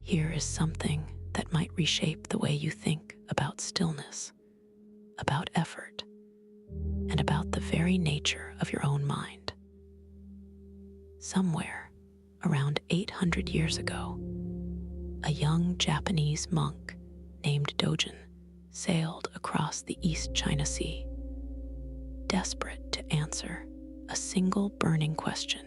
here is something that might reshape the way you think about stillness, about effort, and about the very nature of your own mind. Somewhere around 800 years ago, a young Japanese monk named Dogen sailed across the East China Sea, desperate to answer a single burning question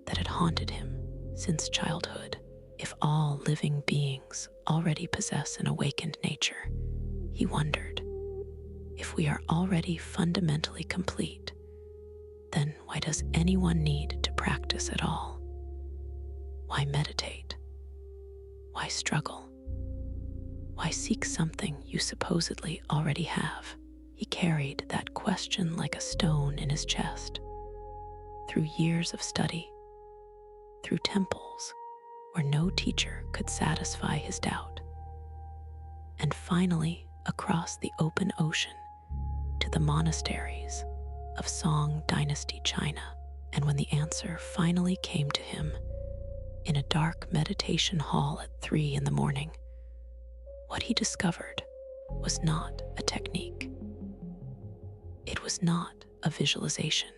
that had haunted him since childhood. If all living beings already possess an awakened nature, he wondered, if we are already fundamentally complete, then why does anyone need to practice at all? Why meditate? Why struggle? Why seek something you supposedly already have? He carried that question like a stone in his chest. Through years of study, through temples where no teacher could satisfy his doubt, and finally across the open ocean to the monasteries of Song Dynasty China. And when the answer finally came to him in a dark meditation hall at 3 a.m, what he discovered was not a technique. It was not a visualization,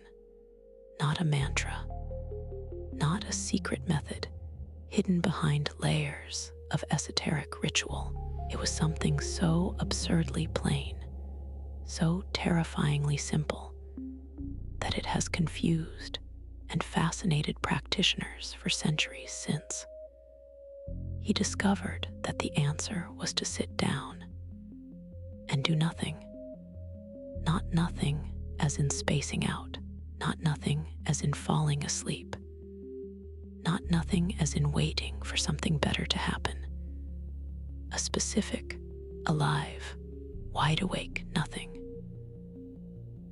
not a mantra, not a secret method hidden behind layers of esoteric ritual. It was something so absurdly plain, so terrifyingly simple, that it has confused and fascinated practitioners for centuries since. He discovered that the answer was to sit down and do nothing. Not nothing as in spacing out, not nothing as in falling asleep, not nothing as in waiting for something better to happen. A specific, alive, wide-awake nothing.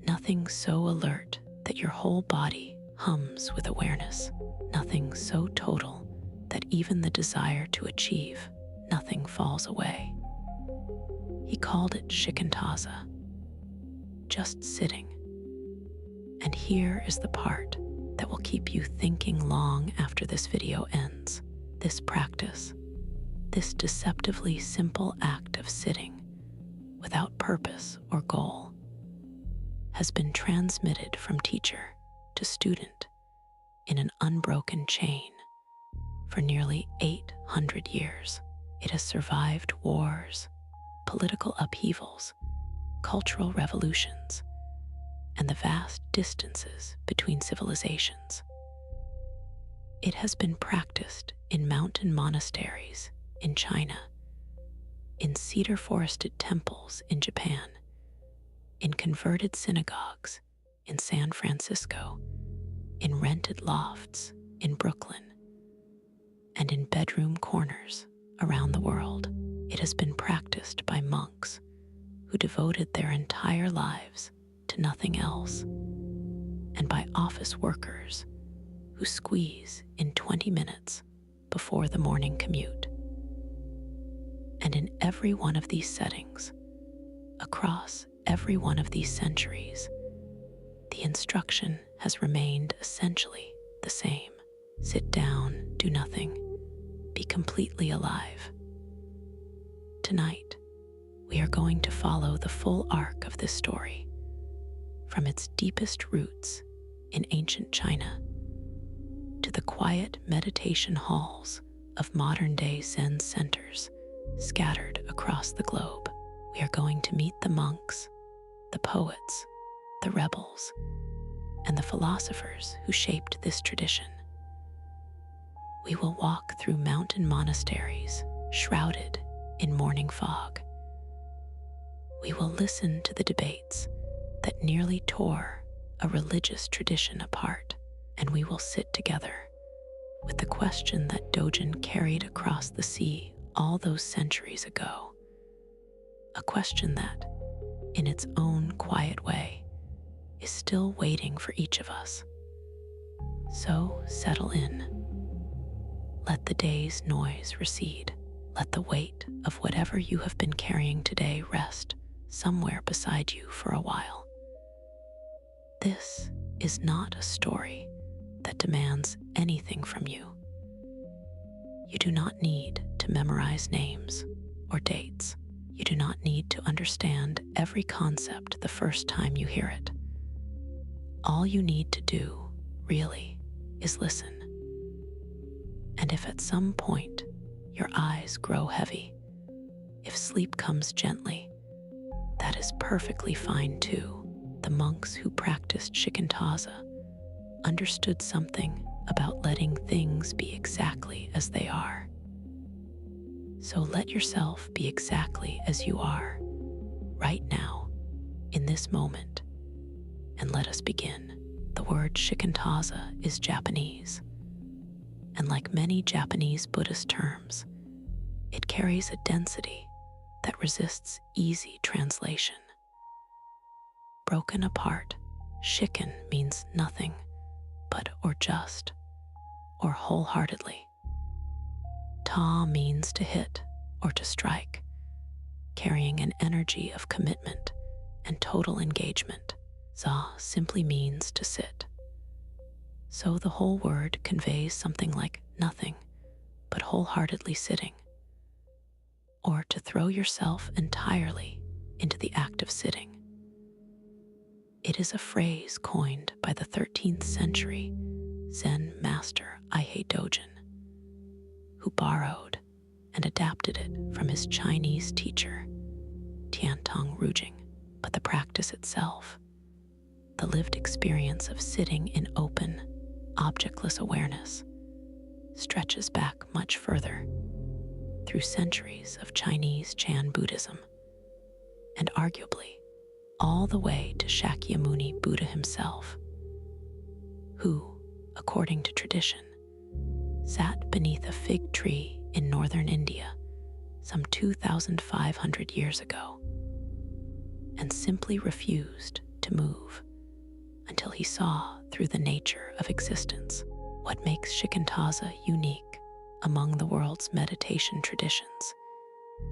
Nothing so alert that your whole body hums with awareness. Nothing so total that even the desire to achieve nothing falls away. He called it Shikantaza, just sitting. And here is the part that will keep you thinking long after this video ends. This practice, this deceptively simple act of sitting without purpose or goal, has been transmitted from teacher to student in an unbroken chain for nearly 800 years. It has survived wars, political upheavals, cultural revolutions, and the vast distances between civilizations. It has been practiced in mountain monasteries in China, in cedar-forested temples in Japan, in converted synagogues in San Francisco, in rented lofts in Brooklyn, and in bedroom corners around the world. It has been practiced by monks who devoted their entire lives to nothing else, and by office workers who squeeze in 20 minutes before the morning commute. And in every one of these settings, across every one of these centuries, the instruction has remained essentially the same. Sit down, do nothing, be completely alive. Tonight, we are going to follow the full arc of this story, from its deepest roots in ancient China to the quiet meditation halls of modern-day Zen centers scattered across the globe. We are going to meet the monks, the poets, the rebels, and the philosophers who shaped this tradition. We will walk through mountain monasteries shrouded in morning fog. We will listen to the debates that nearly tore a religious tradition apart, and we will sit together with the question that Dogen carried across the sea all those centuries ago. A question that, in its own quiet way, is still waiting for each of us. So settle in. Let the day's noise recede. Let the weight of whatever you have been carrying today rest somewhere beside you for a while. This is not a story that demands anything from you. You do not need to memorize names or dates. You do not need to understand every concept the first time you hear it. All you need to do, really, is listen. And if at some point your eyes grow heavy, if sleep comes gently, that is perfectly fine too. The monks who practiced Shikantaza understood something about letting things be exactly as they are. So let yourself be exactly as you are, right now, in this moment, and let us begin. The word Shikantaza is Japanese, and like many Japanese Buddhist terms, it carries a density that resists easy translation. Broken apart, shikan means nothing but or just, or wholeheartedly. Ta means to hit or to strike, carrying an energy of commitment and total engagement. Za simply means to sit. So the whole word conveys something like nothing but wholeheartedly sitting, or to throw yourself entirely into the act of sitting. It is a phrase coined by the 13th century Zen master Dogen, who borrowed and adapted it from his Chinese teacher, Tiantong Rujing. But the practice itself, the lived experience of sitting in open, objectless awareness, stretches back much further, through centuries of Chinese Chan Buddhism, and arguably all the way to Shakyamuni Buddha himself, who, according to tradition, sat beneath a fig tree in northern India some 2,500 years ago and simply refused to move until he saw through the nature of existence. What makes Shikantaza unique among the world's meditation traditions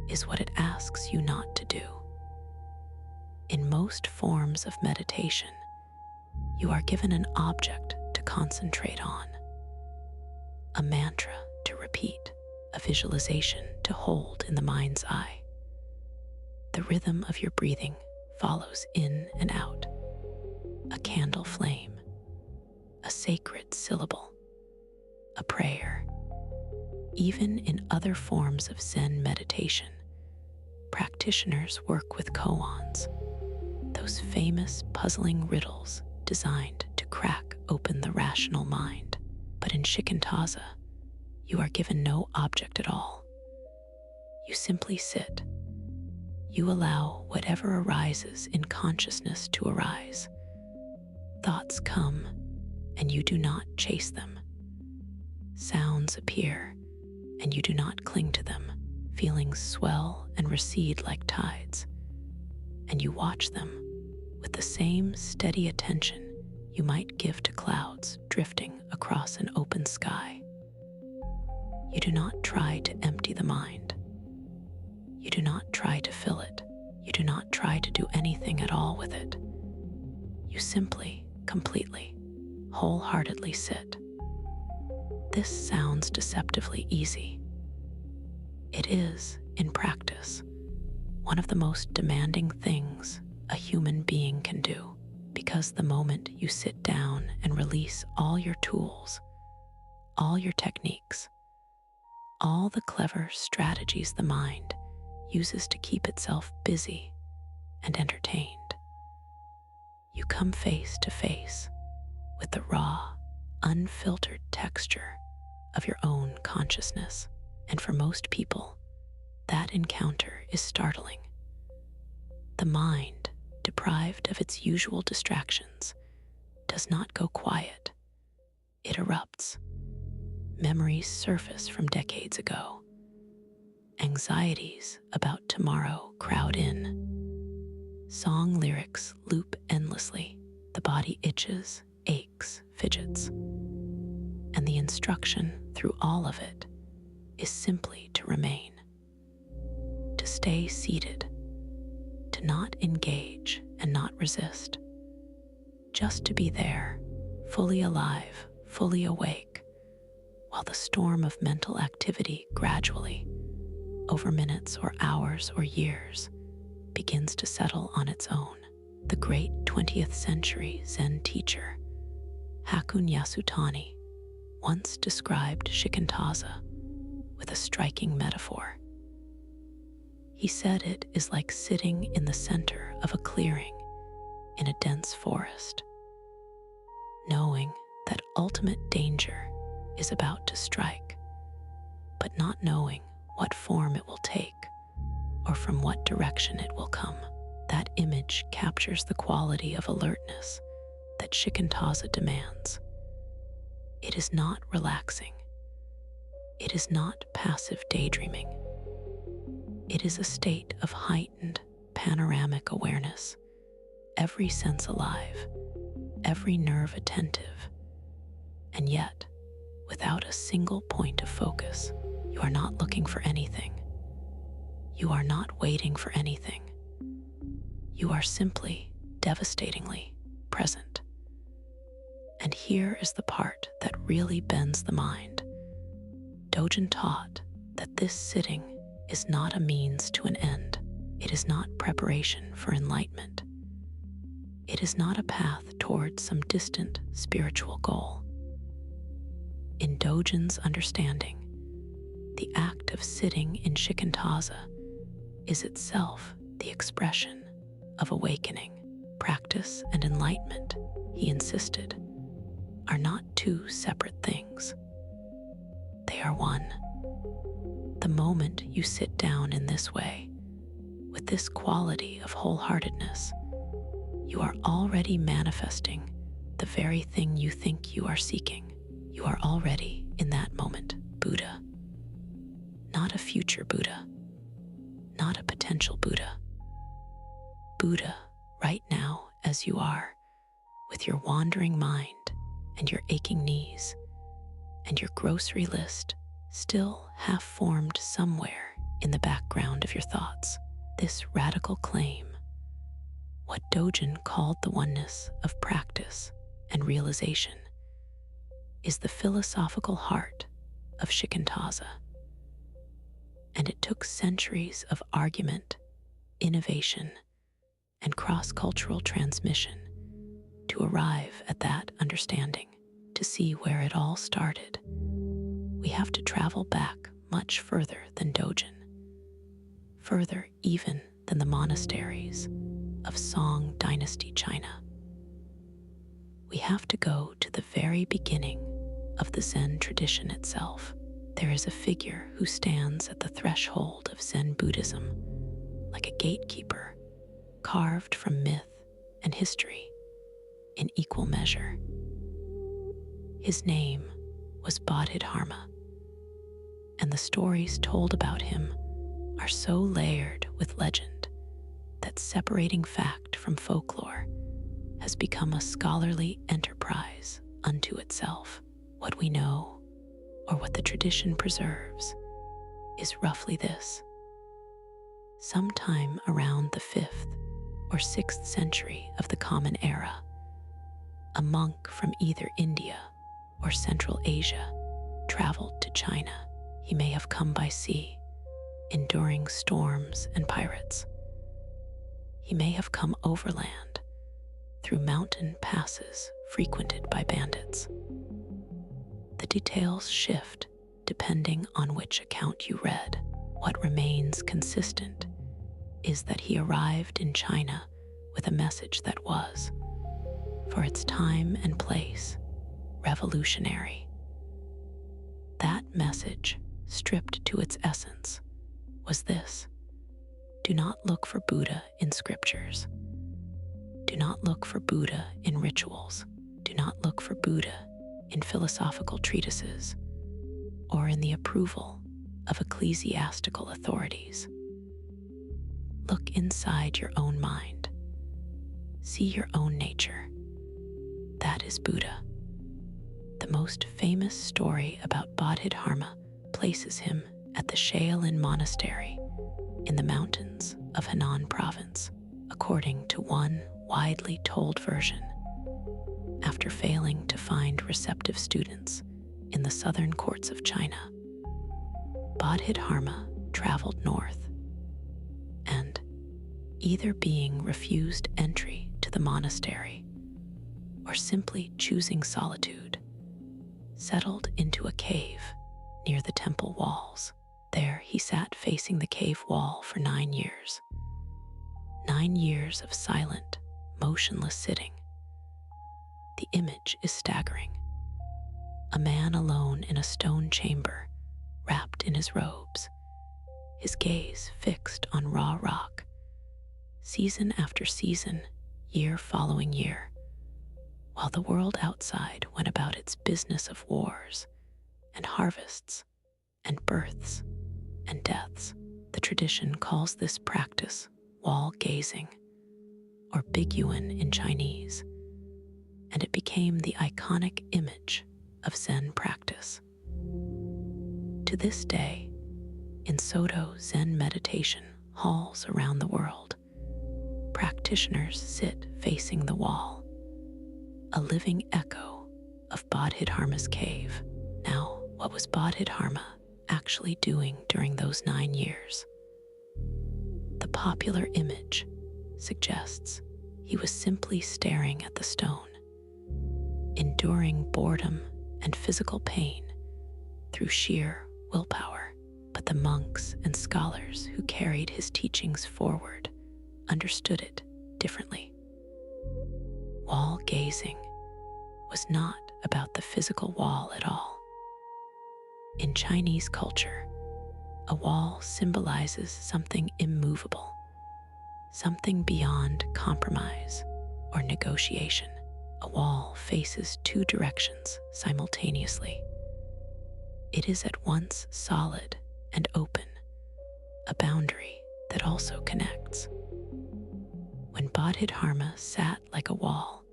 is what it asks you not to do. In most forms of meditation, you are given an object to concentrate on, a mantra to repeat, a visualization to hold in the mind's eye. The rhythm of your breathing follows in and out, a candle flame, a sacred syllable, a prayer. Even in other forms of Zen meditation, practitioners work with koans, those famous puzzling riddles designed to crack open the rational mind. But in Shikantaza, you are given no object at all. You simply sit. You allow whatever arises in consciousness to arise. Thoughts come, and you do not chase them. Sounds appear, and you do not cling to them. Feelings swell and recede like tides, and you watch them with the same steady attention you might give to clouds drifting across an open sky. You do not try to empty the mind. You do not try to fill it. You do not try to do anything at all with it. You simply, completely, wholeheartedly sit. This sounds deceptively easy. It is, in practice, one of the most demanding things a human being can do, because the moment you sit down and release all your tools, all your techniques, all the clever strategies the mind uses to keep itself busy and entertained, you come face to face with the raw, unfiltered texture of your own consciousness. And for most people, that encounter is startling. The mind, deprived of its usual distractions, does not go quiet. It erupts. Memories surface from decades ago. Anxieties about tomorrow crowd in. Song lyrics loop endlessly. The body itches, aches, fidgets. And the instruction through all of it is simply to remain, to stay seated, to not engage and not resist, just to be there, fully alive, fully awake, while the storm of mental activity gradually, over minutes or hours or years, begins to settle on its own. The great 20th century Zen teacher, Hakun Yasutani, once described Shikantaza with a striking metaphor. He said it is like sitting in the center of a clearing in a dense forest, knowing that ultimate danger is about to strike, but not knowing what form it will take or from what direction it will come. That image captures the quality of alertness that Shikantaza demands. It is not relaxing. It is not passive daydreaming. It is a state of heightened panoramic awareness, every sense alive, every nerve attentive, and yet, without a single point of focus. You are not looking for anything. You are not waiting for anything. You are simply, devastatingly present. And here is the part that really bends the mind. Dogen taught that this sitting is not a means to an end. It is not preparation for enlightenment. It is not a path towards some distant spiritual goal. In Dogen's understanding, the act of sitting in Shikantaza is itself the expression of awakening. Practice and enlightenment, he insisted, are not two separate things. They are one. The moment you sit down in this way, with this quality of wholeheartedness, you are already manifesting the very thing you think you are seeking. You are already, in that moment, Buddha. Not a future Buddha, not a potential Buddha. Buddha, right now as you are, with your wandering mind and your aching knees, and your grocery list still half formed somewhere in the background of your thoughts. This radical claim, what Dogen called the oneness of practice and realization, is the philosophical heart of Shikantaza. And it took centuries of argument, innovation, and cross-cultural transmission to arrive at that understanding. To see where it all started, we have to travel back much further than Dogen, further even than the monasteries of Song Dynasty China. We have to go to the very beginning of the Zen tradition itself. There is a figure who stands at the threshold of Zen Buddhism, like a gatekeeper, carved from myth and history in equal measure. His name was Bodhidharma, and the stories told about him are so layered with legend that separating fact from folklore has become a scholarly enterprise unto itself. What we know, or what the tradition preserves, is roughly this. Sometime around the 5th or 6th century of the Common Era, a monk from either India or Central Asia traveled to China. He may have come by sea, enduring storms and pirates. He may have come overland, through mountain passes frequented by bandits. The details shift depending on which account you read. What remains consistent is that he arrived in China with a message that was, for its time and place, revolutionary. That message, stripped to its essence, was this: do not look for Buddha in scriptures. Do not look for Buddha in rituals. Do not look for Buddha in philosophical treatises or in the approval of ecclesiastical authorities. Look inside your own mind. See your own nature. That is Buddha. The most famous story about Bodhidharma places him at the Shaolin Monastery in the mountains of Henan Province, according to one widely told version. After failing to find receptive students in the southern courts of China, Bodhidharma traveled north, and, either being refused entry to the monastery or simply choosing solitude, settled into a cave near the temple walls. There he sat facing the cave wall for 9 years. 9 years of silent, motionless sitting. The image is staggering. A man alone in a stone chamber, wrapped in his robes, his gaze fixed on raw rock, season after season, year following year, while the world outside went about its business of wars and harvests and births and deaths. The tradition calls this practice wall gazing, or biguan in Chinese, and it became the iconic image of Zen practice. To this day, in Soto Zen meditation halls around the world, practitioners sit facing the wall, a living echo of Bodhidharma's cave. Now, what was Bodhidharma actually doing during those 9 years? The popular image suggests he was simply staring at the stone, enduring boredom and physical pain through sheer willpower. But the monks and scholars who carried his teachings forward understood it differently. Wall gazing was not about the physical wall at all. In Chinese culture, a wall symbolizes something immovable, something beyond compromise or negotiation. A wall faces 2 directions simultaneously. It is at once solid and open, a boundary that also connects. When Bodhidharma sat like a wall,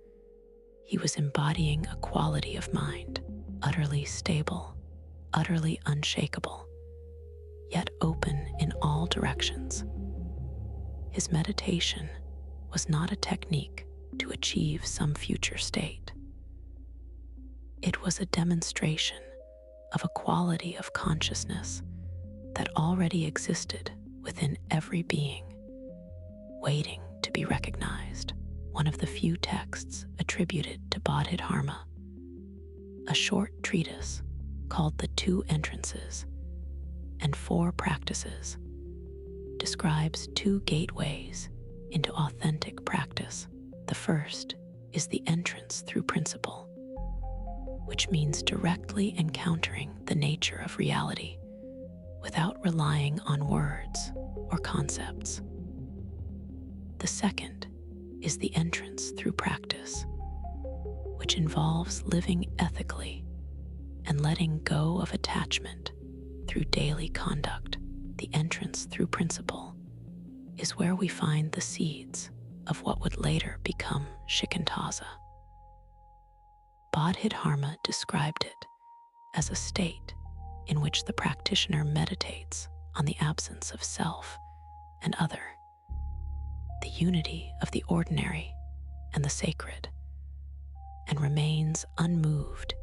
he was embodying a quality of mind, utterly stable, utterly unshakable, yet open in all directions. His meditation was not a technique to achieve some future state. It was a demonstration of a quality of consciousness that already existed within every being, waiting to be recognized. One of the few texts attributed to Bodhidharma, a short treatise called The 2 Entrances and 4 Practices, describes 2 gateways into authentic practice. The first is the entrance through principle, which means directly encountering the nature of reality without relying on words or concepts. The second is the entrance through practice, which involves living ethically and letting go of attachment through daily conduct. The entrance through principle is where we find the seeds of what would later become Shikantaza. Bodhidharma described it as a state in which the practitioner meditates on the absence of self and other, the unity of the ordinary and the sacred, and remains unmoved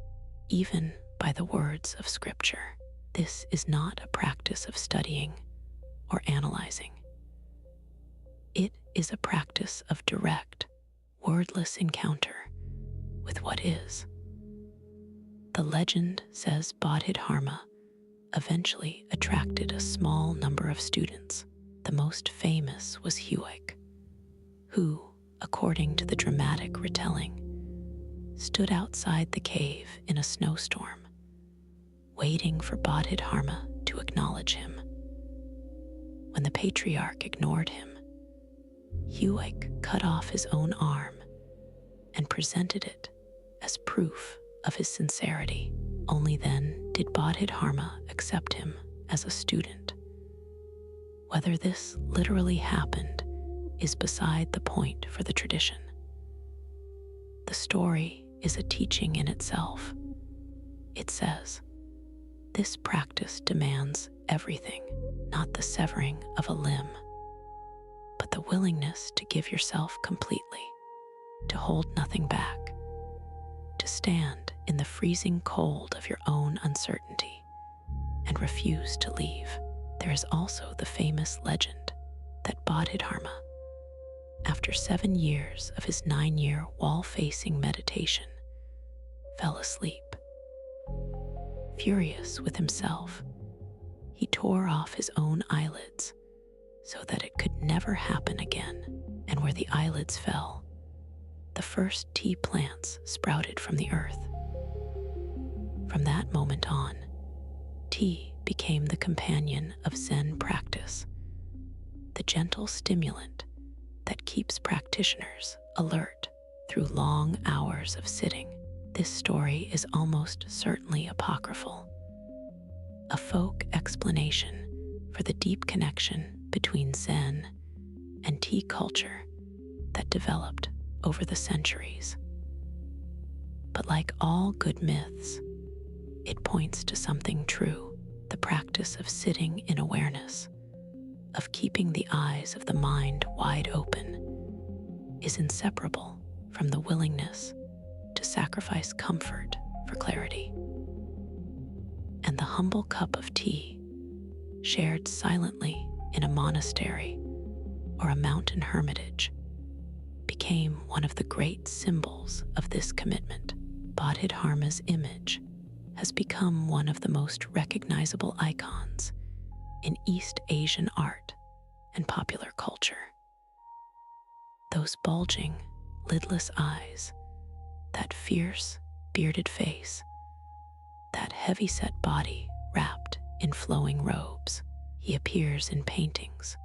even by the words of Scripture. This is not a practice of studying or analyzing. It is a practice of direct, wordless encounter with what is. The legend says Bodhidharma eventually attracted a small number of students. The most famous was Huic, who, according to the dramatic retelling, stood outside the cave in a snowstorm, waiting for Bodhidharma to acknowledge him. When the patriarch ignored him, Huic cut off his own arm and presented it as proof of his sincerity. Only then did Bodhidharma accept him as a student. Whether this literally happened is beside the point for the tradition. The story is a teaching in itself. It says, this practice demands everything, not the severing of a limb, but the willingness to give yourself completely, to hold nothing back, to stand in the freezing cold of your own uncertainty and refuse to leave. There is also the famous legend that Bodhidharma, after 7 years of his 9-year wall-facing meditation, fell asleep. Furious with himself, he tore off his own eyelids so that it could never happen again, and where the eyelids fell, the first tea plants sprouted from the earth. From that moment on, tea became the companion of Zen practice, the gentle stimulant that keeps practitioners alert through long hours of sitting. This story is almost certainly apocryphal, a folk explanation for the deep connection between Zen and tea culture that developed over the centuries. But like all good myths, it points to something true: the practice of sitting in awareness, of keeping the eyes of the mind wide open, is inseparable from the willingness to sacrifice comfort for clarity. And the humble cup of tea, shared silently in a monastery or a mountain hermitage, became one of the great symbols of this commitment. Bodhidharma's image has become one of the most recognizable icons in East Asian art and popular culture. Those bulging, lidless eyes, that fierce, bearded face, that heavy-set body wrapped in flowing robes. He appears in paintings,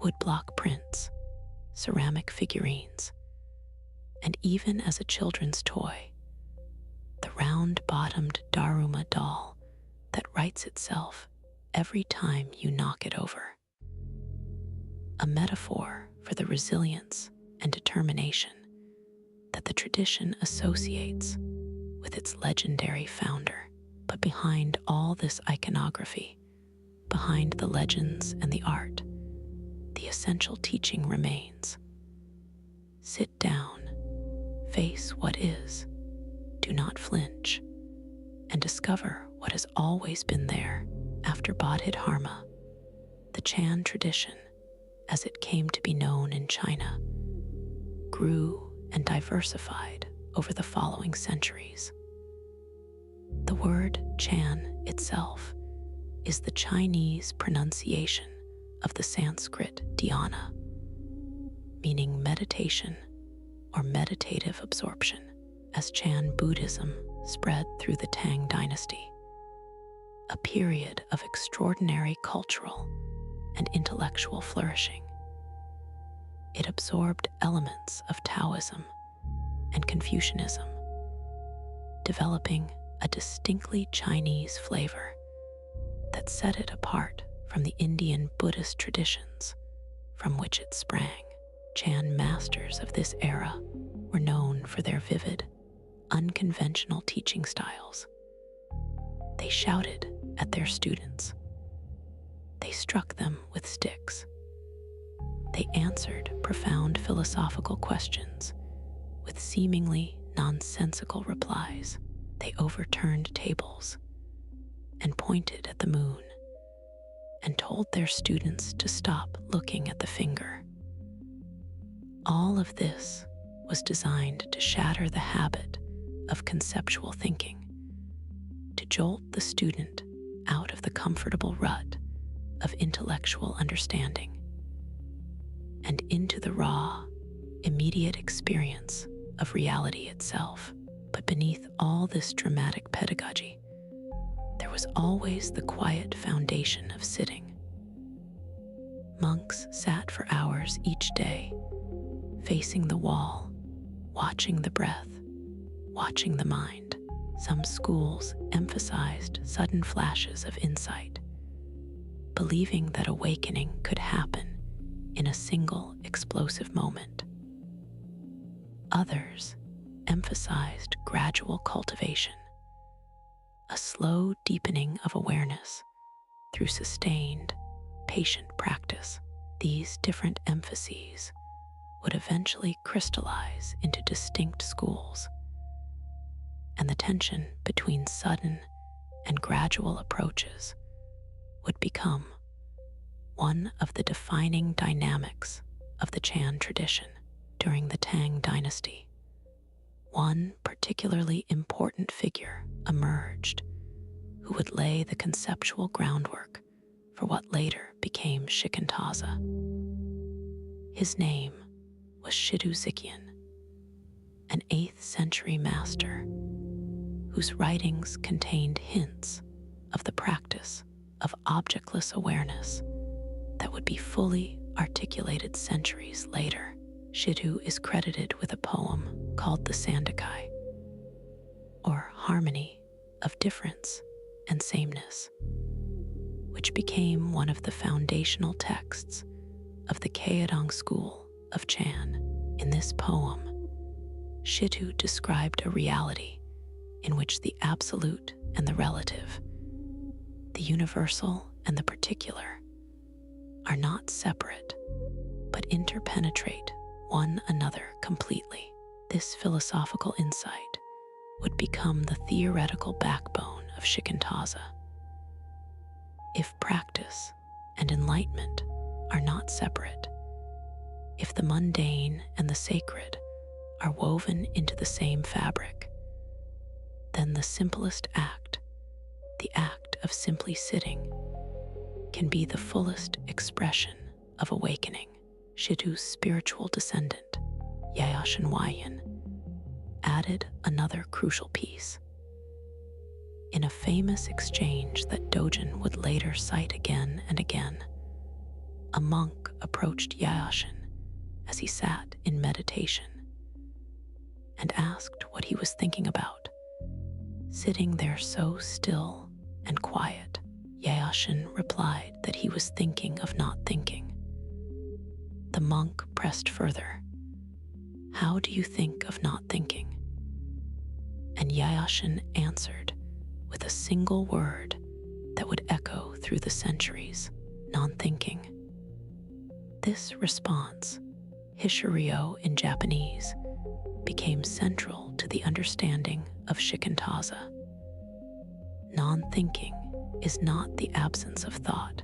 woodblock prints, ceramic figurines, and even as a children's toy, the round-bottomed Daruma doll that rights itself every time you knock it over. A metaphor for the resilience and determination that the tradition associates with its legendary founder. But behind all this iconography, behind the legends and the art, the essential teaching remains. Sit down, face what is, do not flinch, and discover what has always been there. After Bodhidharma, the Chan tradition, as it came to be known in China, grew and diversified over the following centuries. The word Chan itself is the Chinese pronunciation of the Sanskrit dhyana, meaning meditation or meditative absorption. As Chan Buddhism spread through the Tang dynasty, a period of extraordinary cultural and intellectual flourishing, it absorbed elements of Taoism and Confucianism, developing a distinctly Chinese flavor that set it apart from the Indian Buddhist traditions from which it sprang. Chan masters of this era were known for their vivid, unconventional teaching styles. They shouted at their students. They struck them with sticks. They answered profound philosophical questions with seemingly nonsensical replies. They overturned tables and pointed at the moon and told their students to stop looking at the finger. All of this was designed to shatter the habit of conceptual thinking, to jolt the student out of the comfortable rut of intellectual understanding and into the raw, immediate experience of reality itself. But beneath all this dramatic pedagogy, there was always the quiet foundation of sitting. Monks sat for hours each day, facing the wall, watching the breath, watching the mind. Some schools emphasized sudden flashes of insight, believing that awakening could happen in a single explosive moment. Others emphasized gradual cultivation, a slow deepening of awareness through sustained, patient practice. These different emphases would eventually crystallize into distinct schools, and the tension between sudden and gradual approaches would become one of the defining dynamics of the Chan tradition during the Tang dynasty. One particularly important figure emerged who would lay the conceptual groundwork for what later became Shikantaza. His name was Shidu Zikian, an 8th century master whose writings contained hints of the practice of objectless awareness that would be fully articulated centuries later. Shidu is credited with a poem called the Sandakai, or Harmony of Difference and Sameness, which became one of the foundational texts of the Kaedong school of Chan. In this poem, Shidu described a reality in which the absolute and the relative, the universal and the particular, are not separate, but interpenetrate one another completely. This philosophical insight would become the theoretical backbone of Shikantaza. If practice and enlightenment are not separate, if the mundane and the sacred are woven into the same fabric, then the simplest act, the act of simply sitting, can be the fullest expression of awakening. Shidu's spiritual descendant, Yayashin Wayan, added another crucial piece. In a famous exchange that Dogen would later cite again and again, a monk approached Yayashin as he sat in meditation and asked what he was thinking about. Sitting there so still and quiet, Yayashin replied that he was thinking of not thinking. The monk pressed further. How do you think of not thinking? And Yayashin answered with a single word that would echo through the centuries: non-thinking. This response, Hishirio in Japanese, became central to the understanding of Shikantaza. Non-thinking is not the absence of thought.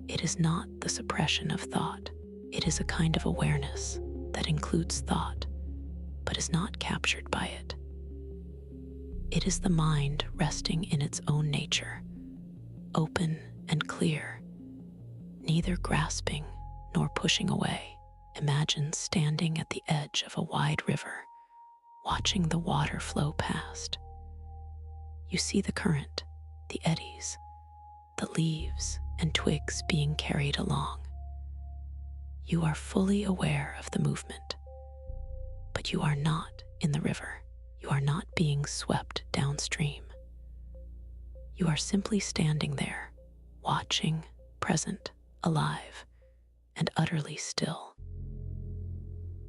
It is not the suppression of thought. It is a kind of awareness that includes thought, but is not captured by it. It is the mind resting in its own nature, open and clear, neither grasping nor pushing away. Imagine standing at the edge of a wide river, watching the water flow past. You see the current, the eddies, the leaves and twigs being carried along. You are fully aware of the movement, but you are not in the river. You are not being swept downstream. You are simply standing there, watching, present, alive, and utterly still.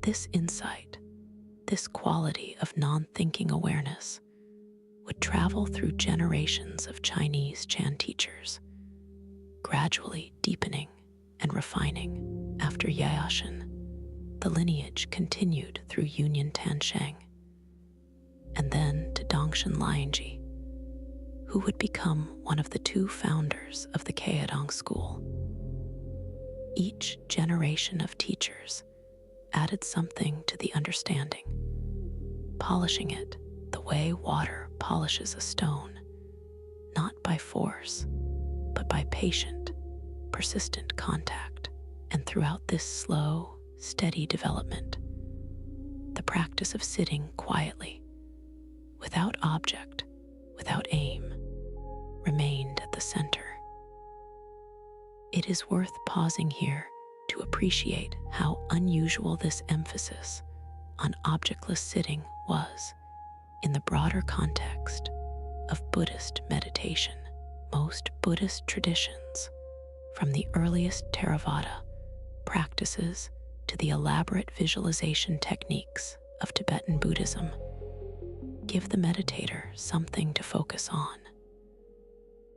This insight, this quality of non-thinking awareness, would travel through generations of Chinese Chan teachers, gradually deepening and refining. After Yayashin, the lineage continued through Yunyan Tansheng, and then to Dongshan Lianji, who would become one of the 2 founders of the Kaedong school. Each generation of teachers added something to the understanding, polishing it the way water polishes a stone, not by force, but by patient, persistent contact. And throughout this slow, steady development, the practice of sitting quietly, without object, without aim, remained at the center. It is worth pausing here to appreciate how unusual this emphasis on objectless sitting was in the broader context of Buddhist meditation. Most Buddhist traditions, from the earliest Theravada practices to the elaborate visualization techniques of Tibetan Buddhism, give the meditator something to focus on.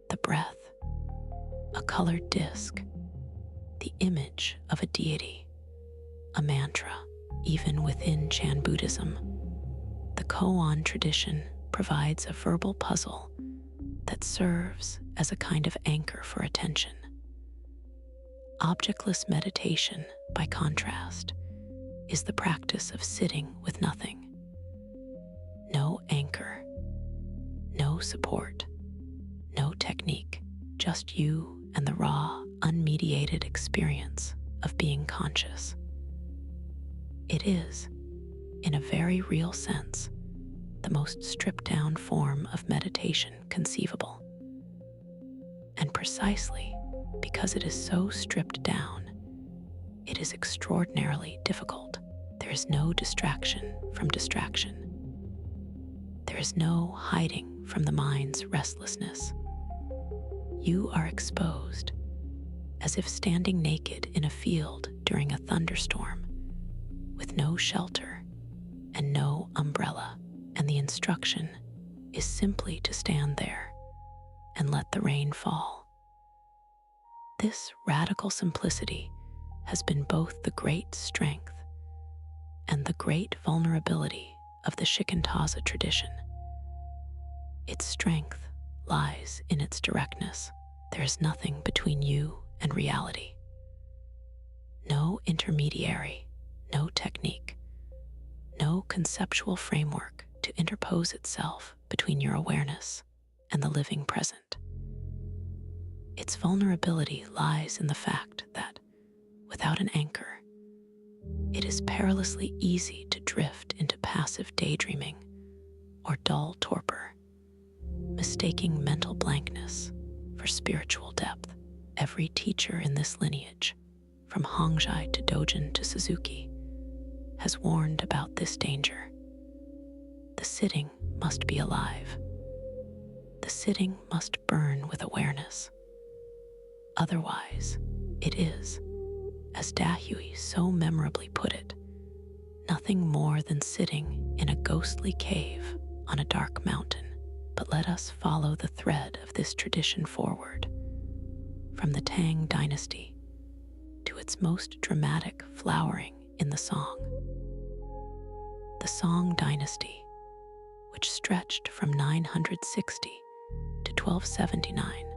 The breath, a colored disc, the image of a deity, a mantra. Even within Chan Buddhism, the koan tradition provides a verbal puzzle that serves as a kind of anchor for attention. Objectless meditation, by contrast, is the practice of sitting with nothing. No anchor, no support, no technique, just you and the raw, unmediated experience of being conscious. It is, in a very real sense, the most stripped-down form of meditation conceivable. And precisely because it is so stripped down, it is extraordinarily difficult. There is no distraction from distraction. There is no hiding from the mind's restlessness. You are exposed, as if standing naked in a field during a thunderstorm, with no shelter and no umbrella, and the instruction is simply to stand there and let the rain fall. This radical simplicity has been both the great strength and the great vulnerability of the Shikantaza tradition. Its strength lies in its directness. There is nothing between you and reality. No intermediary, no technique, no conceptual framework to interpose itself between your awareness and the living present. Its vulnerability lies in the fact that, without an anchor, it is perilously easy to drift into passive daydreaming or dull torpor, mistaking mental blankness for spiritual depth. Every teacher in this lineage, from Hongzhi to Dogen to Suzuki, has warned about this danger. The sitting must be alive. The sitting must burn with awareness. Otherwise, it is, as Dahui so memorably put it, nothing more than sitting in a ghostly cave on a dark mountain. But let us follow the thread of this tradition forward, from the Tang dynasty to its most dramatic flowering in the Song. The Song dynasty, which stretched from 960 to 1279,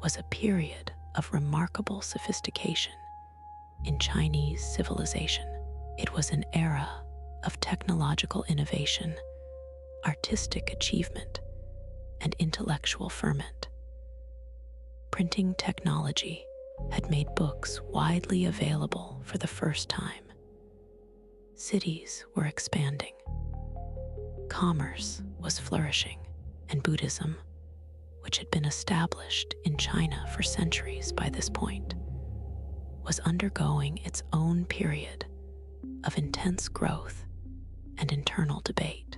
was a period of remarkable sophistication in Chinese civilization. It was an era of technological innovation, artistic achievement, and intellectual ferment. Printing technology had made books widely available for the first time. Cities were expanding. Commerce was flourishing, and Buddhism, which had been established in China for centuries by this point, was undergoing its own period of intense growth and internal debate.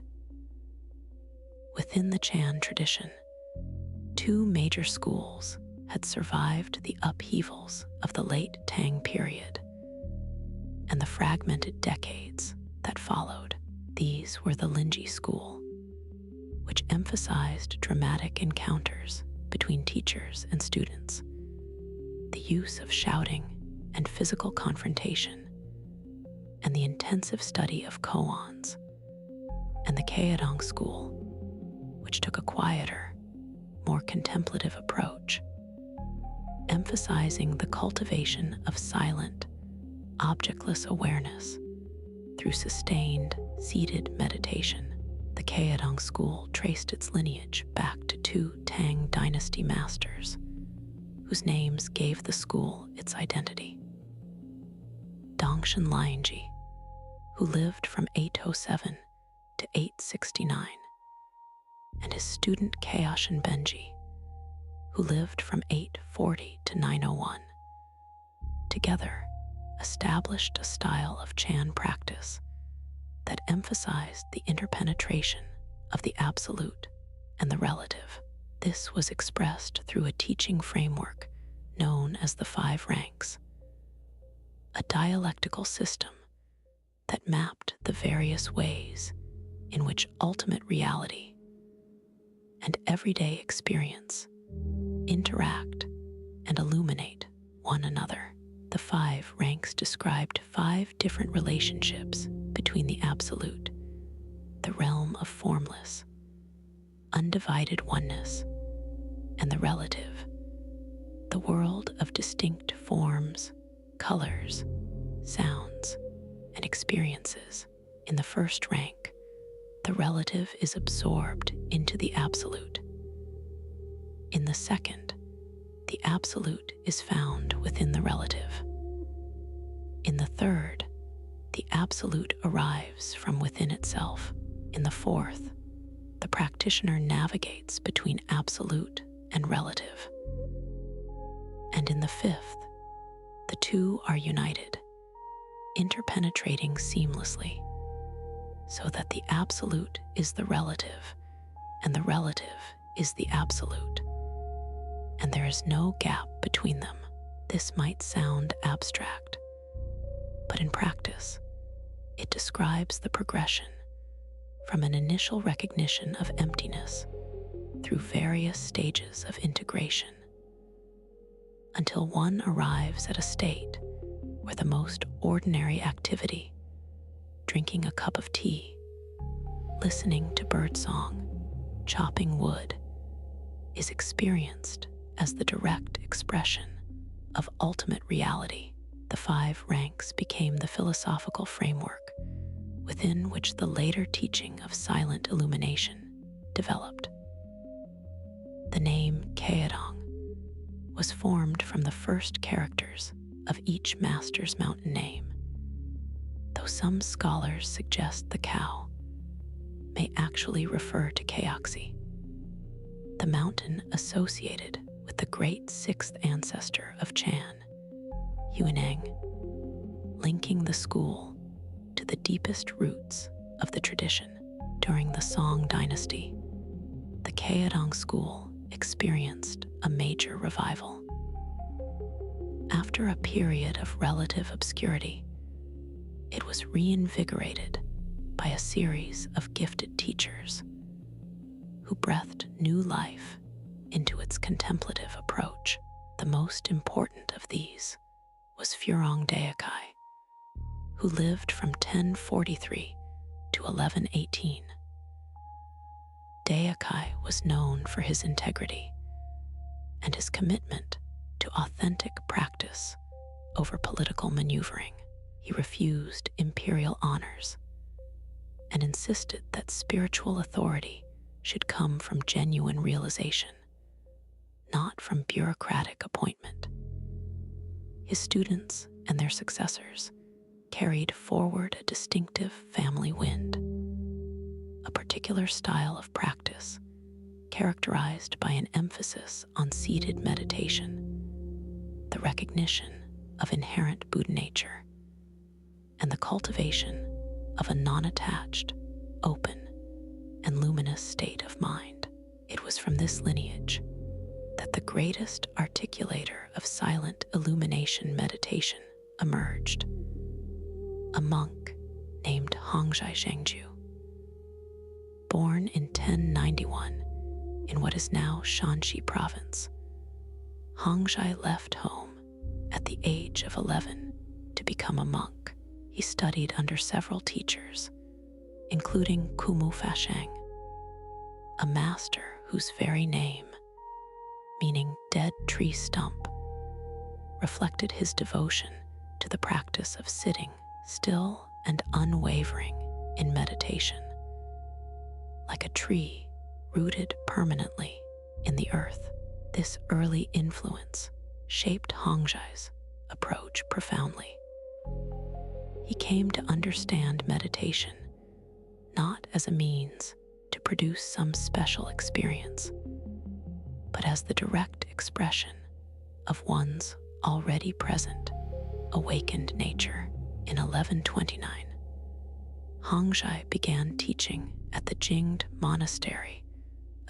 Within the Chan tradition, two major schools had survived the upheavals of the late Tang period and the fragmented decades that followed. These were the Linji school, which emphasized dramatic encounters between teachers and students, the use of shouting and physical confrontation, and the intensive study of koans, and the Keadong school, which took a quieter, more contemplative approach, emphasizing the cultivation of silent, objectless awareness through sustained, seated meditation. The Keadong school traced its lineage back to two Tang dynasty masters, whose names gave the school its identity. Dongshan Lianji, who lived from 807 to 869, and his student Kaoshin Benji, who lived from 840 to 901, together established a style of Chan practice that emphasized the interpenetration of the absolute and the relative. This was expressed through a teaching framework known as the 5 ranks, a dialectical system that mapped the various ways in which ultimate reality and everyday experience interact and illuminate one another. The 5 ranks described 5 different relationships between the absolute, the realm of formless, undivided oneness, and the relative, The world of distinct forms, colors, sounds, and experiences. In the first rank, the relative is absorbed into the absolute. In the second, the absolute is found within the relative. In the third, the absolute arrives from within itself. In the fourth, the practitioner navigates between absolute and relative. And in the fifth, the two are united, interpenetrating seamlessly, so that the absolute is the relative and the relative is the absolute, and there is no gap between them. This might sound abstract, but in practice, it describes the progression from an initial recognition of emptiness through various stages of integration, until one arrives at a state where the most ordinary activity, drinking a cup of tea, listening to birdsong, chopping wood, is experienced as the direct expression of ultimate reality. The 5 ranks became the philosophical framework within which the later teaching of silent illumination developed. The name Kaedong was formed from the first characters of each master's mountain name, though some scholars suggest the cow may actually refer to Kaoxi, the mountain associated with the great 6th ancestor of Chan, Yuaneng, linking the school to the deepest roots of the tradition. During the Song dynasty, the Kaedong school experienced a major revival. After a period of relative obscurity, it was reinvigorated by a series of gifted teachers who breathed new life into its contemplative approach. The most important of these was Furong Daekai, who lived from 1043 to 1118. Daekai was known for his integrity and his commitment to authentic practice over political maneuvering. He refused imperial honors and insisted that spiritual authority should come from genuine realization, not from bureaucratic appointment. His students and their successors carried forward a distinctive family wind, a particular style of practice characterized by an emphasis on seated meditation, the recognition of inherent Buddha nature, and the cultivation of a non-attached, open, and luminous state of mind. It was from this lineage that the greatest articulator of silent illumination meditation emerged, a monk named Hongzhi Shengju. Born in 1091 in what is now Shanxi province, Hongzhi left home at the age of 11 to become a monk. He studied under several teachers, including Kumu Fashang, a master whose very name, meaning dead tree stump, reflected his devotion to the practice of sitting still and unwavering in meditation. Like a tree rooted permanently in the earth, this early influence shaped Hongzhi's approach profoundly. He came to understand meditation not as a means to produce some special experience, but as the direct expression of one's already present, awakened nature. In 1129, Hongzhi began teaching at the Jingde Monastery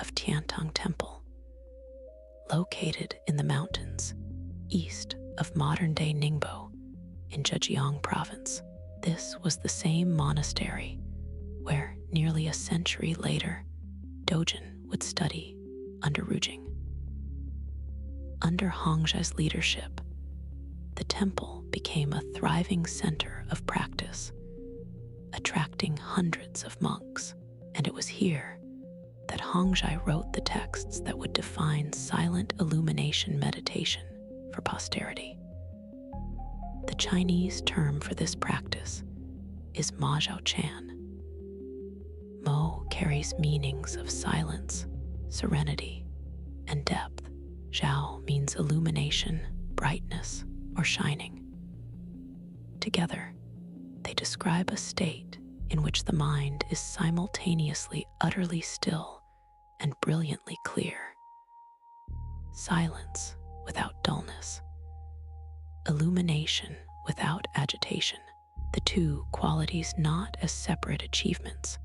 of Tiantong Temple, located in the mountains east of modern-day Ningbo in Zhejiang province. This was the same monastery where, nearly a century later, Dogen would study under Rujing. Under Hongzhi's leadership, the temple became a thriving center of practice, attracting hundreds of monks, and it was here that Hongzhi wrote the texts that would define silent illumination meditation for posterity. The Chinese term for this practice is Ma Zhao Chan. Mo carries meanings of silence, serenity, and depth. Zhao means illumination, brightness, or shining. Together, they describe a state in which the mind is simultaneously utterly still and brilliantly clear. Silence without dullness. Illumination without agitation. The two qualities not as separate achievements,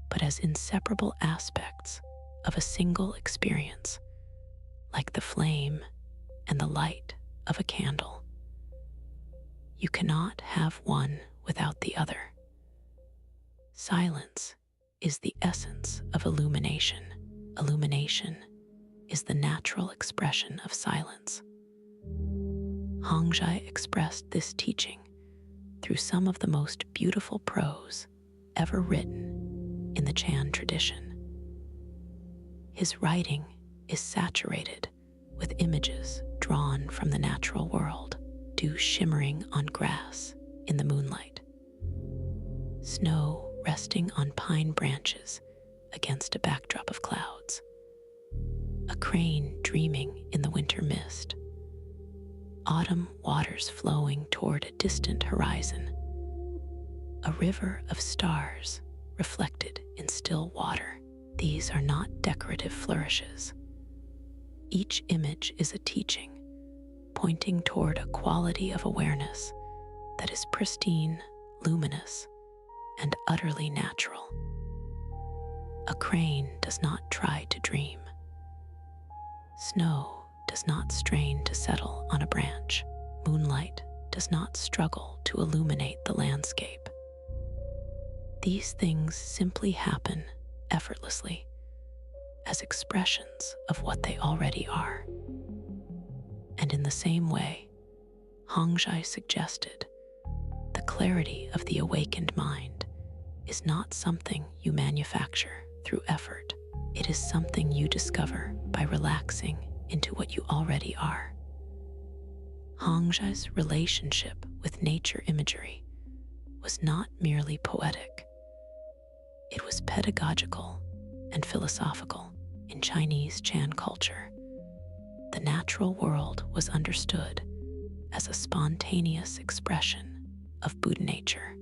but as inseparable aspects of a single experience, like the flame and the light of a candle. You cannot have one without the other. Silence is the essence of illumination. Illumination is the natural expression of silence. Hongzhi expressed this teaching through some of the most beautiful prose ever written in the Chan tradition. His writing is saturated with images drawn from the natural world, dew shimmering on grass in the moonlight, snow resting on pine branches against a backdrop of clouds, a crane dreaming in the winter mist, autumn waters flowing toward a distant horizon, a river of stars reflected in still water. These are not decorative flourishes. Each image is a teaching, pointing toward a quality of awareness that is pristine, luminous, and utterly natural. A crane does not try to dream. Snow does not strain to settle on a branch. Moonlight does not struggle to illuminate the landscape. These things simply happen effortlessly as expressions of what they already are. And in the same way, Hongzhi suggested, the clarity of the awakened mind is not something you manufacture through effort. It is something you discover by relaxing into what you already are. Hongzhi's relationship with nature imagery was not merely poetic. It was pedagogical and philosophical. In Chinese Chan culture, the natural world was understood as a spontaneous expression of Buddha nature.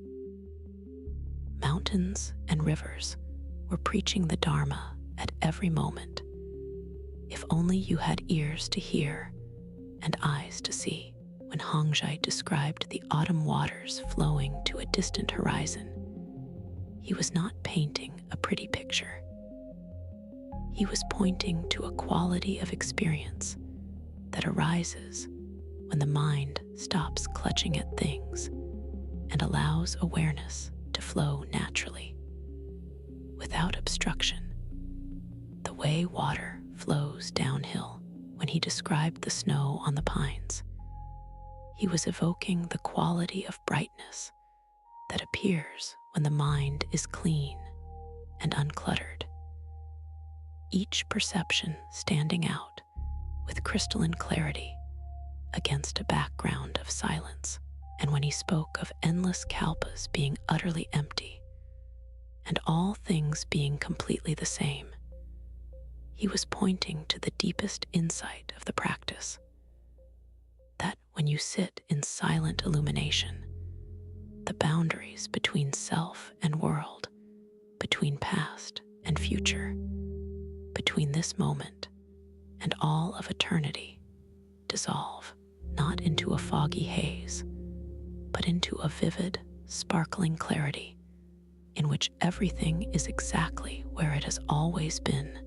Mountains and rivers were preaching the Dharma at every moment. If only you had ears to hear and eyes to see. When Hongzhi described the autumn waters flowing to a distant horizon, he was not painting a pretty picture. He was pointing to a quality of experience that arises when the mind stops clutching at things and allows awareness to flow naturally, without obstruction, the way water flows downhill. When he described the snow on the pines, he was evoking the quality of brightness that appears when the mind is clean and uncluttered, each perception standing out with crystalline clarity against a background of silence. And when he spoke of endless kalpas being utterly empty and all things being completely the same, he was pointing to the deepest insight of the practice, that when you sit in silent illumination, the boundaries between self and world, between past and future, between this moment and all of eternity, dissolve, not into a foggy haze, but into a vivid, sparkling clarity in which everything is exactly where it has always been,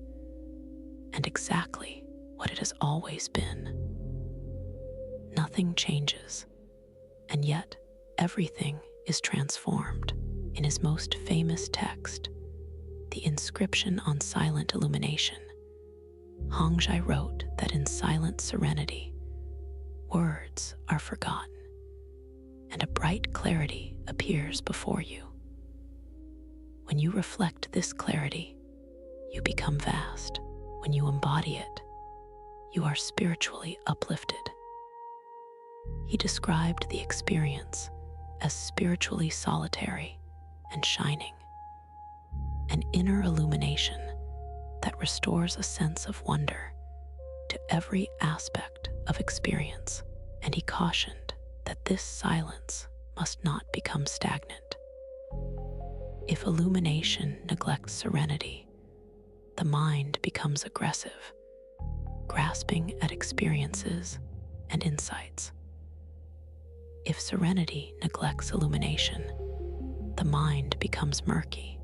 and exactly what it has always been. Nothing changes, and yet everything is transformed. In his most famous text, The Inscription on Silent Illumination, Hongzhi wrote that in silent serenity, words are forgotten, and a bright clarity appears before you. When you reflect this clarity, you become vast. When you embody it, you are spiritually uplifted. He described the experience as spiritually solitary and shining, an inner illumination that restores a sense of wonder to every aspect of experience. And he cautioned that this silence must not become stagnant. If illumination neglects serenity, the mind becomes aggressive, grasping at experiences and insights. If serenity neglects illumination, the mind becomes murky,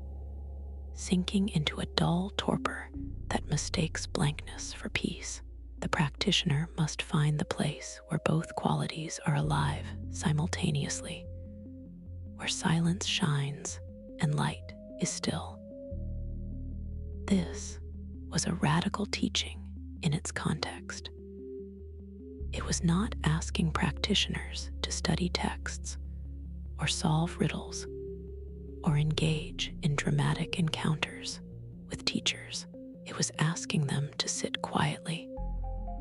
sinking into a dull torpor that mistakes blankness for peace. The practitioner must find the place where both qualities are alive simultaneously, where silence shines and light is still. This was a radical teaching in its context. It was not asking practitioners to study texts or solve riddles or engage in dramatic encounters with teachers. It was asking them to sit quietly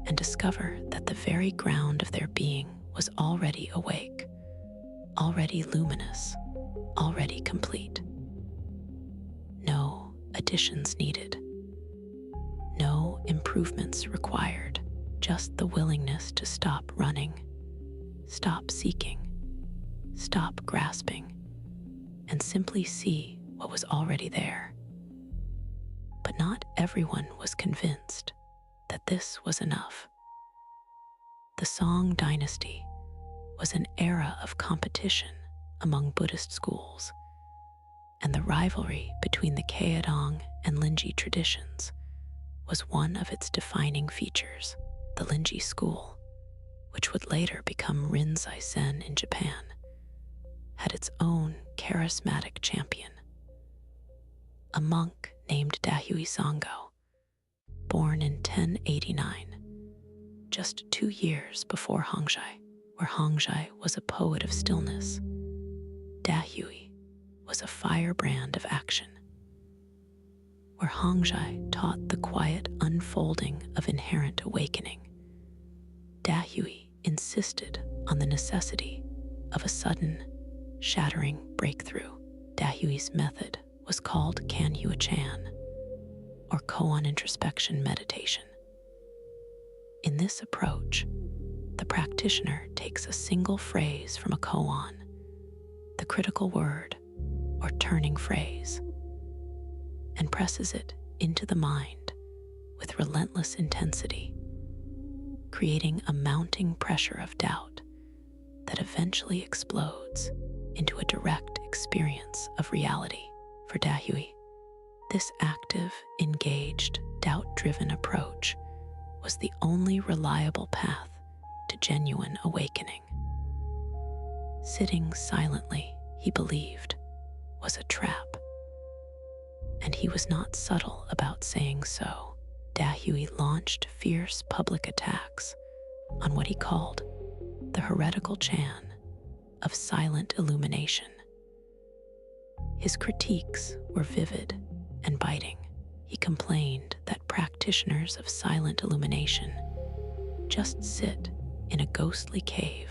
and discover that the very ground of their being was already awake, already luminous, already complete. No additions needed, no improvements required, just the willingness to stop running, stop seeking, stop grasping, and simply see what was already there. But not everyone was convinced that this was enough. The Song dynasty was an era of competition among Buddhist schools, and the rivalry between the Kaedong and Linji traditions was one of its defining features. The Linji school, which would later become Rinzai-sen in Japan, had its own charismatic champion, a monk named Dahui Sango, born in 1089, just 2 years before Hongzhai. Where Hongzhai was a poet of stillness, Dahui was a firebrand of action. Where Hongzhai taught the quiet unfolding of inherent awakening, Dahui insisted on the necessity of a sudden, shattering breakthrough. Dahui's method was called Kanhyua-chan, or koan introspection meditation. In this approach, the practitioner takes a single phrase from a koan, the critical word or turning phrase, and presses it into the mind with relentless intensity, creating a mounting pressure of doubt that eventually explodes into a direct experience of reality. For Dahui, this active, engaged, doubt-driven approach was the only reliable path to genuine awakening. Sitting silently, he believed, was a trap, and he was not subtle about saying so. Dahui launched fierce public attacks on what he called the heretical Chan of silent illumination. His critiques were vivid and biting. He complained that practitioners of silent illumination just sit in a ghostly cave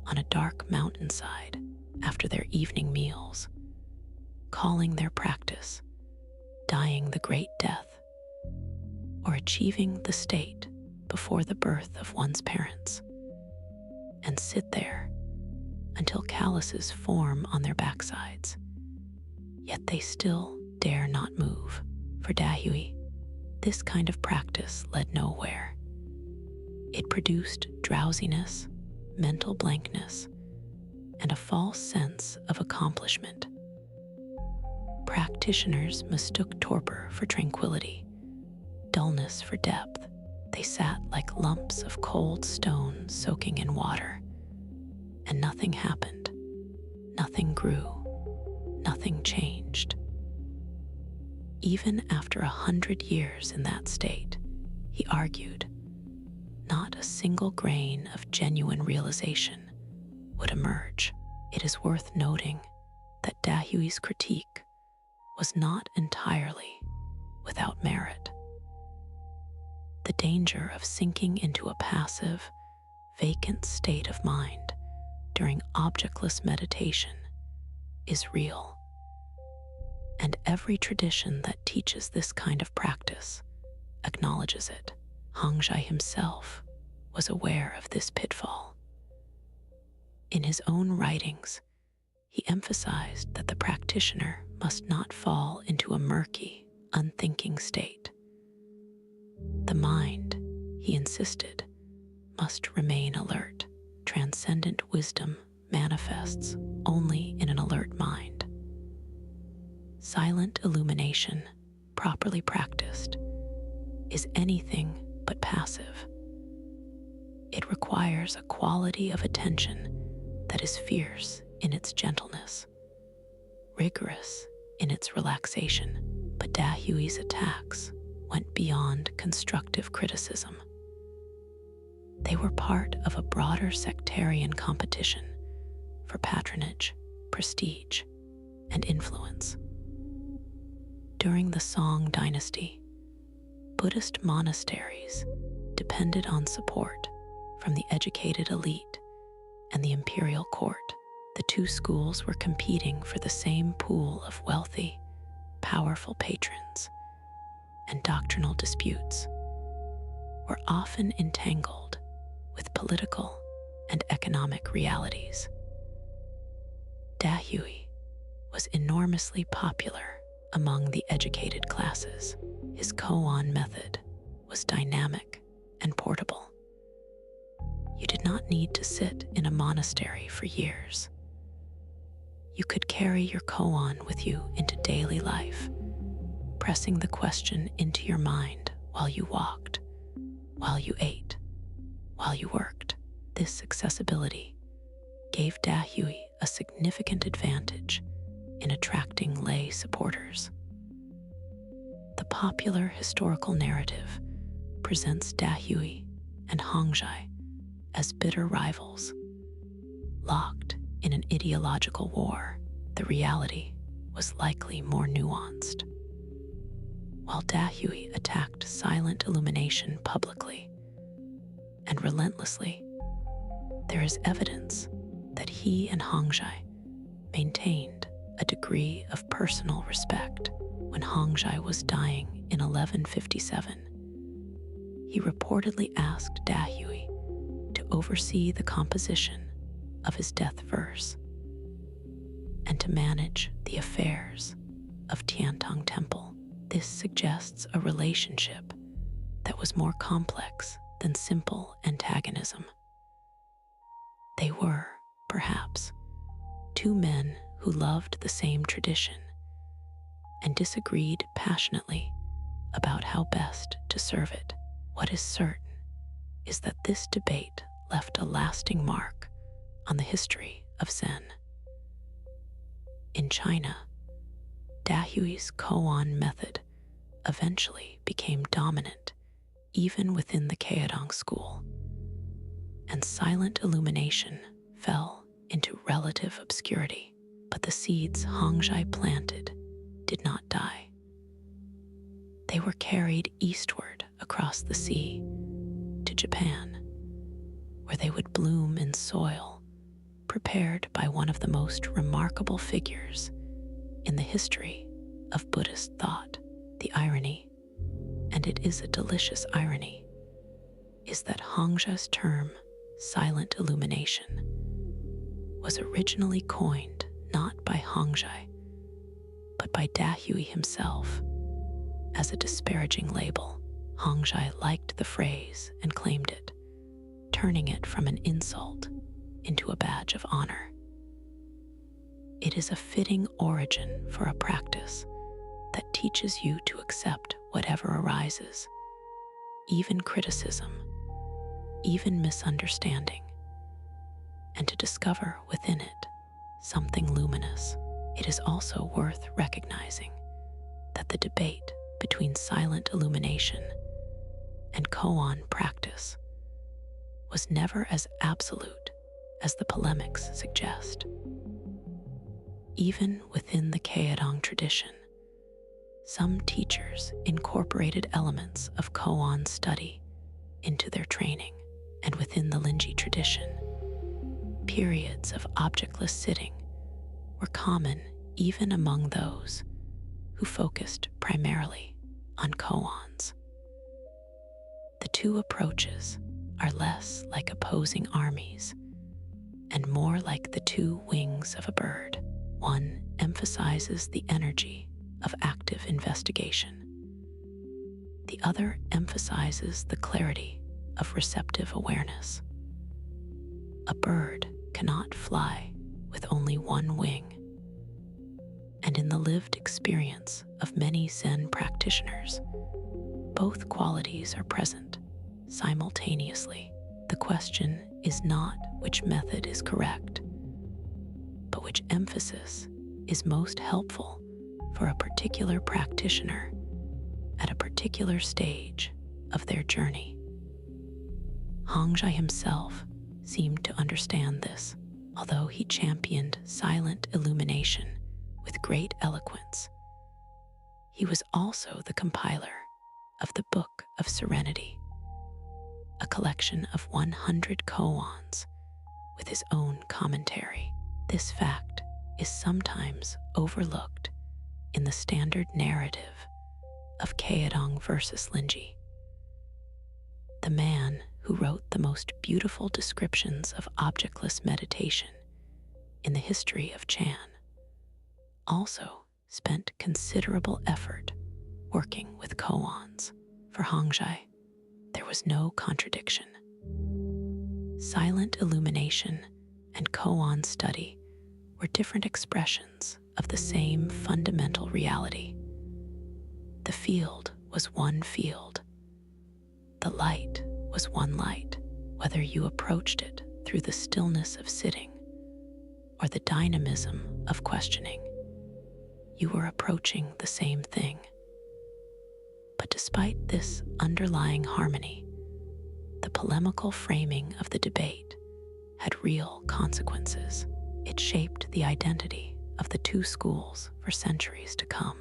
on a dark mountainside after their evening meals, calling their practice dying the great death or achieving the state before the birth of one's parents, and sit there until calluses form on their backsides, yet they still dare not move. For Dahui, this kind of practice led nowhere. It produced drowsiness, mental blankness, and a false sense of accomplishment. Practitioners mistook torpor for tranquility, dullness for depth. They sat like lumps of cold stone soaking in water, and nothing happened, nothing grew, nothing changed. Even after 100 years in that state, he argued, not a single grain of genuine realization would emerge. It is worth noting that Dahui's critique was not entirely without merit. The danger of sinking into a passive, vacant state of mind during objectless meditation is real. And every tradition that teaches this kind of practice acknowledges it. Hongzhi himself was aware of this pitfall. In his own writings, he emphasized that the practitioner must not fall into a murky, unthinking state. The mind, he insisted, must remain alert. Transcendent wisdom manifests only in an alert mind. Silent illumination, properly practiced, is anything but passive. It requires a quality of attention that is fierce in its gentleness, rigorous in its relaxation. But Dahui's attacks went beyond constructive criticism. They were part of a broader sectarian competition for patronage, prestige, and influence. During the Song dynasty, Buddhist monasteries depended on support from the educated elite and the imperial court. The two schools were competing for the same pool of wealthy, powerful patrons, and doctrinal disputes were often entangled with political and economic realities. Dahui was enormously popular among the educated classes. His koan method was dynamic and portable. You did not need to sit in a monastery for years. You could carry your koan with you into daily life, pressing the question into your mind while you walked, while you ate, while you worked. This accessibility gave Dahui a significant advantage in attracting lay supporters. The popular historical narrative presents Dahui and Hongzhi as bitter rivals, locked in an ideological war. The reality was likely more nuanced. While Dahui attacked silent illumination publicly and relentlessly, there is evidence that he and Hongzhi maintained a degree of personal respect. When Hongzhi was dying in 1157, he reportedly asked Dahui to oversee the composition of his death verse and to manage the affairs of Tiantong Temple. This suggests a relationship that was more complex than simple antagonism. They were, perhaps, two men who loved the same tradition and disagreed passionately about how best to serve it. What is certain is that this debate left a lasting mark on the history of Zen. In China, Dahui's koan method eventually became dominant even within the Caodong school, and silent illumination fell into relative obscurity. But the seeds Hongzhi planted did not die. They were carried eastward across the sea to Japan, where they would bloom in soil prepared by one of the most remarkable figures in the history of Buddhist thought. The irony, and it is a delicious irony, is that Hongzhi's term, silent illumination, was originally coined not by Hongzhi, but by Dahui himself as a disparaging label. Hongzhi liked the phrase and claimed it, turning it from an insult into a badge of honor. It is a fitting origin for a practice that teaches you to accept whatever arises, even criticism, even misunderstanding, and to discover within it something luminous. It is also worth recognizing that the debate between silent illumination and koan practice was never as absolute as the polemics suggest. Even within the Caodong tradition, some teachers incorporated elements of koan study into their training, And within the Linji tradition, periods of objectless sitting were common even among those who focused primarily on koans. The two approaches are less like opposing armies and more like the two wings of a bird. One emphasizes the energy of active investigation. The other emphasizes the clarity of receptive awareness. A bird cannot fly with only one wing. And in the lived experience of many Zen practitioners, both qualities are present simultaneously. The question is not which method is correct, but which emphasis is most helpful for a particular practitioner at a particular stage of their journey. Hongzhi himself seemed to understand this, although he championed silent illumination with great eloquence. He was also the compiler of the Book of Serenity, a collection of 100 koans with his own commentary. This fact is sometimes overlooked in the standard narrative of Keodong versus Linji. The man who wrote the most beautiful descriptions of objectless meditation in the history of Chan also spent considerable effort working with koans. For Hongzhi, there was no contradiction. Silent illumination and koan study were different expressions of the same fundamental reality. The field was one field. The light was one light, whether you approached it through the stillness of sitting or the dynamism of questioning. You were approaching the same thing. But despite this underlying harmony, the polemical framing of the debate had real consequences. It shaped the identity of the two schools for centuries to come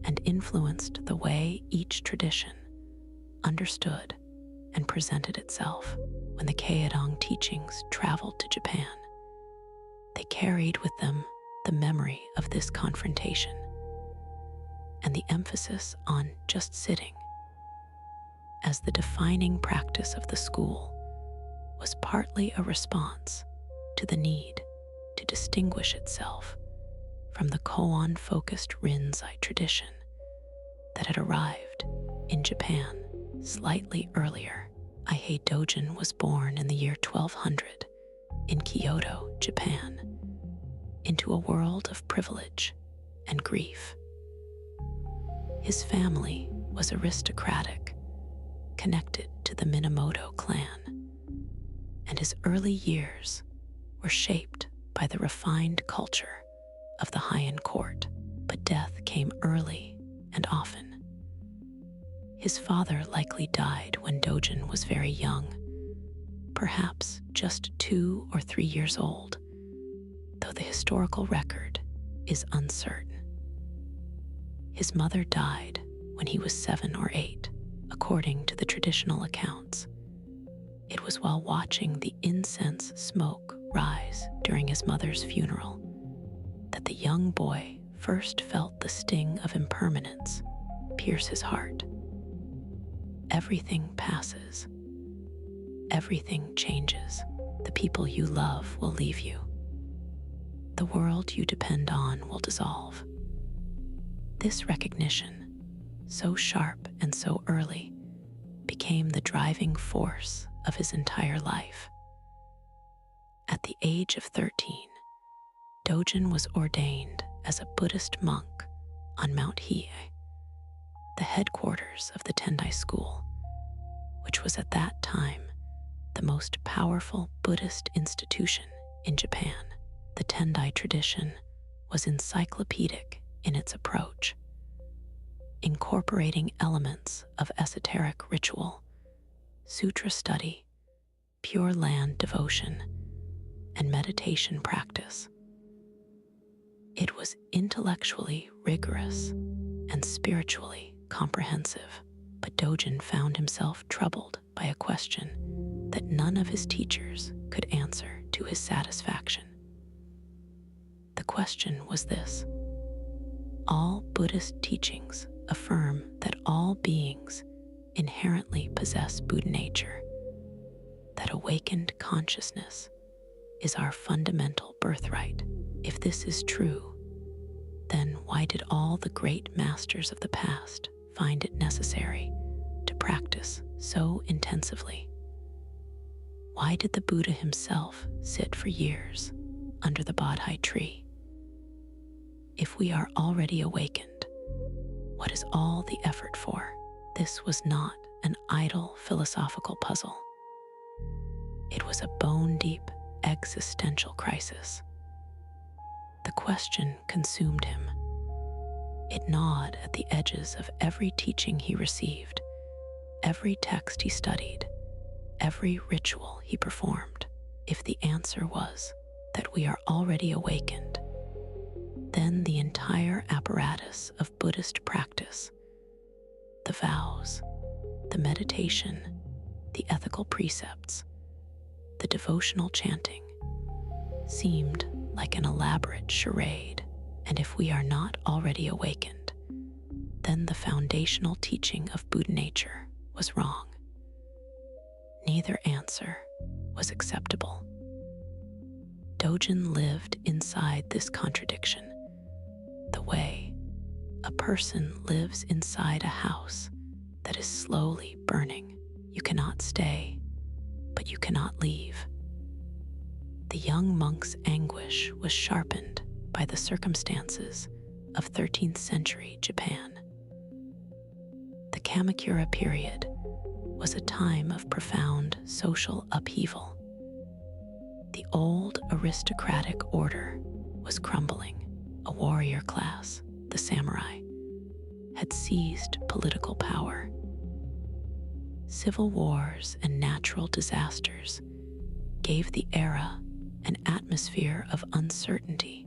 and influenced the way each tradition understood and presented itself. When the Keodong teachings traveled to Japan, they carried with them the memory of this confrontation and the emphasis on just sitting as the defining practice of the school was partly a response to the need to distinguish itself from the koan-focused Rinzai tradition that had arrived in Japan slightly earlier. Eihei Dogen was born in the year 1200 in Kyoto, Japan, into a world of privilege and grief. His family was aristocratic, connected to the Minamoto clan, and his early years were shaped by the refined culture of the Heian court. But death came early and often. His father likely died when Dogen was very young, perhaps just 2 or 3 years old, though the historical record is uncertain. His mother died when he was 7 or 8, according to the traditional accounts. It was while watching the incense smoke rise during his mother's funeral that the young boy first felt the sting of impermanence pierce his heart. Everything passes. Everything changes. The people you love will leave you. The world you depend on will dissolve. This recognition, so sharp and so early, became the driving force of his entire life. At the age of 13, Dogen was ordained as a Buddhist monk on Mount Hiei, the headquarters of the Tendai school, which was at that time the most powerful Buddhist institution in Japan. The Tendai tradition was encyclopedic in its approach, incorporating elements of esoteric ritual, sutra study, pure land devotion, and meditation practice. It was intellectually rigorous and spiritually comprehensive, but Dogen found himself troubled by a question that none of his teachers could answer to his satisfaction. The question was this: all Buddhist teachings affirm that all beings inherently possess Buddha nature, that awakened consciousness is our fundamental birthright. If this is true, then why did all the great masters of the past find it necessary to practice so intensively? Why did the Buddha himself sit for years under the Bodhi tree? If we are already awakened, what is all the effort for? This was not an idle philosophical puzzle. It was a bone-deep existential crisis. The question consumed him. It gnawed at the edges of every teaching he received, every text he studied, every ritual he performed. If the answer was that we are already awakened, then the entire apparatus of Buddhist practice, the vows, the meditation, the ethical precepts, the devotional chanting, seemed like an elaborate charade. And if we are not already awakened, then the foundational teaching of Buddha nature was wrong. Neither answer was acceptable. Dogen lived inside this contradiction, the way a person lives inside a house that is slowly burning. You cannot stay, but you cannot leave. The young monk's anguish was sharpened by the circumstances of 13th century Japan. The Kamakura period was a time of profound social upheaval. The old aristocratic order was crumbling. A warrior class, the samurai, had seized political power. Civil wars and natural disasters gave the era an atmosphere of uncertainty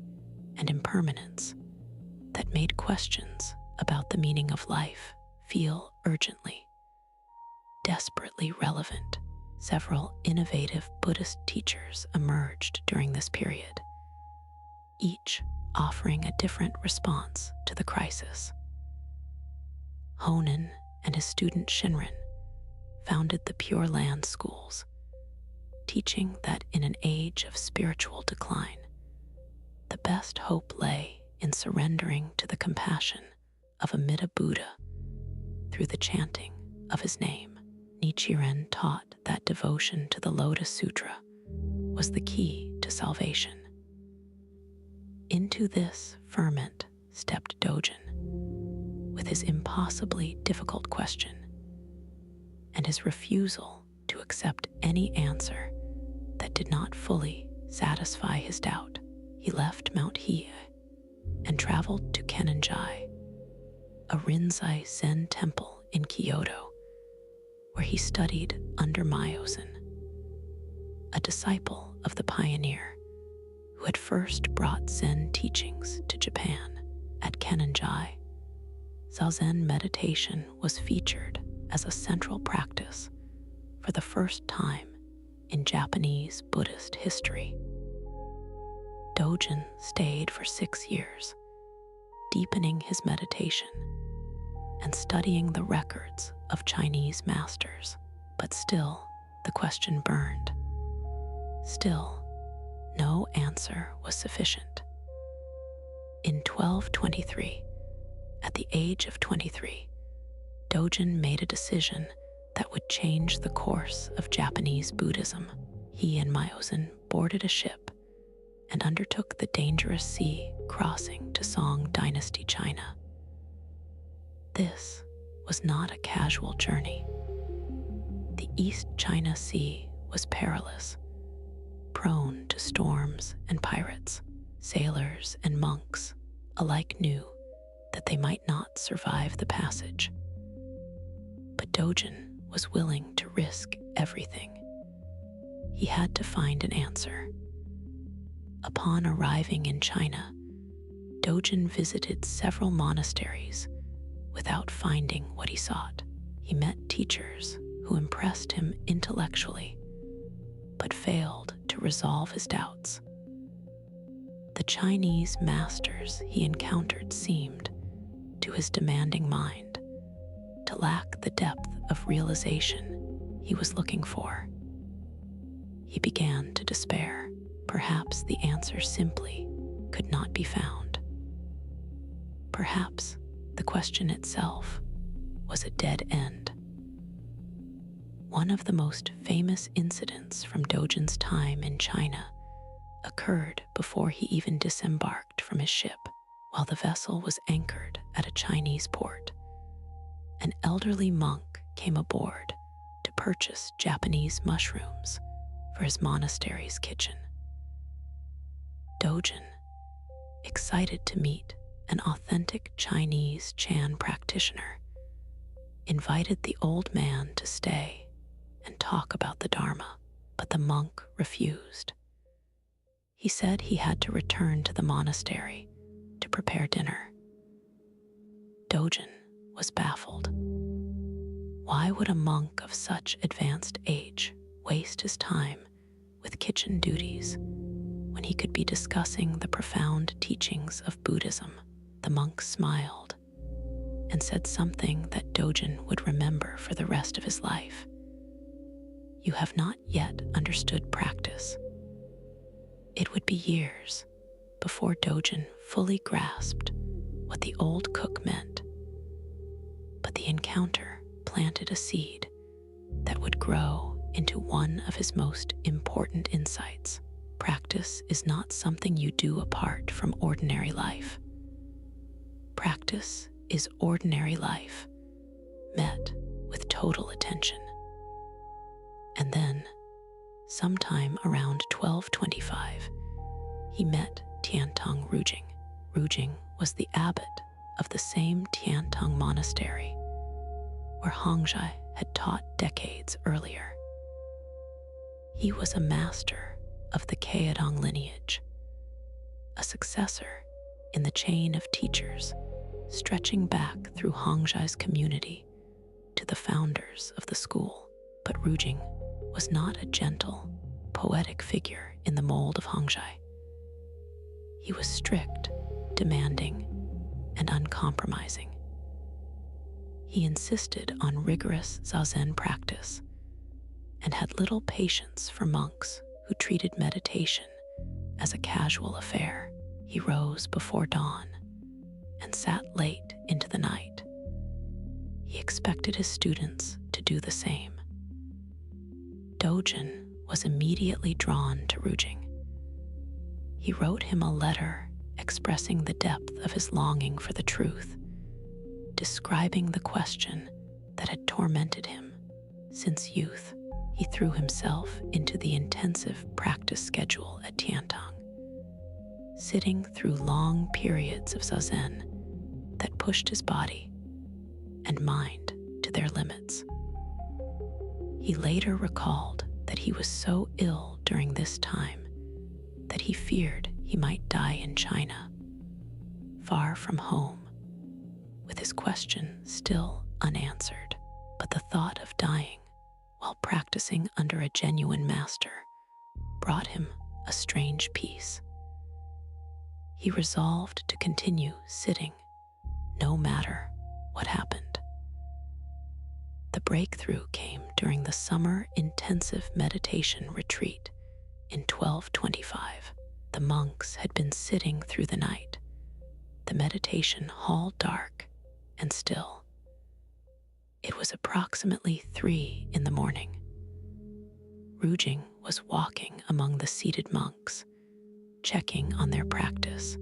and impermanence that made questions about the meaning of life feel urgently, desperately relevant. Several innovative Buddhist teachers emerged during this period, each offering a different response to the crisis. Honen and his student Shinrin founded the Pure Land schools, teaching that in an age of spiritual decline, the best hope lay in surrendering to the compassion of Amida Buddha through the chanting of his name. Nichiren taught that devotion to the Lotus Sutra was the key to salvation. Into this ferment stepped Dogen with his impossibly difficult question and his refusal to accept any answer that did not fully satisfy his doubt. He left Mount Hiei and traveled to Kenenjai, a Rinzai Zen temple in Kyoto, where he studied under Myozen, a disciple of the pioneer who had first brought Zen teachings to Japan. At Kenenjai, Zazen meditation was featured as a central practice for the first time in Japanese Buddhist history. Dogen stayed for 6 years, deepening his meditation and studying the records of Chinese masters. But still, the question burned. Still, no answer was sufficient. In 1223, at the age of 23, Dogen made a decision that would change the course of Japanese Buddhism. He and Myozen boarded a ship and undertook the dangerous sea crossing to Song Dynasty China. This was not a casual journey. The East China Sea was perilous, prone to storms and pirates. Sailors and monks alike knew that they might not survive the passage. But Dogen was willing to risk everything. He had to find an answer. Upon arriving in China, Dogen visited several monasteries without finding what he sought. He met teachers who who impressed him intellectually, but failed to resolve his doubts. The Chinese masters he encountered seemed, to his demanding mind, to lack the depth of realization he was looking for. He began to despair. Perhaps the answer simply could not be found. Perhaps the question itself was a dead end. One of the most famous incidents from Dogen's time in China occurred before he even disembarked from his ship. While the vessel was anchored at a Chinese port, an elderly monk came aboard to purchase Japanese mushrooms for his monastery's kitchen. Dogen, excited to meet an authentic Chinese Chan practitioner, invited the old man to stay and talk about the Dharma, but the monk refused. He said he had to return to the monastery to prepare dinner. Dogen was baffled. Why would a monk of such advanced age waste his time with kitchen duties when he could be discussing the profound teachings of Buddhism? The monk smiled and said something that Dogen would remember for the rest of his life. "You have not yet understood practice." It would be years before Dogen fully grasped what the old cook meant, but the encounter planted a seed that would grow into one of his most important insights. Practice is not something you do apart from ordinary life. Practice is ordinary life met with total attention. And then, sometime around 1225, he met Tiantong Rujing. Rujing was the abbot of the same Tiantong monastery where Hongzhi had taught decades earlier. He was a master of the Caodong lineage, a successor in the chain of teachers stretching back through Hongzhi's community to the founders of the school. But Rujing was not a gentle, poetic figure in the mold of Hongzhi. He was strict, demanding, and uncompromising. He insisted on rigorous Zazen practice and had little patience for monks who treated meditation as a casual affair. He rose before dawn and sat late into the night. He expected his students to do the same. Dogen was immediately drawn to Rujing. He wrote him a letter expressing the depth of his longing for the truth, describing the question that had tormented him since youth. He threw himself into the intensive practice schedule at Tiantong, sitting through long periods of Zazen that pushed his body and mind to their limits. He later recalled that he was so ill during this time that he feared he might die in China, far from home, with his question still unanswered. But the thought of dying while practicing under a genuine master brought him a strange peace. He resolved to continue sitting no matter what happened. The breakthrough came during the summer intensive meditation retreat in 1225. The monks had been sitting through the night, the meditation hall dark and still. It was approximately 3 a.m. Rujing was walking among the seated monks, checking on their practice,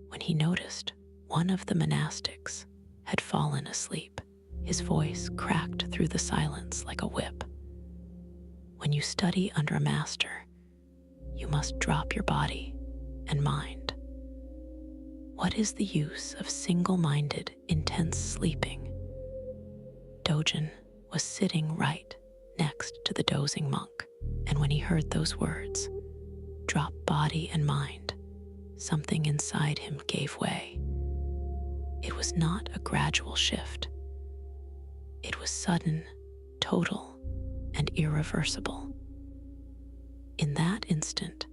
when he noticed one of the monastics had fallen asleep. His voice cracked through the silence like a whip. When you study under a master, you must drop your body and mind. What is the use of single-minded, intense sleeping? Dogen was sitting right next to the dozing monk, and when he heard those words, "drop body and mind," something inside him gave way. It was not a gradual shift. It was sudden, total and irreversible. In that instant,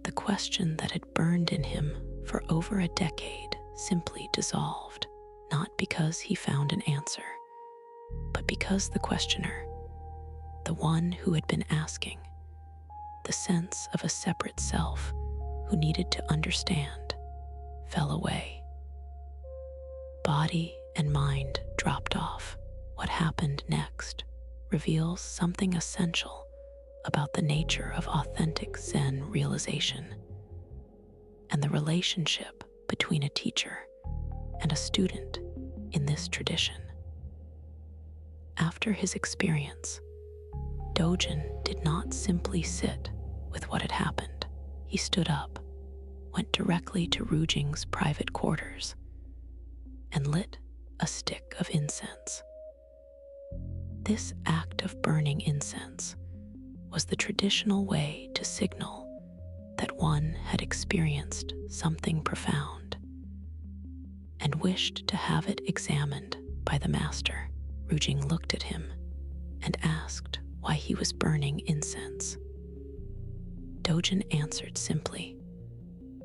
the question that had burned in him for over a decade simply dissolved, not because he found an answer, but because the questioner, the one who had been asking, the sense of a separate self who needed to understand, fell away. Body and mind dropped off. What happened next reveals something essential about the nature of authentic Zen realization and the relationship between a teacher and a student in this tradition. After his experience, Dogen did not simply sit with what had happened. He stood up, went directly to Rujing's private quarters, and lit a stick of incense. This act of burning incense was the traditional way to signal that one had experienced something profound and wished to have it examined by the master. Rujing looked at him and asked why he was burning incense. Dogen answered simply,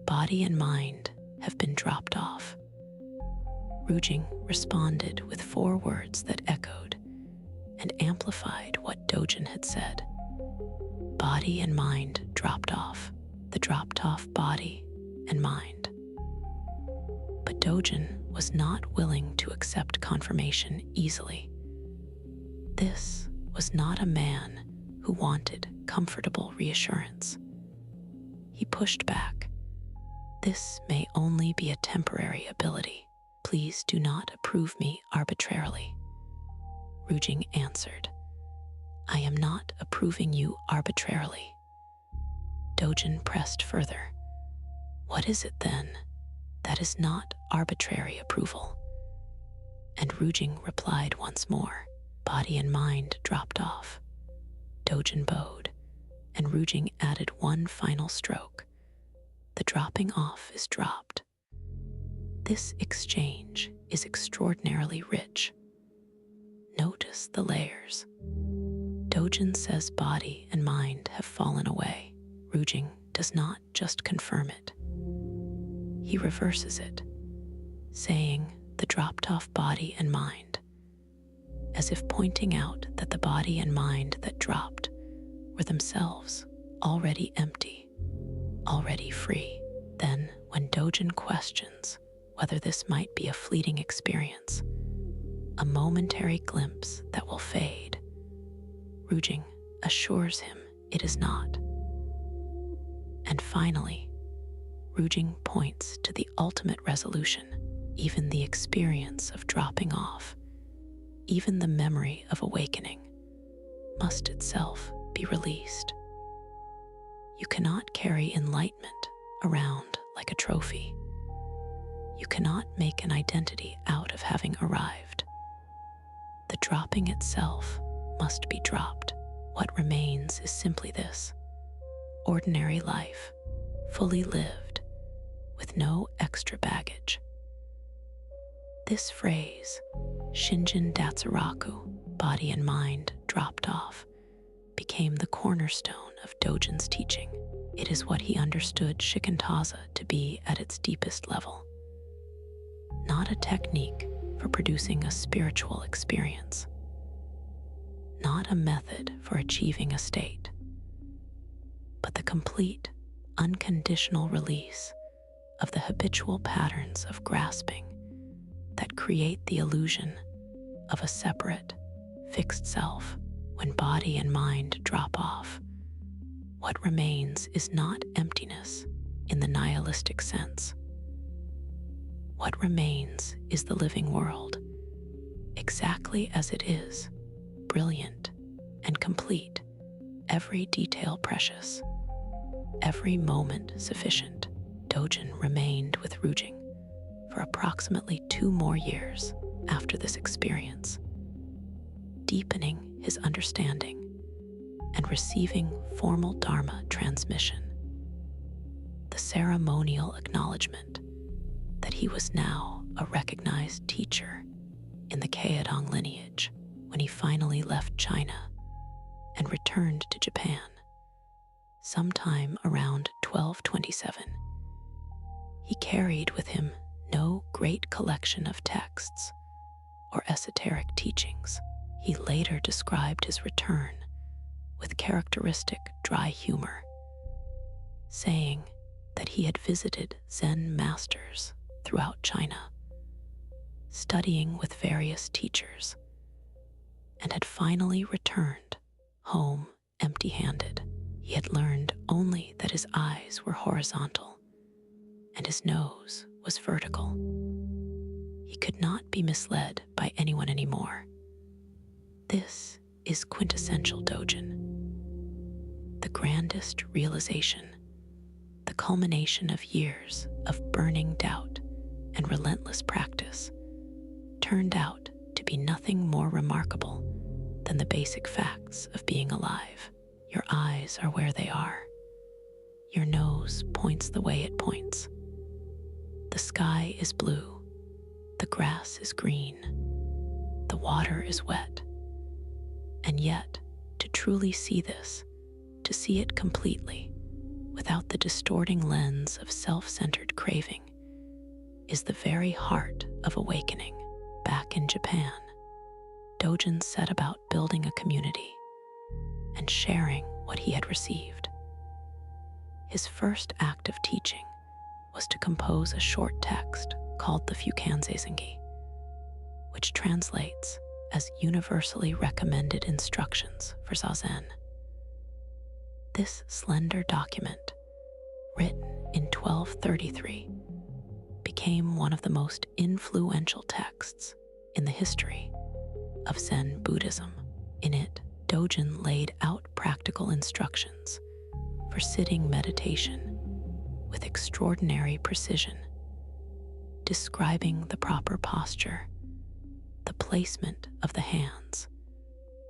"Body and mind have been dropped off." Rujing responded with 4 words that echoed and amplified what Dogen had said. Body and mind dropped off, the dropped-off body and mind. But Dogen was not willing to accept confirmation easily. This was not a man who wanted comfortable reassurance. He pushed back. "This may only be a temporary ability. Please do not approve me arbitrarily." Rujing answered, "I am not approving you arbitrarily." Dogen pressed further. "What is it then that is not arbitrary approval?" And Rujing replied once more, "Body and mind dropped off." Dogen bowed, and Rujing added one final stroke. "The dropping off is dropped." This exchange is extraordinarily rich. Notice the layers. Dogen says body and mind have fallen away. Rujing does not just confirm it. He reverses it, saying the dropped-off body and mind, as if pointing out that the body and mind that dropped were themselves already empty, already free. Then, when Dogen questions whether this might be a fleeting experience, a momentary glimpse that will fade, Rujing assures him it is not. And finally, Rujing points to the ultimate resolution. Even the experience of dropping off, even the memory of awakening, must itself be released. You cannot carry enlightenment around like a trophy. You cannot make an identity out of having arrived. The dropping itself must be dropped. What remains is simply this: ordinary life, fully lived, with no extra baggage. This phrase, Shinjin Datsuraku, body and mind dropped off, became the cornerstone of Dogen's teaching. It is what he understood Shikantaza to be at its deepest level. Not a technique for producing a spiritual experience, not a method for achieving a state, but the complete, unconditional release of the habitual patterns of grasping that create the illusion of a separate, fixed self. When body and mind drop off, what remains is not emptiness in the nihilistic sense. What remains is the living world, exactly as it is, brilliant and complete, every detail precious, every moment sufficient. Dogen remained with Rujing for approximately 2 more years after this experience, deepening his understanding and receiving formal Dharma transmission, the ceremonial acknowledgement that he was now a recognized teacher in the Kayadong lineage. when he finally left China and returned to Japan sometime around 1227. He carried with him no great collection of texts or esoteric teachings. He later described his return with characteristic dry humor, saying that he had visited Zen masters throughout China, studying with various teachers, and had finally returned home empty-handed. He had learned only that his eyes were horizontal and his nose was vertical. He could not be misled by anyone anymore. This is quintessential Dogen. The grandest realization, the culmination of years of burning doubt and relentless practice, turned out to be nothing more remarkable than the basic facts of being alive. Your eyes are where they are. Your nose points the way it points. The sky is blue. The grass is green. The water is wet. And yet, to truly see this, to see it completely, without the distorting lens of self-centered craving, is the very heart of awakening. Back in Japan, Dogen set about building a community and sharing what he had received. His first act of teaching was to compose a short text called the Shikantaza, which translates as universally recommended instructions for Zazen. This slender document, written in 1233, became one of the most influential texts in the history of Zen Buddhism. In it, Dogen laid out practical instructions for sitting meditation with extraordinary precision, describing the proper posture, the placement of the hands,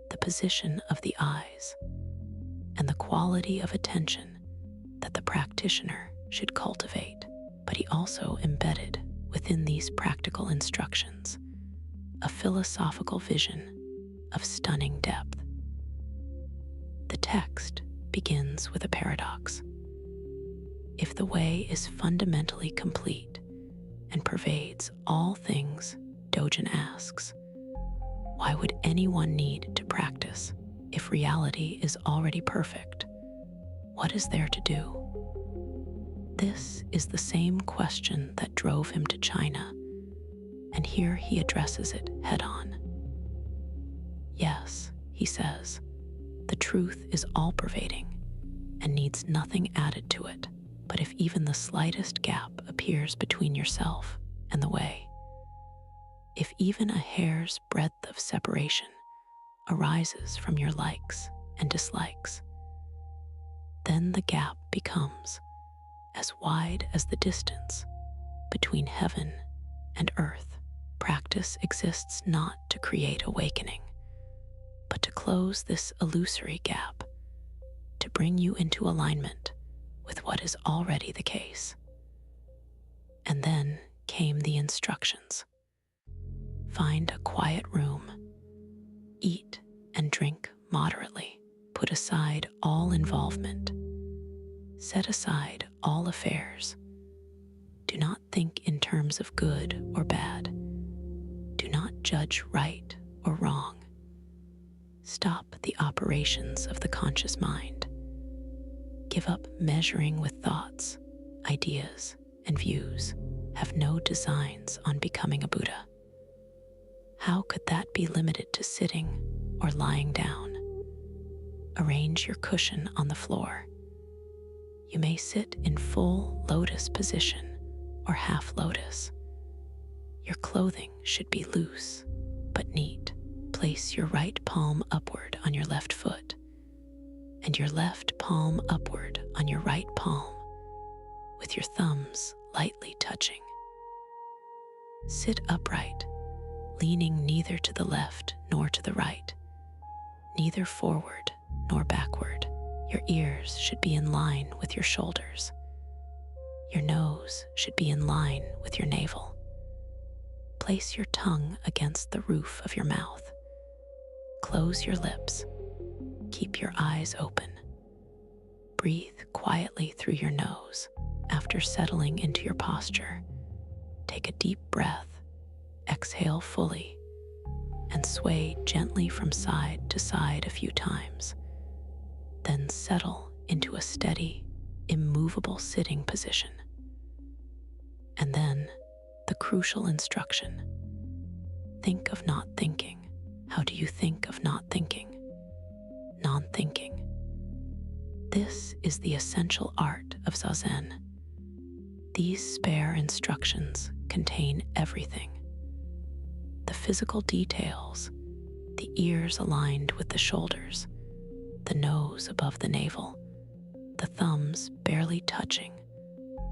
the position of the eyes, and the quality of attention that the practitioner should cultivate. But he also embedded within these practical instructions a philosophical vision of stunning depth. The text begins with a paradox. If the way is fundamentally complete and pervades all things, Dogen asks, why would anyone need to practice if reality is already perfect? What is there to do? This is the same question that drove him to China, and here he addresses it head-on. Yes, he says, the truth is all-pervading and needs nothing added to it. But if even the slightest gap appears between yourself and the way, if even a hair's breadth of separation arises from your likes and dislikes, then the gap becomes as wide as the distance between heaven and earth. Practice exists not to create awakening, but to close this illusory gap, to bring you into alignment with what is already the case. And then came the instructions. Find a quiet room, eat and drink moderately, put aside all involvement, set aside all affairs. Do not think in terms of good or bad. Do not judge right or wrong. Stop the operations of the conscious mind. Give up measuring with thoughts, ideas, and views. Have no designs on becoming a Buddha. How could that be limited to sitting or lying down? Arrange your cushion on the floor. You may sit in full lotus position or half lotus. Your clothing should be loose but neat. Place your right palm upward on your left foot and your left palm upward on your right palm, with your thumbs lightly touching. Sit upright, leaning neither to the left nor to the right, neither forward nor backward. Your ears should be in line with your shoulders. Your nose should be in line with your navel. Place your tongue against the roof of your mouth Close your lips. Keep your eyes open. Breathe quietly through your nose. After settling into your posture, take a deep breath, exhale fully, and sway gently from side to side a few times. Then settle into a steady, immovable sitting position. And then, the crucial instruction. Think of not thinking. How do you think of not thinking? Non-thinking. This is the essential art of Zazen. These spare instructions contain everything. The physical details, the ears aligned with the shoulders, the nose above the navel, the thumbs barely touching,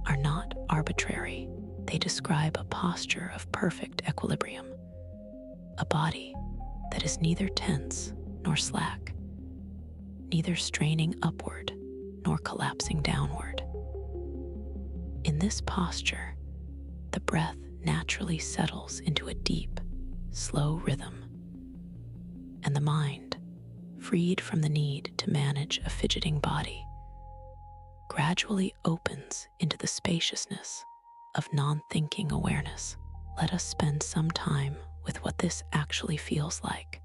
are not arbitrary. They describe a posture of perfect equilibrium, a body that is neither tense nor slack, neither straining upward nor collapsing downward. In this posture, the breath naturally settles into a deep, slow rhythm, and the mind, freed from the need to manage a fidgeting body, gradually opens into the spaciousness of non-thinking awareness. Let us spend some time with what this actually feels like,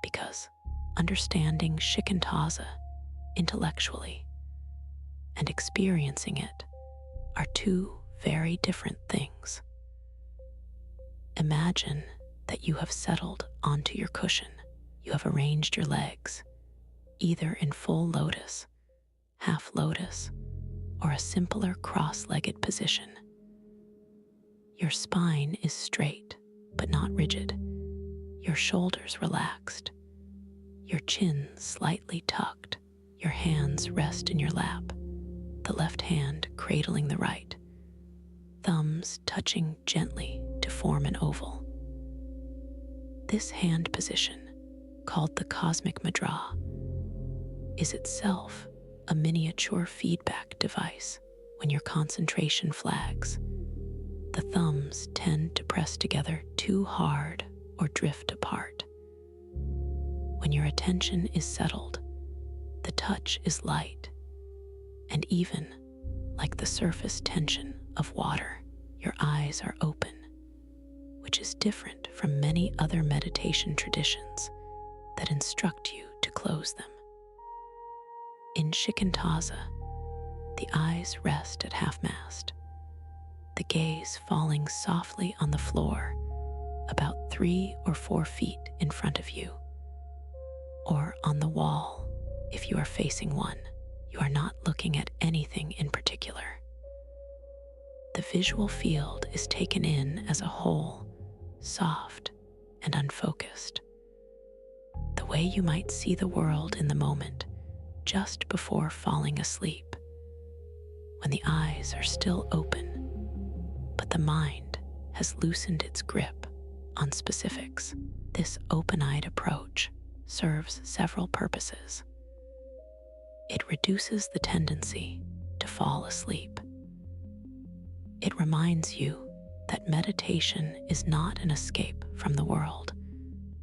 because understanding Shikantaza intellectually and experiencing it are two very different things. Imagine that you have settled onto your cushion. You have arranged your legs, either in full lotus, half lotus, or a simpler cross-legged position. Your spine is straight, but not rigid. Your shoulders relaxed, your chin slightly tucked, your hands rest in your lap, the left hand cradling the right, thumbs touching gently to form an oval. This hand position, called the cosmic mudra, is itself a miniature feedback device. When your concentration flags, the thumbs tend to press together too hard or drift apart. When your attention is settled, the touch is light, and even like the surface tension of water, your eyes are open, which is different from many other meditation traditions that instruct you to close them. In Shikantaza, the eyes rest at half-mast, the gaze falling softly on the floor about 3 or 4 feet in front of you, or on the wall if you are facing one. You are not looking at anything in particular. The visual field is taken in as a whole, soft and unfocused, the way you might see the world in the moment just before falling asleep, when the eyes are still open, but the mind has loosened its grip on specifics. This open-eyed approach serves several purposes. It reduces the tendency to fall asleep. It reminds you that meditation is not an escape from the world,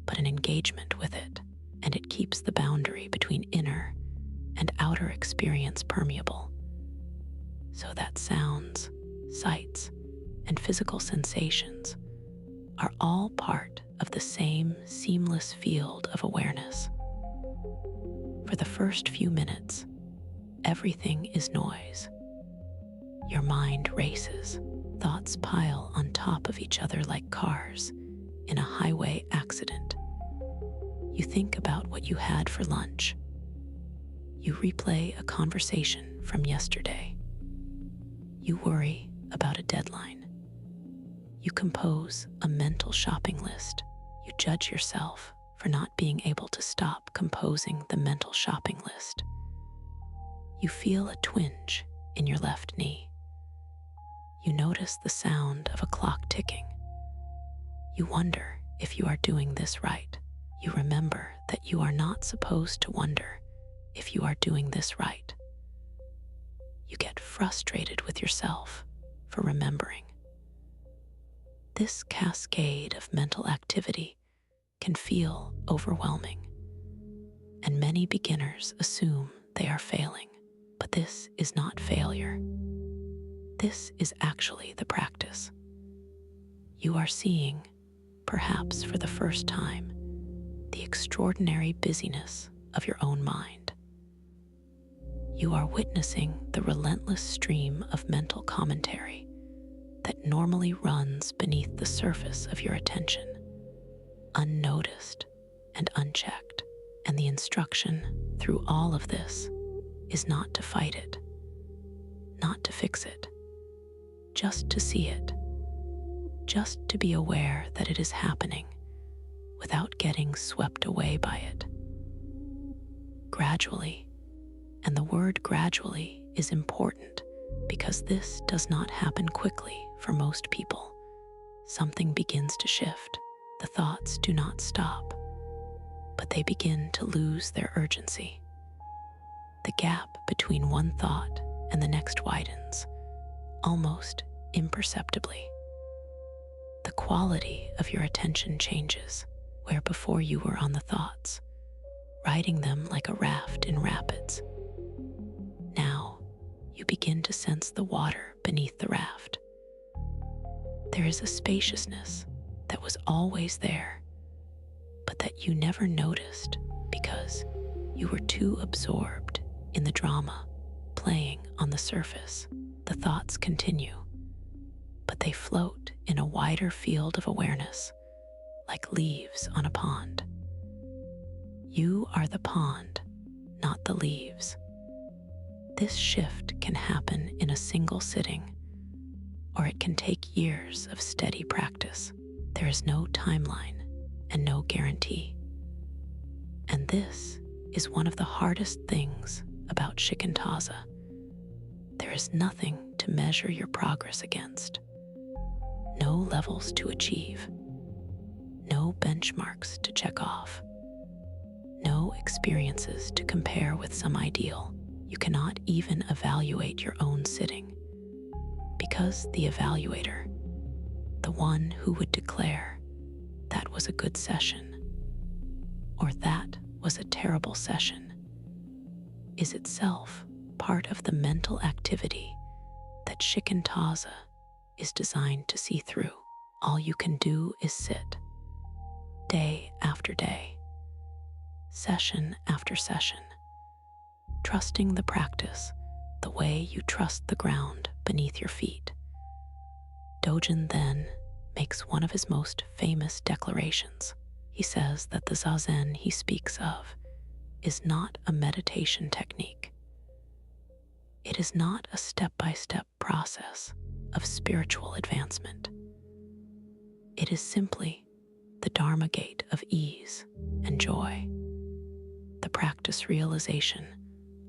but an engagement with it, and it keeps the boundary between inner and outer experience permeable, so that sounds, sights, and physical sensations are all part of the same seamless field of awareness. For the first few minutes, everything is noise. Your mind races, thoughts pile on top of each other like cars in a highway accident. You think about what you had for lunch. You replay a conversation from yesterday. You worry about a deadline. You compose a mental shopping list. You judge yourself for not being able to stop composing the mental shopping list. You feel a twinge in your left knee. You notice the sound of a clock ticking. You wonder if you are doing this right. You remember that you are not supposed to wonder if you are doing this right. You get frustrated with yourself for remembering. This cascade of mental activity can feel overwhelming, and many beginners assume they are failing. But this is not failure. This is actually the practice. You are seeing, perhaps for the first time, the extraordinary busyness of your own mind. You are witnessing the relentless stream of mental commentary that normally runs beneath the surface of your attention, unnoticed and unchecked. And the instruction through all of this is not to fight it, not to fix it, just to see it, just to be aware that it is happening without getting swept away by it. Gradually, and the word gradually is important because this does not happen quickly for most people. Something begins to shift. The thoughts do not stop, but they begin to lose their urgency. The gap between one thought and the next widens, almost imperceptibly. The quality of your attention changes, where before you were on the thoughts, riding them like a raft in rapids. Now, you begin to sense the water beneath the raft. There is a spaciousness that was always there, but that you never noticed because you were too absorbed in the drama playing on the surface. The thoughts continue, but they float in a wider field of awareness, like leaves on a pond. You are the pond, not the leaves. This shift can happen in a single sitting, or it can take years of steady practice. There is no timeline and no guarantee. And this is one of the hardest things about Shikantaza. There is nothing to measure your progress against, no levels to achieve, no benchmarks to check off, no experiences to compare with some ideal. You cannot even evaluate your own sitting, because the evaluator, the one who would declare that was a good session or that was a terrible session, is itself part of the mental activity that Shikantaza is designed to see through. All you can do is sit, day after day, session after session, trusting the practice the way you trust the ground beneath your feet. Dogen then makes one of his most famous declarations. He says that the zazen he speaks of is not a meditation technique. It is not a step-by-step process of spiritual advancement. It is simply the Dharma gate of ease and joy, the practice realization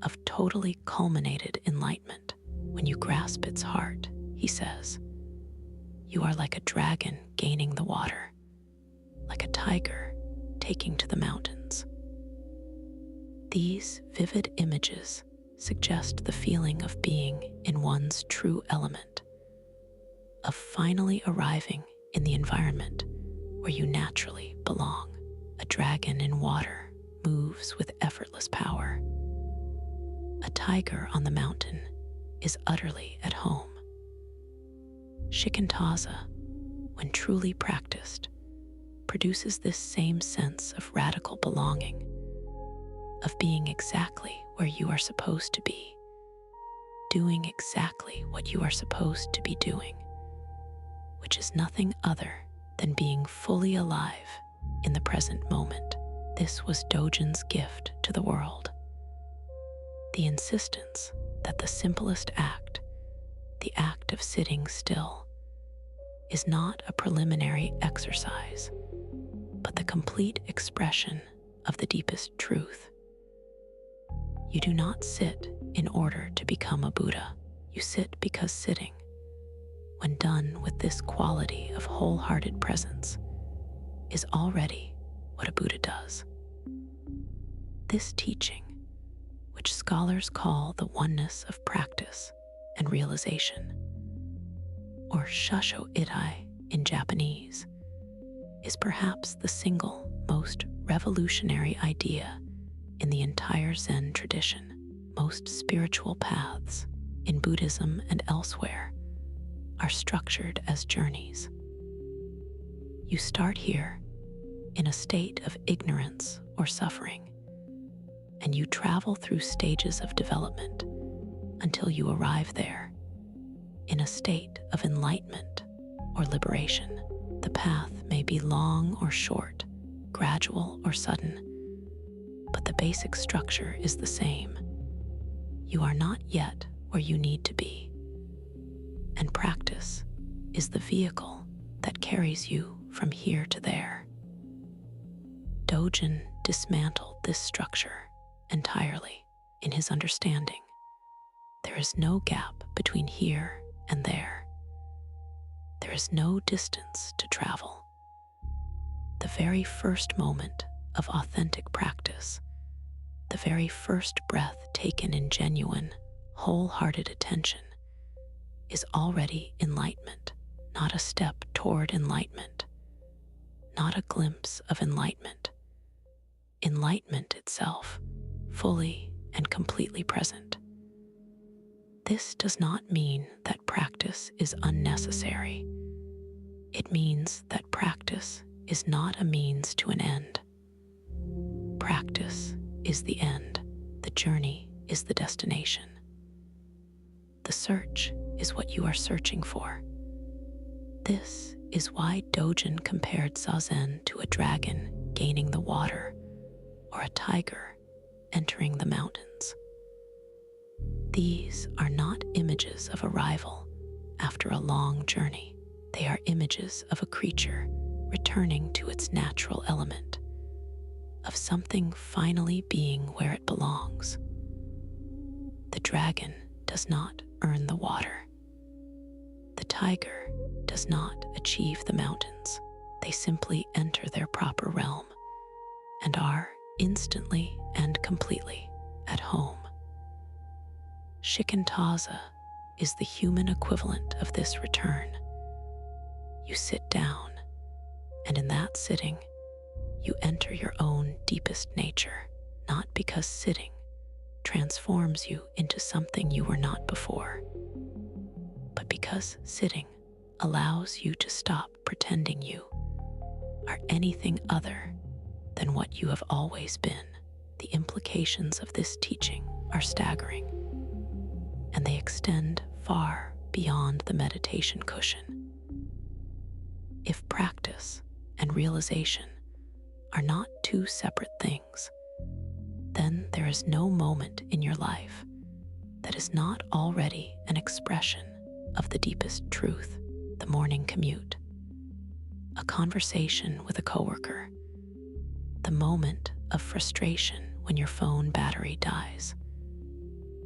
of totally culminated enlightenment. When you grasp its heart, he says, you are like a dragon gaining the water, like a tiger taking to the mountains. These vivid images suggest the feeling of being in one's true element, of finally arriving in the environment where you naturally belong. A dragon in water moves with effortless power. A tiger on the mountain is utterly at home. Shikantaza, when truly practiced, produces this same sense of radical belonging, of being exactly where you are supposed to be, doing exactly what you are supposed to be doing, which is nothing other than being fully alive in the present moment. This was Dogen's gift to the world. The insistence that the simplest act, the act of sitting still, is not a preliminary exercise, but the complete expression of the deepest truth. You do not sit in order to become a Buddha. You sit because sitting, when done with this quality of wholehearted presence, is already what a Buddha does. This teaching, which scholars call the oneness of practice and realization, or shasho itai in Japanese, is perhaps the single most revolutionary idea in the entire Zen tradition. Most spiritual paths, in Buddhism and elsewhere, are structured as journeys. You start here, in a state of ignorance or suffering, and you travel through stages of development until you arrive there, in a state of enlightenment or liberation. The path may be long or short, gradual or sudden, but the basic structure is the same. You are not yet where you need to be, and practice is the vehicle that carries you from here to there. Dogen dismantled this structure entirely in his understanding. There is no gap between here and there. There is no distance to travel. The very first moment of authentic practice, the very first breath taken in genuine, wholehearted attention, is already enlightenment, not a step toward enlightenment, not a glimpse of enlightenment. Enlightenment itself, fully and completely present. This does not mean that practice is unnecessary. It means that practice is not a means to an end. Practice is the end. The journey is the destination. The search is what you are searching for. This is why Dogen compared Zazen to a dragon gaining the water or a tiger entering the mountains. These are not images of arrival after a long journey. They are images of a creature returning to its natural element, of something finally being where it belongs. The dragon does not earn the water. The tiger does not achieve the mountains. They simply enter their proper realm and are instantly and completely at home. Shikantaza is the human equivalent of this return. You sit down, and in that sitting, you enter your own deepest nature, not because sitting transforms you into something you were not before, but because sitting allows you to stop pretending you are anything other than what you have always been. The implications of this teaching are staggering, and they extend far beyond the meditation cushion. If practice and realization are not two separate things, then there is no moment in your life that is not already an expression of the deepest truth. The morning commute, a conversation with a coworker, the moment of frustration when your phone battery dies,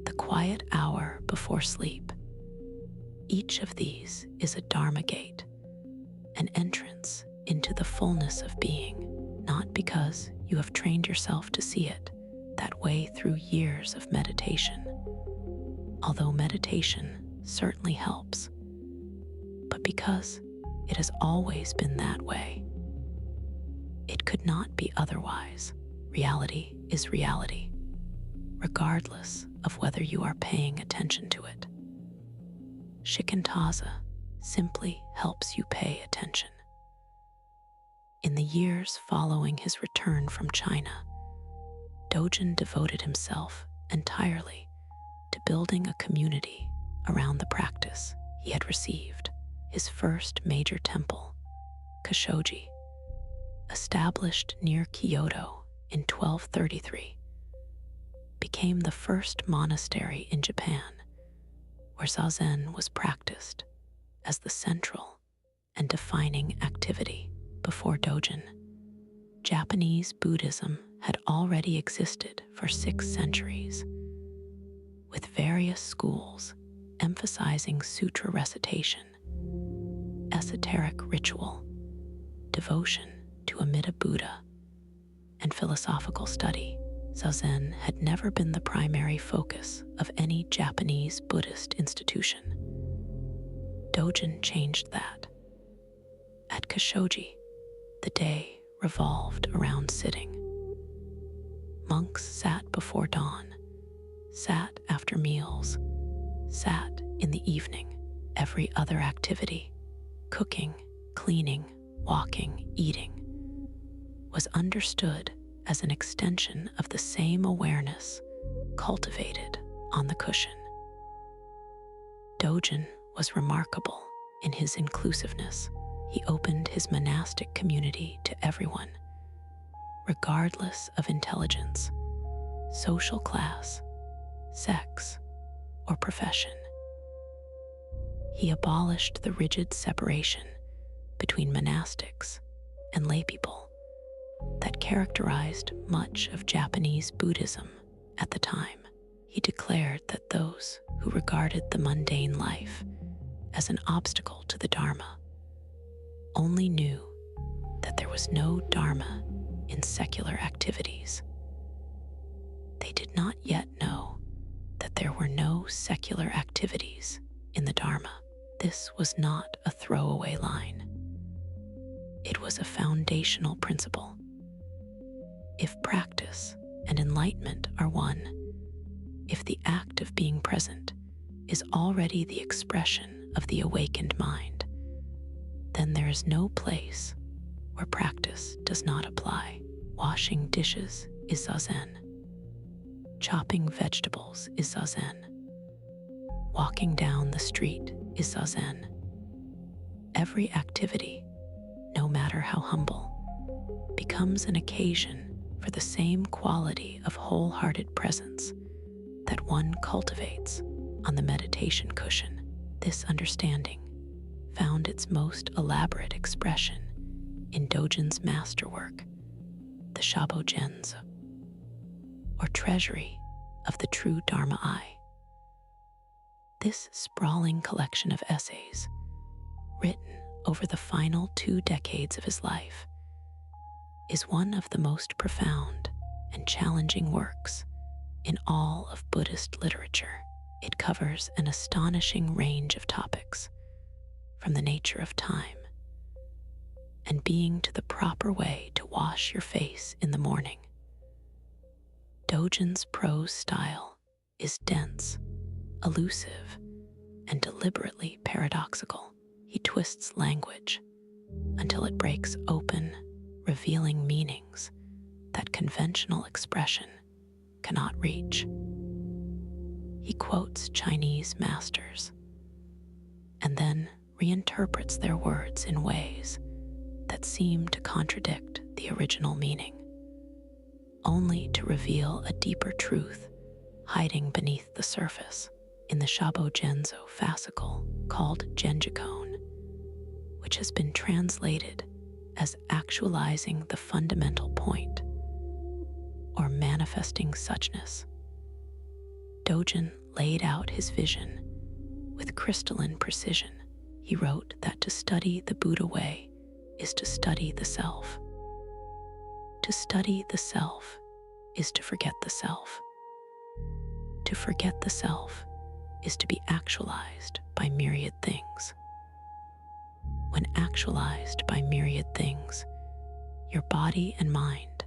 the quiet hour before sleep. Each of these is a Dharma gate, an entrance into the fullness of being, not because you have trained yourself to see it that way through years of meditation, although meditation certainly helps, but because it has always been that way. It could not be otherwise. Reality is reality, regardless of whether you are paying attention to it. Shikantaza simply helps you pay attention. In the years following his return from China, Dogen devoted himself entirely to building a community around the practice he had received. His first major temple, Kashoji, established near Kyoto in 1233, became the first monastery in Japan where Zazen was practiced as the central and defining activity. Before Dogen, Japanese Buddhism had already existed for 6 centuries, with various schools emphasizing sutra recitation, esoteric ritual, devotion to Amida Buddha, and philosophical study. Zazen had never been the primary focus of any Japanese Buddhist institution. Dogen changed that. At Kashoji, the the day revolved around sitting. Monks sat before dawn, sat after meals, sat in the evening. Every other activity, cooking, cleaning, walking, eating, was understood as an extension of the same awareness cultivated on the cushion. Dogen was remarkable in his inclusiveness. He opened his monastic community to everyone, regardless of intelligence, social class, sex, or profession. He abolished the rigid separation between monastics and laypeople that characterized much of Japanese Buddhism at the time. He declared that those who regarded the mundane life as an obstacle to the Dharma only knew that there was no Dharma in secular activities. They did not yet know that there were no secular activities in the Dharma. This was not a throwaway line. It was a foundational principle. If practice and enlightenment are one, if the act of being present is already the expression of the awakened mind, then there is no place where practice does not apply. Washing dishes is zazen. Chopping vegetables is zazen. Walking down the street is zazen. Every activity, no matter how humble, becomes an occasion for the same quality of wholehearted presence that one cultivates on the meditation cushion. This understanding found its most elaborate expression in Dogen's masterwork, the Shabogenzo, or Treasury of the True Dharma Eye. This sprawling collection of essays, written over the final 2 decades of his life, is one of the most profound and challenging works in all of Buddhist literature. It covers an astonishing range of topics, from the nature of time and being to the proper way to wash your face in the morning. Dogen's prose style is dense, elusive, and deliberately paradoxical. He twists language until it breaks open, revealing meanings that conventional expression cannot reach. He quotes Chinese masters and then reinterprets their words in ways that seem to contradict the original meaning, only to reveal a deeper truth hiding beneath the surface. In the Shabogenzo fascicle called Genjikon, which has been translated as actualizing the fundamental point or manifesting suchness, Dogen laid out his vision with crystalline precision. He wrote that to study the Buddha way is to study the self. To study the self is to forget the self. To forget the self is to be actualized by myriad things. When actualized by myriad things, your body and mind,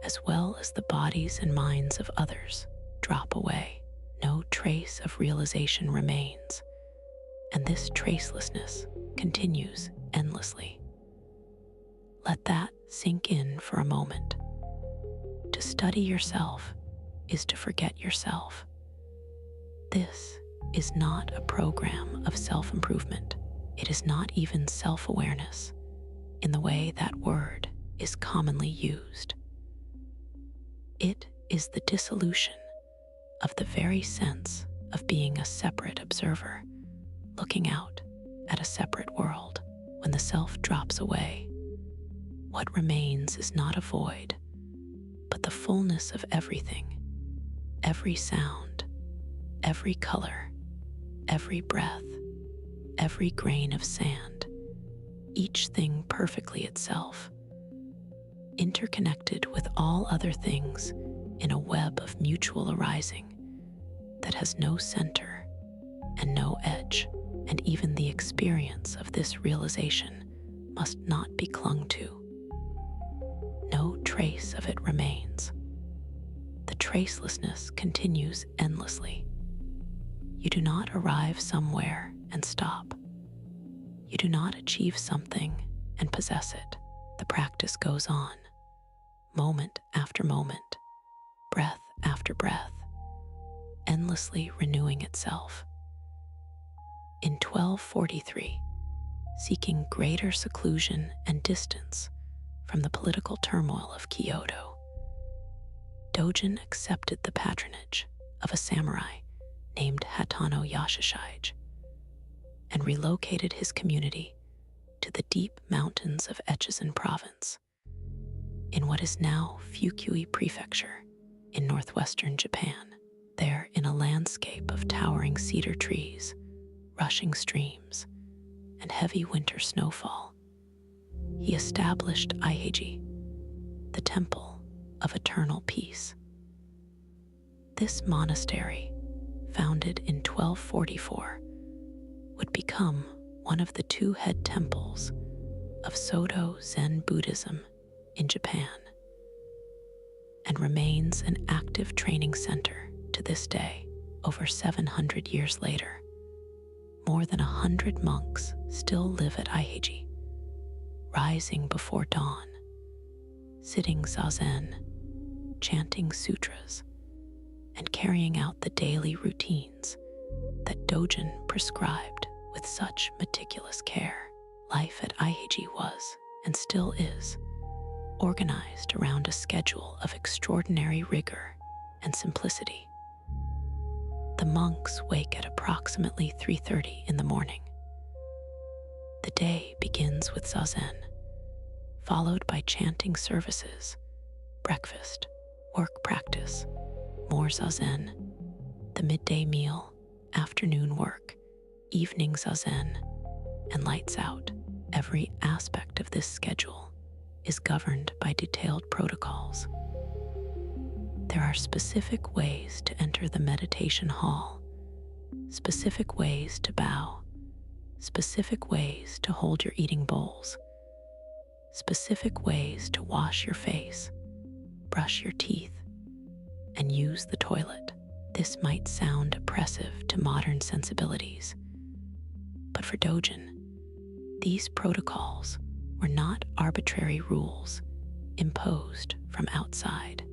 as well as the bodies and minds of others, drop away. No trace of realization remains, and this tracelessness continues endlessly. Let that sink in for a moment. To study yourself is to forget yourself. This is not a program of self-improvement. It is not even self-awareness in the way that word is commonly used. It is the dissolution of the very sense of being a separate observer, looking out at a separate world. When the self drops away, what remains is not a void, but the fullness of everything, every sound, every color, every breath, every grain of sand, each thing perfectly itself, interconnected with all other things in a web of mutual arising that has no center and no edge. And even the experience of this realization must not be clung to, trace of it remains. The tracelessness continues endlessly. You do not arrive somewhere and stop. You do not achieve something and possess it. The practice goes on, moment after moment, breath after breath, endlessly renewing itself. In 1243, seeking greater seclusion and distance from the political turmoil of Kyoto, Dogen accepted the patronage of a samurai named Hatano Yashishige and relocated his community to the deep mountains of Echizen Province, in what is now Fukui Prefecture in northwestern Japan. There, in a landscape of towering cedar trees, rushing streams, and heavy winter snowfall, he established Aiheiji, the Temple of Eternal Peace. This monastery, founded in 1244, would become one of the two head temples of Soto Zen Buddhism in Japan, and remains an active training center to this day. Over 700 years later, more than 100 monks still live at Aiheiji, rising before dawn, sitting zazen, chanting sutras, and carrying out the daily routines that Dogen prescribed with such meticulous care. Life at Aiheiji was, and still is, organized around a schedule of extraordinary rigor and simplicity. The monks wake at approximately 3:30 in the morning. The day begins with zazen, followed by chanting services, breakfast, work practice, more zazen, the midday meal, afternoon work, evening zazen, and lights out. Every aspect of this schedule is governed by detailed protocols. There are specific ways to enter the meditation hall, specific ways to bow, specific ways to hold your eating bowls, specific ways to wash your face, brush your teeth, and use the toilet. This might sound oppressive to modern sensibilities, but for Dogen, these protocols were not arbitrary rules imposed from outside.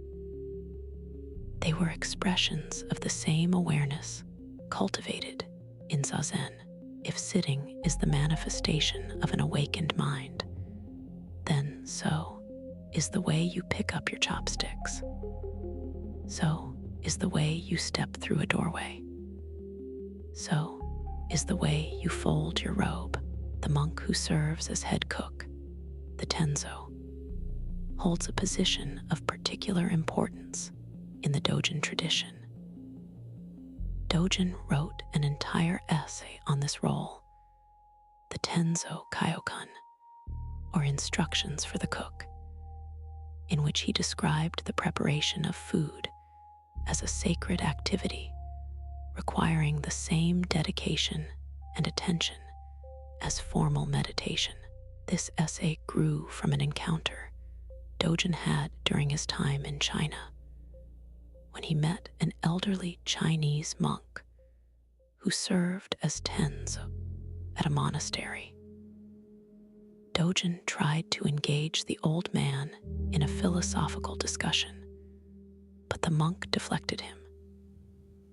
They were expressions of the same awareness cultivated in zazen. If sitting is the manifestation of an awakened mind, then so is the way you pick up your chopsticks. So is the way you step through a doorway. So is the way you fold your robe. The monk who serves as head cook, the tenzo, holds a position of particular importance in the Dogen tradition. Dogen wrote an entire essay on this role, the Tenzo Kyokan, or Instructions for the Cook, in which he described the preparation of food as a sacred activity requiring the same dedication and attention as formal meditation. This essay grew from an encounter Dogen had during his time in China, when he met an elderly Chinese monk who served as tenzo at a monastery. Dogen tried to engage the old man in a philosophical discussion, but the monk deflected him,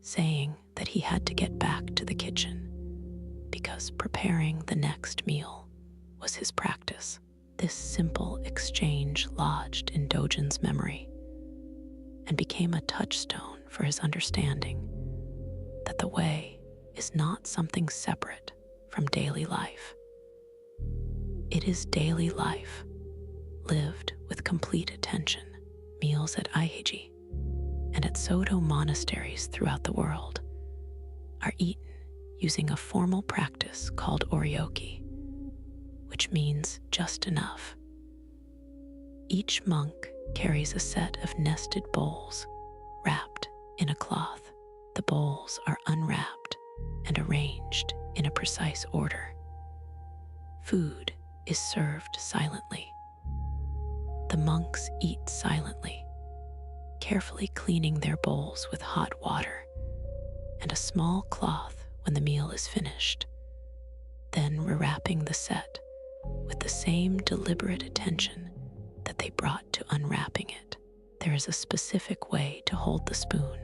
saying that he had to get back to the kitchen because preparing the next meal was his practice. This simple exchange lodged in Dogen's memory and became a touchstone for his understanding that the way is not something separate from daily life. It is daily life, lived with complete attention. Meals at Aiheiji and at Soto monasteries throughout the world are eaten using a formal practice called oryoki, which means just enough. Each monk carries a set of nested bowls wrapped in a cloth. The bowls are unwrapped and arranged in a precise order. Food is served silently. The monks eat silently, carefully cleaning their bowls with hot water and a small cloth when the meal is finished, then rewrapping the set with the same deliberate attention that they brought to unwrapping it. There is a specific way to hold the spoon,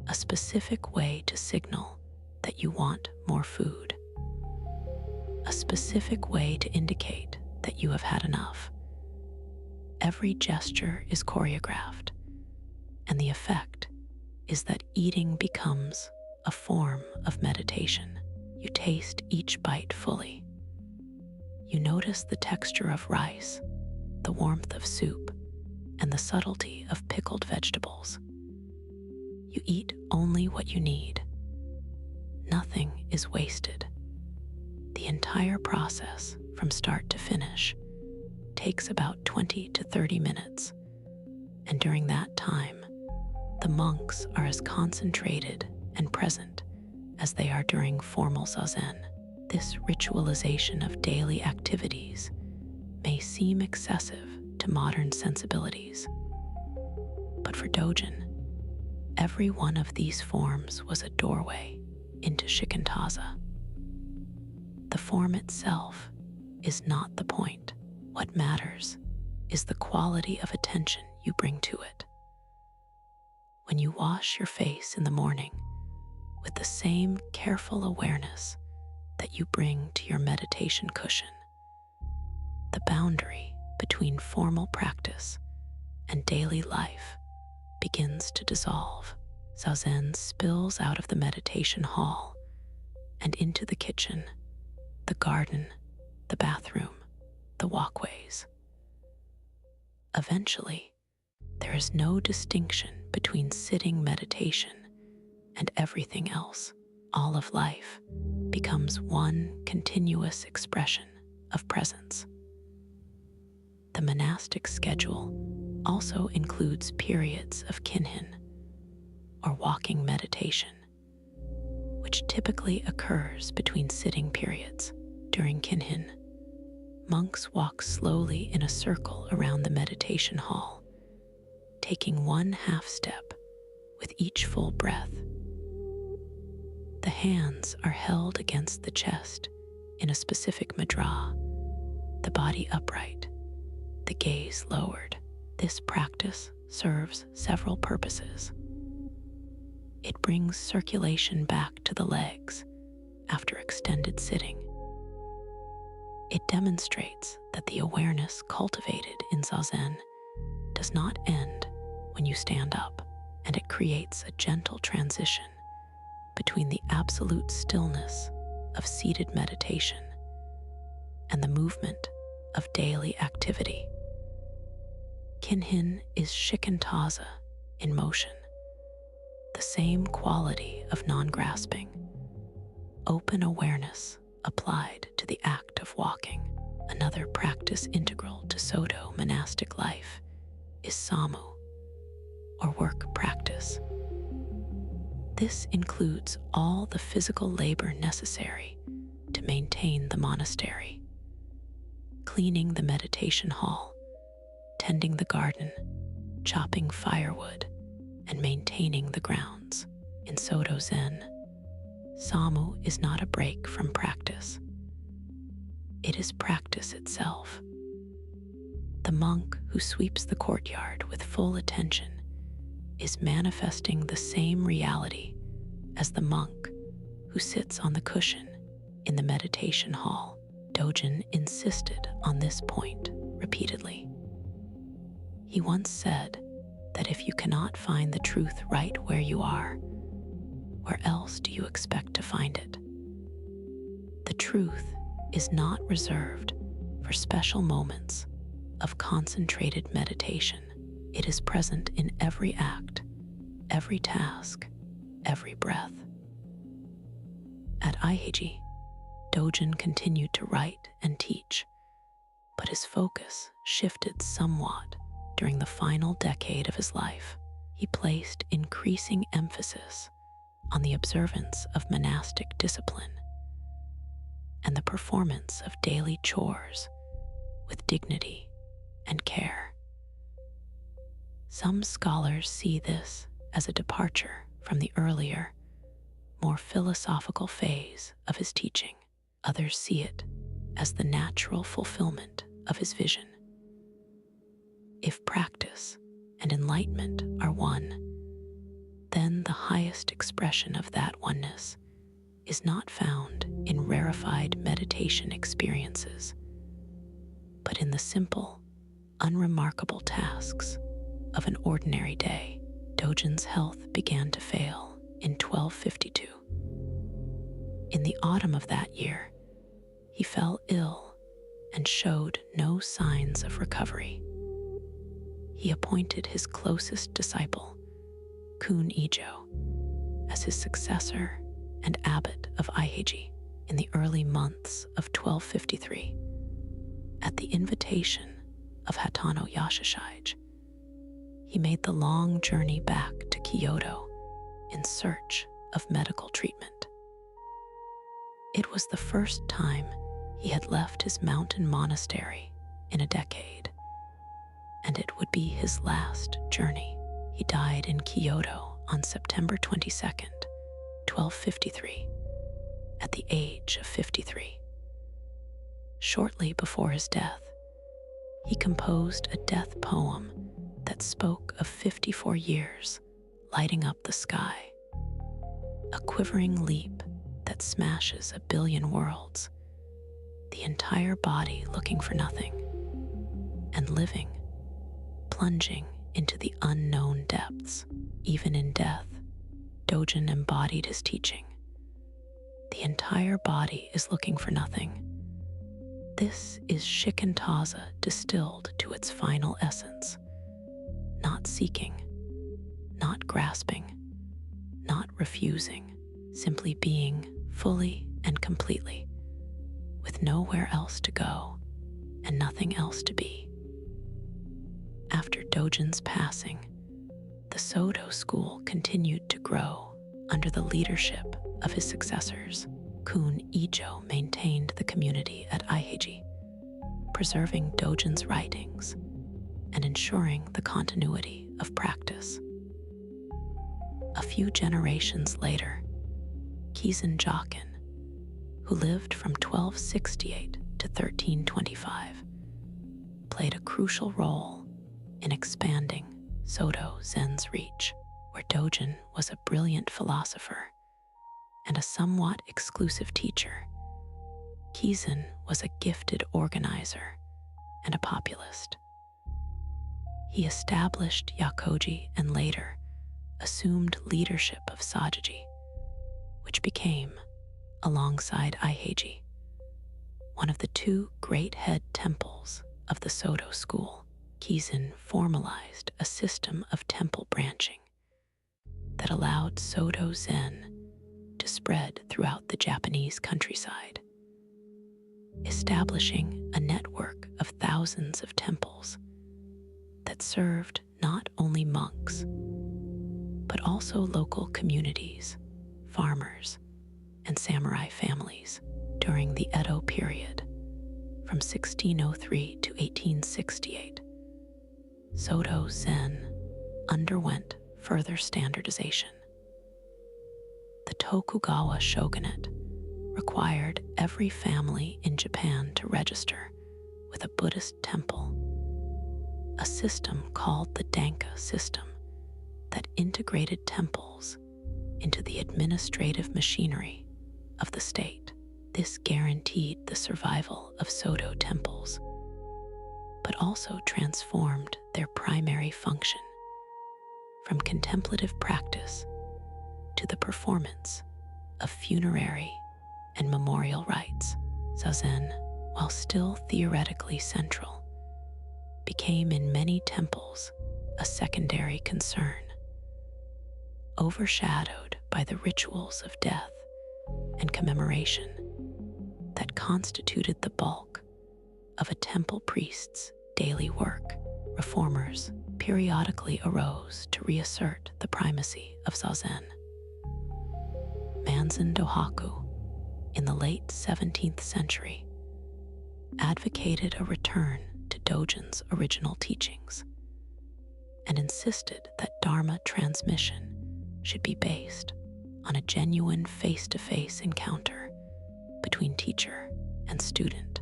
a specific way to signal that you want more food, a specific way to indicate that you have had enough. Every gesture is choreographed, and the effect is that eating becomes a form of meditation. You taste each bite fully. You notice the texture of rice, the warmth of soup, and the subtlety of pickled vegetables. You eat only what you need. Nothing is wasted. The entire process, from start to finish, takes about 20 to 30 minutes, and during that time, the monks are as concentrated and present as they are during formal zazen. This ritualization of daily activities may seem excessive to modern sensibilities, but for Dogen, every one of these forms was a doorway into Shikantaza. The form itself is not the point. What matters is the quality of attention you bring to it. When you wash your face in the morning with the same careful awareness that you bring to your meditation cushion, the boundary between formal practice and daily life begins to dissolve. Zazen spills out of the meditation hall and into the kitchen, the garden, the bathroom, the walkways. Eventually, there is no distinction between sitting meditation and everything else. All of life becomes one continuous expression of presence. The monastic schedule also includes periods of kinhin, or walking meditation, which typically occurs between sitting periods. During kinhin, monks walk slowly in a circle around the meditation hall, taking one half step with each full breath. The hands are held against the chest in a specific mudra, the body upright, the gaze lowered. This practice serves several purposes. It brings circulation back to the legs after extended sitting. It demonstrates that the awareness cultivated in zazen does not end when you stand up, and it creates a gentle transition between the absolute stillness of seated meditation and the movement of daily activity. Kinhin is Shikantaza in motion, the same quality of non-grasping, open awareness applied to the act of walking. Another practice integral to Soto monastic life is samu, or work practice. This includes all the physical labor necessary to maintain the monastery: cleaning the meditation hall, tending the garden, chopping firewood, and maintaining the grounds. In Soto Zen, samu is not a break from practice. It is practice itself. The monk who sweeps the courtyard with full attention is manifesting the same reality as the monk who sits on the cushion in the meditation hall. Dogen insisted on this point repeatedly. He once said that if you cannot find the truth right where you are, where else do you expect to find it? The truth is not reserved for special moments of concentrated meditation. It is present in every act, every task, every breath. At Aiheiji, Dogen continued to write and teach, but his focus shifted somewhat during the final decade of his life. He placed increasing emphasis on the observance of monastic discipline and the performance of daily chores with dignity and care. Some scholars see this as a departure from the earlier, more philosophical phase of his teaching. Others see it as the natural fulfillment of his vision. If practice and enlightenment are one, then the highest expression of that oneness is not found in rarefied meditation experiences, but in the simple, unremarkable tasks of an ordinary day. Dogen's health began to fail in 1252. In the autumn of that year, he fell ill and showed no signs of recovery. He appointed his closest disciple, Kun Ijo, as his successor and abbot of Aiheiji in the early months of 1253. At the invitation of Hatano Yashishige, he made the long journey back to Kyoto in search of medical treatment. It was the first time he had left his mountain monastery in a decade, and it would be his last journey. He died in Kyoto on September 22nd, 1253, at the age of 53. Shortly before his death, he composed a death poem that spoke of 54 years lighting up the sky, a quivering leap that smashes 1 billion worlds, the entire body looking for nothing, and living, plunging into the unknown depths. Even in death, Dogen embodied his teaching. The entire body is looking for nothing. This is Shikantaza distilled to its final essence. Not seeking, not grasping, not refusing, simply being fully and completely, with nowhere else to go and nothing else to be. After Dogen's passing, the Soto school continued to grow under the leadership of his successors. Kun Ijo maintained the community at Aiheiji, preserving Dogen's writings and ensuring the continuity of practice. A few generations later, Kizun Jokin, who lived from 1268 to 1325, played a crucial role in expanding Soto Zen's reach. Where Dogen was a brilliant philosopher and a somewhat exclusive teacher, Kizun was a gifted organizer and a populist. He established Yakoji and later assumed leadership of Sajaji, which became, alongside Aiheiji, one of the two great head temples of the Soto school. Kizun formalized a system of temple branching that allowed Soto Zen to spread throughout the Japanese countryside, establishing a network of thousands of temples that served not only monks, but also local communities, farmers, and samurai families. During the Edo period, from 1603 to 1868, Soto Zen underwent further standardization. The Tokugawa shogunate required every family in Japan to register with a Buddhist temple, a system called the Danka system that integrated temples into the administrative machinery of the state. This guaranteed the survival of Soto temples, but also transformed their primary function from contemplative practice to the performance of funerary and memorial rites. Zazen, while still theoretically central, became in many temples a secondary concern, overshadowed by the rituals of death and commemoration that constituted the bulk of a temple priest's daily work. Reformers periodically arose to reassert the primacy of Zazen. Manzen Dohaku, in the late 17th century, advocated a return to Dogen's original teachings and insisted that Dharma transmission should be based on a genuine face-to-face encounter between teacher and student,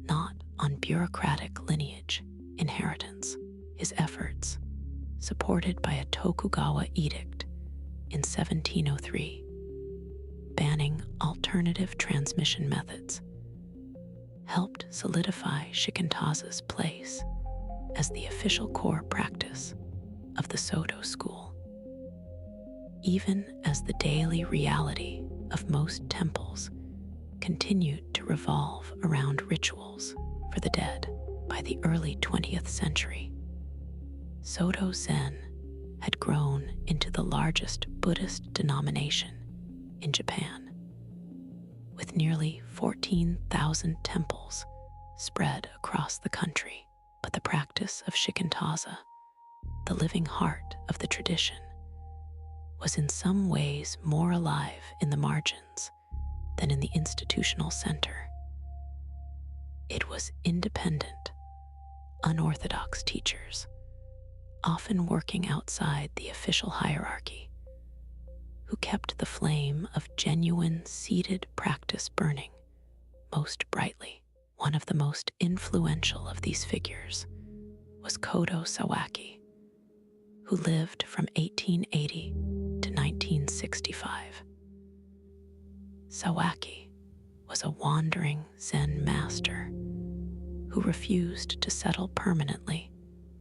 not on bureaucratic lineage inheritance. His efforts, supported by a Tokugawa edict in 1703, banning alternative transmission methods, helped solidify Shikantaza's place as the official core practice of the Soto school. Even as the daily reality of most temples continued to revolve around rituals for the dead, by the early 20th century, Soto Zen had grown into the largest Buddhist denomination in Japan, with nearly 14,000 temples spread across the country. But the practice of Shikantaza, the living heart of the tradition, was in some ways more alive in the margins than in the institutional center. It was independent, unorthodox teachers, often working outside the official hierarchy, who kept the flame of genuine seated practice burning most brightly. One of the most influential of these figures was Kodo Sawaki, who lived from 1880 to 1965. Sawaki was a wandering Zen master who refused to settle permanently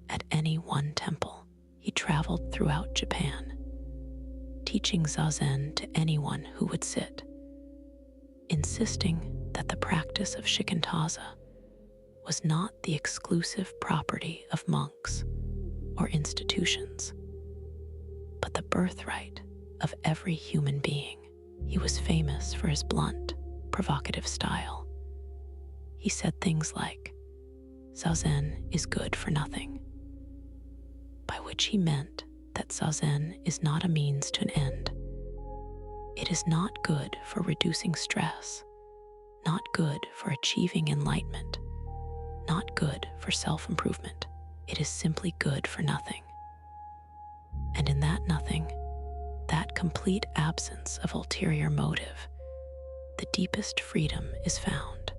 at any one temple. He traveled throughout Japan, teaching Zazen to anyone who would sit, insisting that the practice of Shikantaza was not the exclusive property of monks or institutions, but the birthright of every human being. He was famous for his blunt, provocative style. He said things like, "Zazen is good for nothing," by which he meant that Zazen is not a means to an end. It is not good for reducing stress, not good for achieving enlightenment, not good for self-improvement. It is simply good for nothing. And in that nothing, that complete absence of ulterior motive, the deepest freedom is found.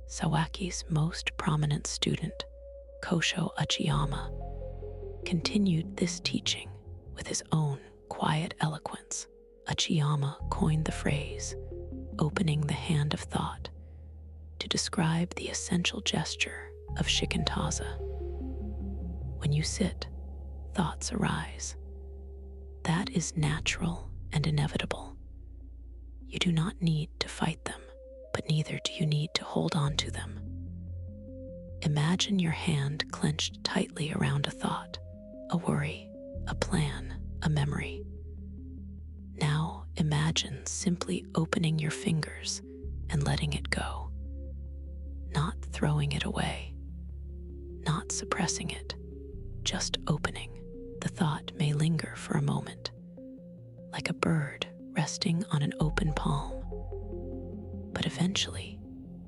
Sawaki's most prominent student, Kosho Achiyama, continued this teaching with his own quiet eloquence. Achiyama coined the phrase, opening the hand of thought, to describe the essential gesture of Shikantaza. When you sit, thoughts arise. That is natural and inevitable. You do not need to fight them, but neither do you need to hold on to them. Imagine your hand clenched tightly around a thought, a worry, a plan, a memory. Now imagine simply opening your fingers and letting it go, not throwing it away, not suppressing it, just opening. The thought may linger for a moment, like a bird resting on an open palm, but eventually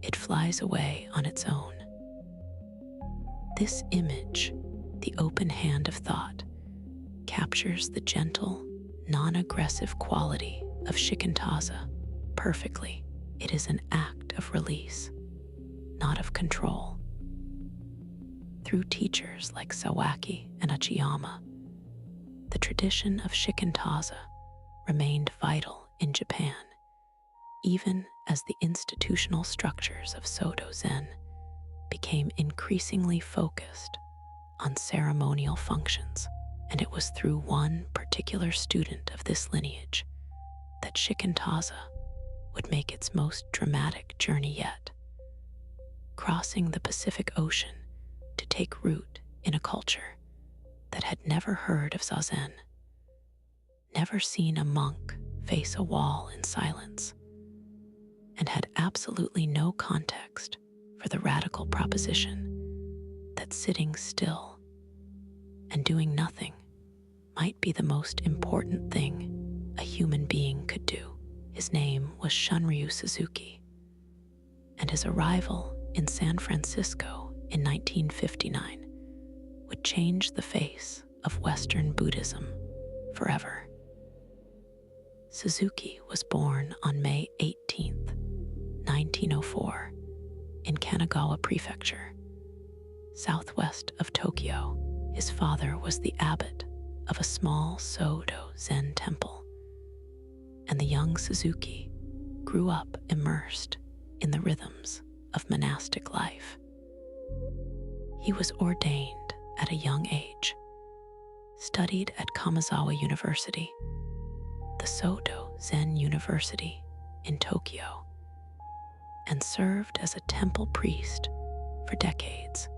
it flies away on its own. This image, the open hand of thought, captures the gentle, non-aggressive quality of Shikantaza perfectly. It is an act of release, not of control. Through teachers like Sawaki and Achiyama, the tradition of Shikantaza remained vital in Japan, even as the institutional structures of Soto Zen became increasingly focused on ceremonial functions. And it was through one particular student of this lineage that Shikantaza would make its most dramatic journey yet, crossing the Pacific Ocean to take root in a culture that had never heard of Zazen, never seen a monk face a wall in silence, and had absolutely no context for the radical proposition that sitting still and doing nothing might be the most important thing a human being could do. His name was Shunryu Suzuki, and his arrival in San Francisco in 1959 would change the face of Western Buddhism forever. Suzuki was born on May 18th, 1904, in Kanagawa Prefecture, southwest of Tokyo. His father was the abbot of a small Sodo Zen temple, and the young Suzuki grew up immersed in the rhythms of monastic life. He was ordained at a young age, studied at Kamizawa University, the Sodo Zen University in Tokyo, and served as a temple priest for decades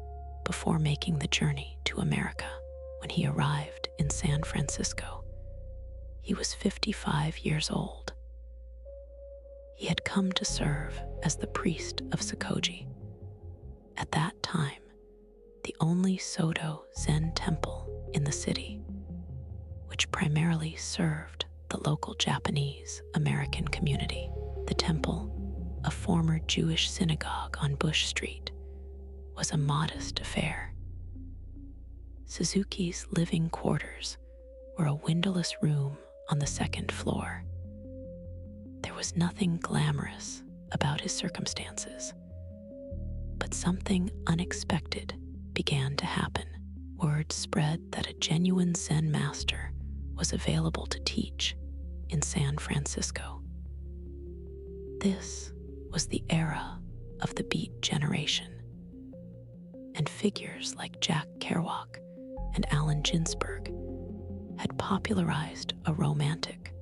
before making the journey to America. When he arrived in San Francisco, he was 55 years old. He had come to serve as the priest of Sakoji, at that time the only Sodo Zen temple in the city, which primarily served the local Japanese American community. The temple, a former Jewish synagogue on Bush Street, was a modest affair. Suzuki's living quarters were a windowless room on the second floor. There was nothing glamorous about his circumstances, but something unexpected began to happen. Word spread that a genuine Zen master was available to teach in San Francisco. This was the era of the Beat generation, and figures like Jack Kerouac and Allen Ginsberg had popularized a romantic,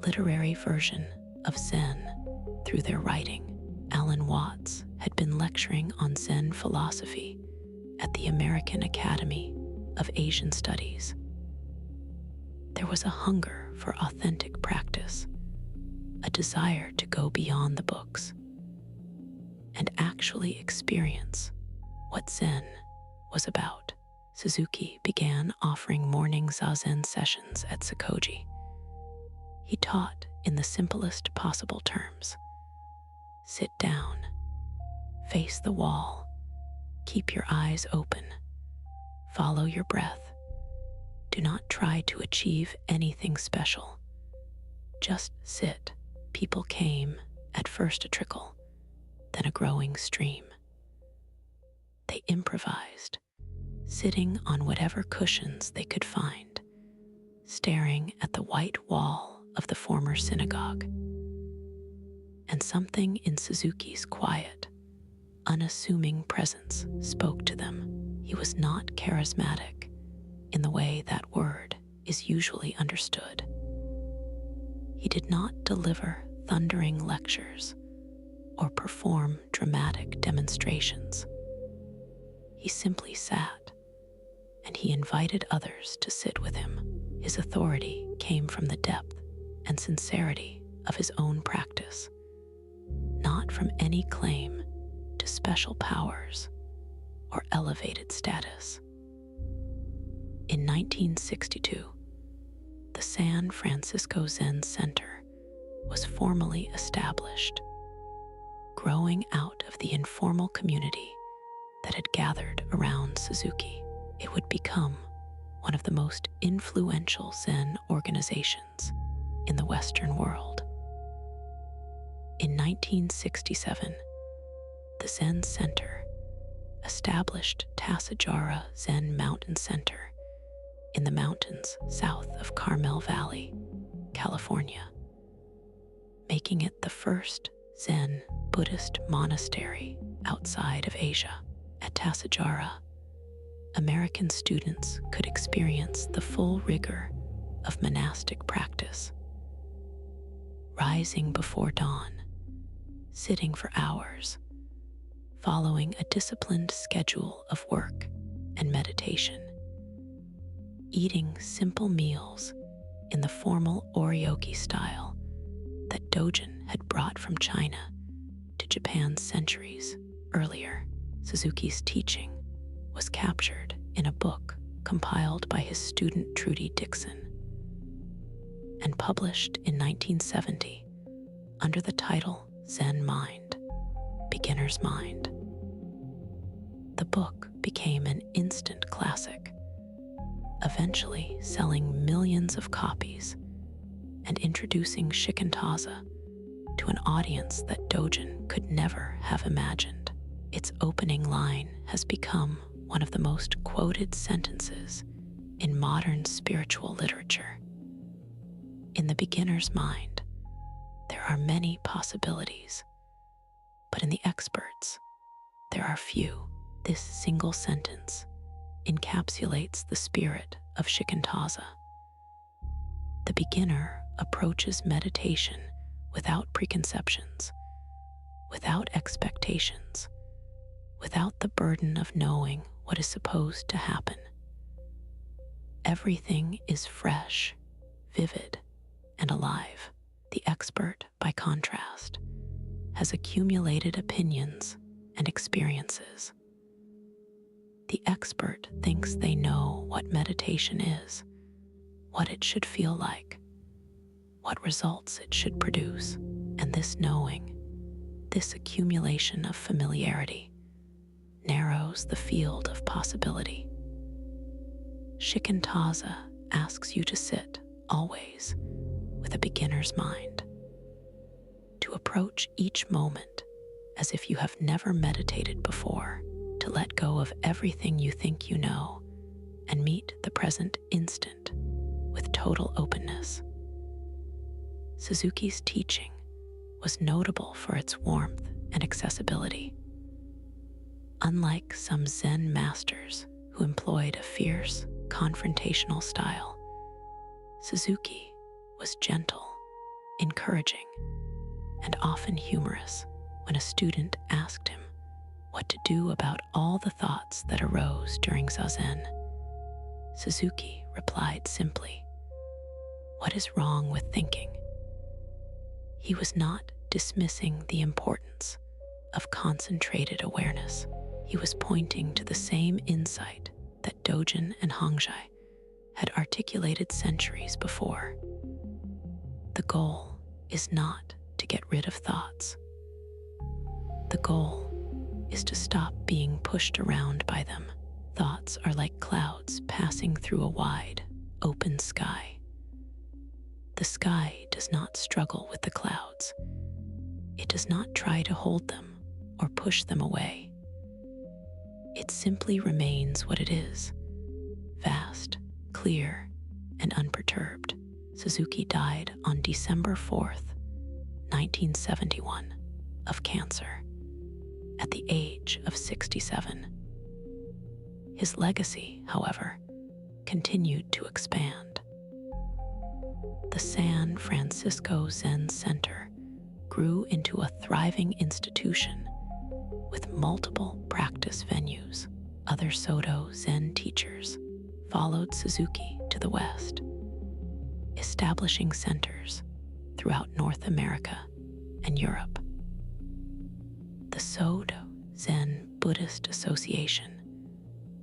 literary version of Zen through their writing. Alan Watts had been lecturing on Zen philosophy at the American Academy of Asian Studies. There was a hunger for authentic practice, a desire to go beyond the books and actually experience what Zen was about. Suzuki began offering morning Zazen sessions at Sakoji. He taught in the simplest possible terms. Sit down, face the wall, keep your eyes open, follow your breath. Do not try to achieve anything special. Just sit. People came, at first a trickle, then a growing stream. They improvised, sitting on whatever cushions they could find, staring at the white wall of the former synagogue. And something in Suzuki's quiet, unassuming presence spoke to them. He was not charismatic in the way that word is usually understood. He did not deliver thundering lectures or perform dramatic demonstrations. He simply sat, and he invited others to sit with him. His authority came from the depth and sincerity of his own practice, not from any claim to special powers or elevated status. In 1962, the San Francisco Zen Center was formally established, growing out of the informal community that had gathered around Suzuki. It would become one of the most influential Zen organizations in the Western world. In 1967, the Zen Center established Tasajara Zen Mountain Center in the mountains south of Carmel Valley, California, making it the first Zen Buddhist monastery outside of Asia. At Tasajara, American students could experience the full rigor of monastic practice, rising before dawn, sitting for hours, following a disciplined schedule of work and meditation, eating simple meals in the formal oryoki style that Dogen had brought from China to Japan centuries earlier. Suzuki's teaching was captured in a book compiled by his student Trudy Dixon and published in 1970 under the title Zen Mind, Beginner's Mind. The book became an instant classic, eventually selling millions of copies and introducing Shikantaza to an audience that Dogen could never have imagined. Its opening line has become one of the most quoted sentences in modern spiritual literature. In the beginner's mind, there are many possibilities, but in the experts, there are few. This single sentence encapsulates the spirit of Shikantaza. The beginner approaches meditation without preconceptions, without expectations, without the burden of knowing what is supposed to happen. Everything is fresh, vivid, and alive. The expert, by contrast, has accumulated opinions and experiences. The expert thinks they know what meditation is, what it should feel like, what results it should produce, and this knowing, this accumulation of familiarity, narrows the field of possibility. Shikantaza asks you to sit, always, with a beginner's mind, to approach each moment as if you have never meditated before, to let go of everything you think you know and meet the present instant with total openness. Suzuki's teaching was notable for its warmth and accessibility. Unlike some Zen masters who employed a fierce, confrontational style, Suzuki was gentle, encouraging, and often humorous when a student asked him what to do about all the thoughts that arose during Zazen. Suzuki replied simply, "What is wrong with thinking?" He was not dismissing the importance of concentrated awareness. He was pointing to the same insight that Dogen and Hongzhi had articulated centuries before. The goal is not to get rid of thoughts. The goal is to stop being pushed around by them. Thoughts are like clouds passing through a wide, open sky. The sky does not struggle with the clouds. It does not try to hold them or push them away. It simply remains what it is, vast, clear, and unperturbed. Suzuki died on December 4th, 1971, of cancer, at the age of 67. His legacy, however, continued to expand. The San Francisco Zen Center grew into a thriving institution with multiple practice venues. Other Soto Zen teachers followed Suzuki to the West, establishing centers throughout North America and Europe. The Soto Zen Buddhist Association,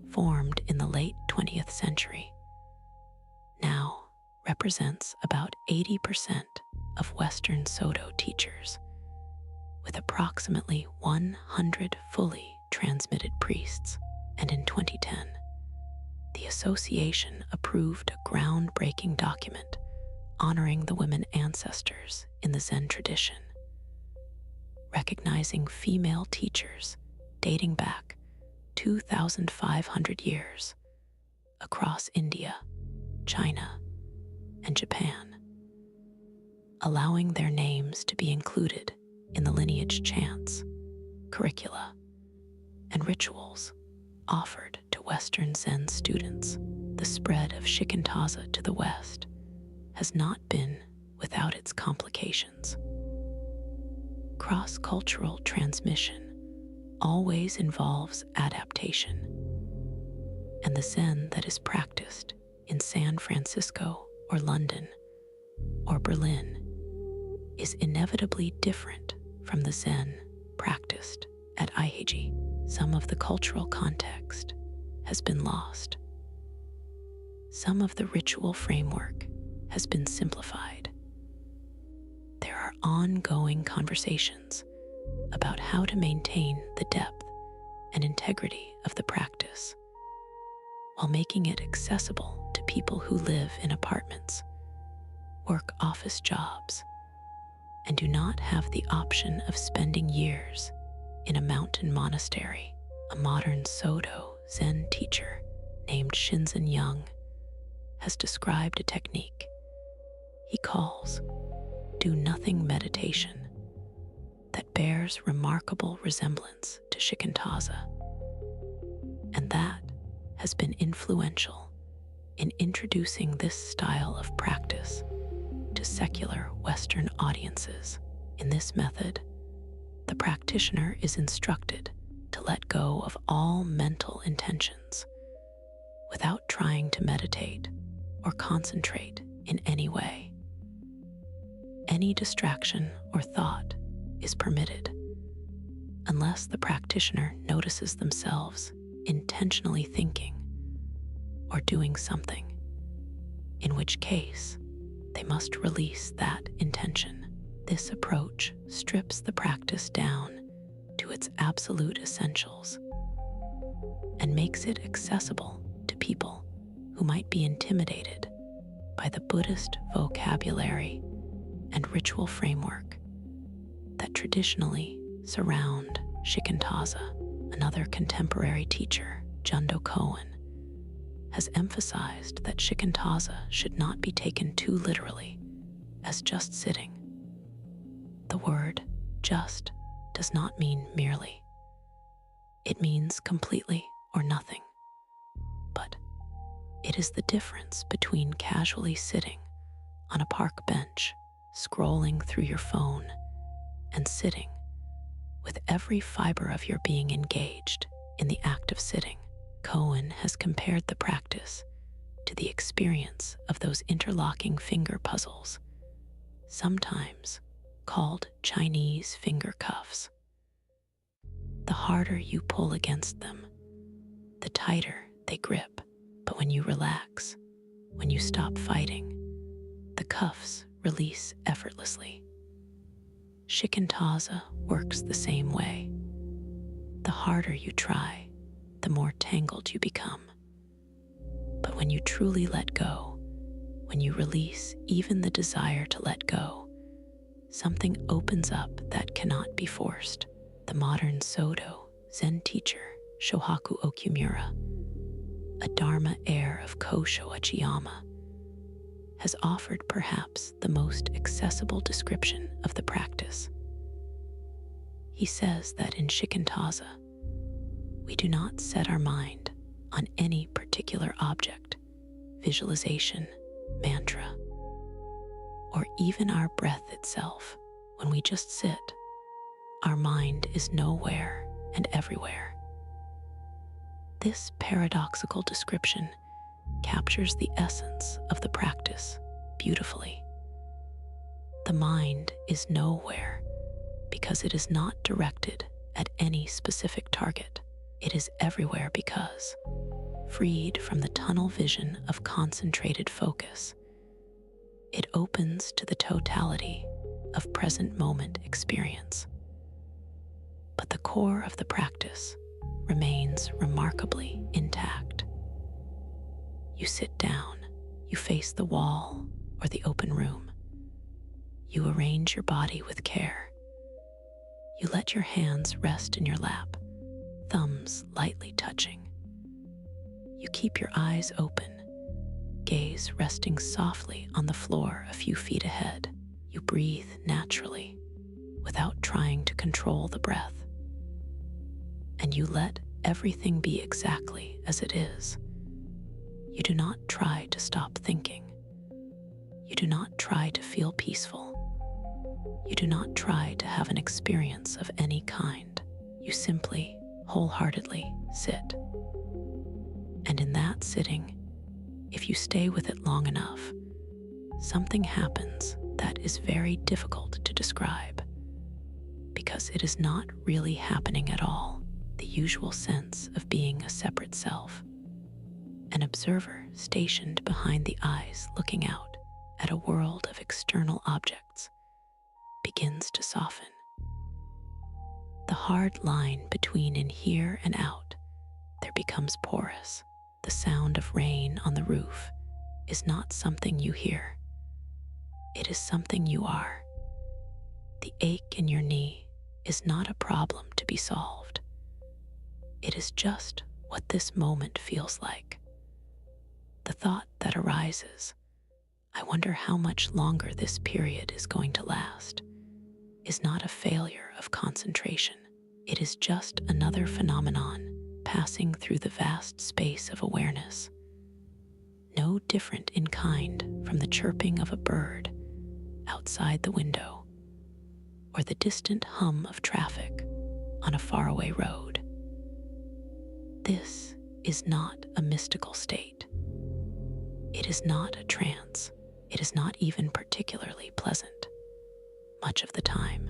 formed in the late 20th century, now represents about 80% of Western Soto teachers, with approximately 100 fully transmitted priests. And in 2010, the association approved a groundbreaking document honoring the women ancestors in the Zen tradition, recognizing female teachers dating back 2,500 years across India, China, and Japan, allowing their names to be included in the lineage chants, curricula, and rituals offered to Western Zen students. The spread of Shikantaza to the West has not been without its complications. Cross-cultural transmission always involves adaptation, and the Zen that is practiced in San Francisco or London or Berlin is inevitably different from the Zen practiced at Aiheiji. Some of the cultural context has been lost. Some of the ritual framework has been simplified. There are ongoing conversations about how to maintain the depth and integrity of the practice, while making it accessible to people who live in apartments, work office jobs, and do not have the option of spending years in a mountain monastery. A modern Soto Zen teacher named Shinzen Young has described a technique he calls do nothing meditation that bears remarkable resemblance to Shikantaza, and that has been influential in introducing this style of practice to secular Western audiences. In this method, the practitioner is instructed to let go of all mental intentions without trying to meditate or concentrate in any way. Any distraction or thought is permitted unless the practitioner notices themselves intentionally thinking or doing something, in which case they must release that intention. This approach strips the practice down to its absolute essentials and makes it accessible to people who might be intimidated by the Buddhist vocabulary and ritual framework that traditionally surround Shikantaza. Another contemporary teacher, Jundo Cohen, has emphasized that Shikantaza should not be taken too literally as just sitting. The word just does not mean merely. It means completely or nothing. But it is the difference between casually sitting on a park bench, scrolling through your phone, and sitting with every fiber of your being engaged in the act of sitting. Cohen has compared the practice to the experience of those interlocking finger puzzles, sometimes called Chinese finger cuffs. The harder you pull against them, the tighter they grip. But when you relax, when you stop fighting, the cuffs release effortlessly. Shikantaza works the same way. The harder you try, the more tangled you become. But when you truly let go, when you release even the desire to let go, something opens up that cannot be forced. The modern Soto Zen teacher, Shohaku Okumura, a Dharma heir of Kosho Achiyama, has offered perhaps the most accessible description of the practice. He says that in Shikantaza, we do not set our mind on any particular object, visualization, mantra, or even our breath itself. When we just sit, our mind is nowhere and everywhere. This paradoxical description captures the essence of the practice beautifully. The mind is nowhere because it is not directed at any specific target. It is everywhere because, freed from the tunnel vision of concentrated focus, it opens to the totality of present moment experience. But the core of the practice remains remarkably intact. You sit down, you face the wall or the open room. You arrange your body with care. You let your hands rest in your lap, thumbs lightly touching. You keep your eyes open, gaze resting softly on the floor a few feet ahead. You breathe naturally, without trying to control the breath. And you let everything be exactly as it is. You do not try to stop thinking. You do not try to feel peaceful. You do not try to have an experience of any kind. You simply, wholeheartedly sit. And in that sitting, if you stay with it long enough, something happens that is very difficult to describe, because it is not really happening at all. The usual sense of being a separate self, an observer stationed behind the eyes looking out at a world of external objects, begins to soften. The The hard line between in here and out there becomes porous. The sound of rain on the roof is not something you hear. It is something you are. The ache in your knee is not a problem to be solved. It is just what this moment feels like. The thought that arises, I wonder how much longer this period is going to last, is not a failure of concentration. It is just another phenomenon passing through the vast space of awareness, no different in kind from the chirping of a bird outside the window or the distant hum of traffic on a faraway road. This is not a mystical state. It is not a trance. It is not even particularly pleasant much of the time.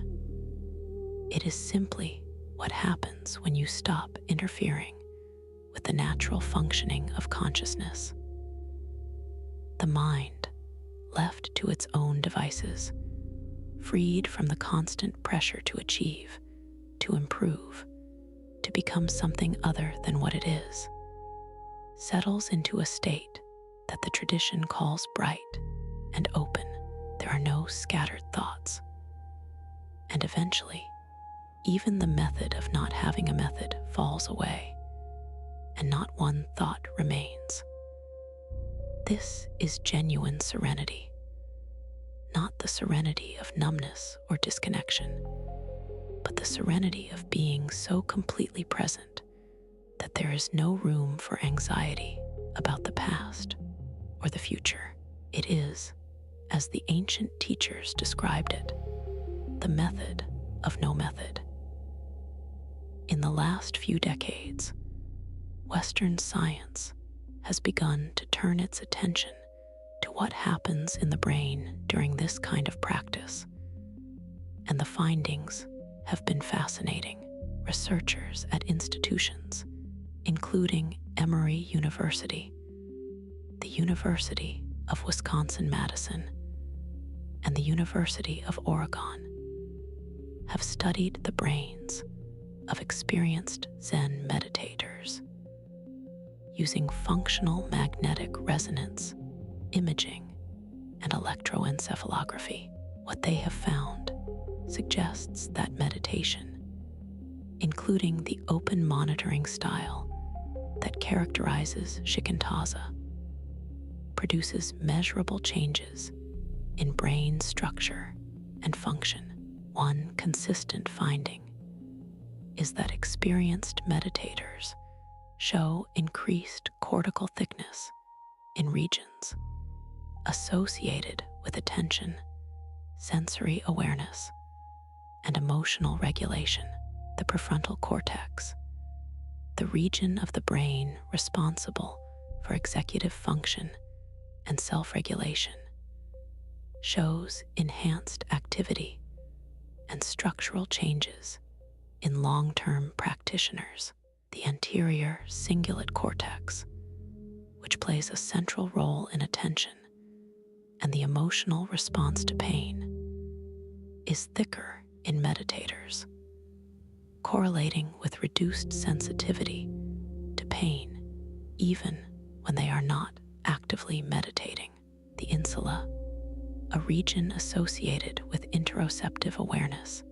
It is simply what happens when you stop interfering with the natural functioning of consciousness. The mind, left to its own devices, freed from the constant pressure to achieve, to improve, to become something other than what it is, settles into a state that the tradition calls bright and open. There are no scattered thoughts. And eventually, even the method of not having a method falls away, and not one thought remains. This is genuine serenity, not the serenity of numbness or disconnection, but the serenity of being so completely present that there is no room for anxiety about the past or the future. It is, as the ancient teachers described it, the method of no method. In the last few decades, Western science has begun to turn its attention to what happens in the brain during this kind of practice, and the findings have been fascinating. Researchers at institutions, including Emory University, the University of Wisconsin-Madison, and the University of Oregon, have studied the brains of experienced Zen meditators using functional magnetic resonance, imaging, and electroencephalography. What they have found suggests that meditation, including the open monitoring style that characterizes Shikantaza, produces measurable changes in brain structure and function. One consistent finding is that experienced meditators show increased cortical thickness in regions associated with attention, sensory awareness, and emotional regulation. The prefrontal cortex, the region of the brain responsible for executive function and self-regulation, shows enhanced activity and structural changes in long-term practitioners. The anterior cingulate cortex, which plays a central role in attention and the emotional response to pain, is thicker in meditators, correlating with reduced sensitivity to pain even when they are not actively meditating. The insula, a region associated with interoceptive awareness,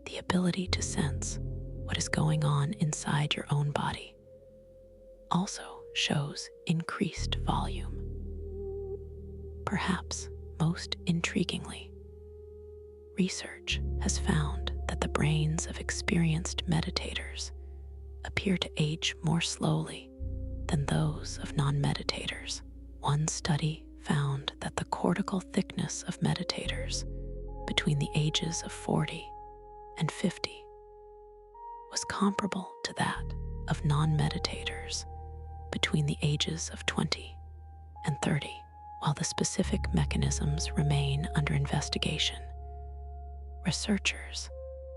the ability to sense what is going on inside your own body, also shows increased volume. Perhaps most intriguingly, research has found that the brains of experienced meditators appear to age more slowly than those of non-meditators. One study found that the cortical thickness of meditators between the ages of 40 and 50 was comparable to that of non-meditators between the ages of 20 and 30. While the specific mechanisms remain under investigation, researchers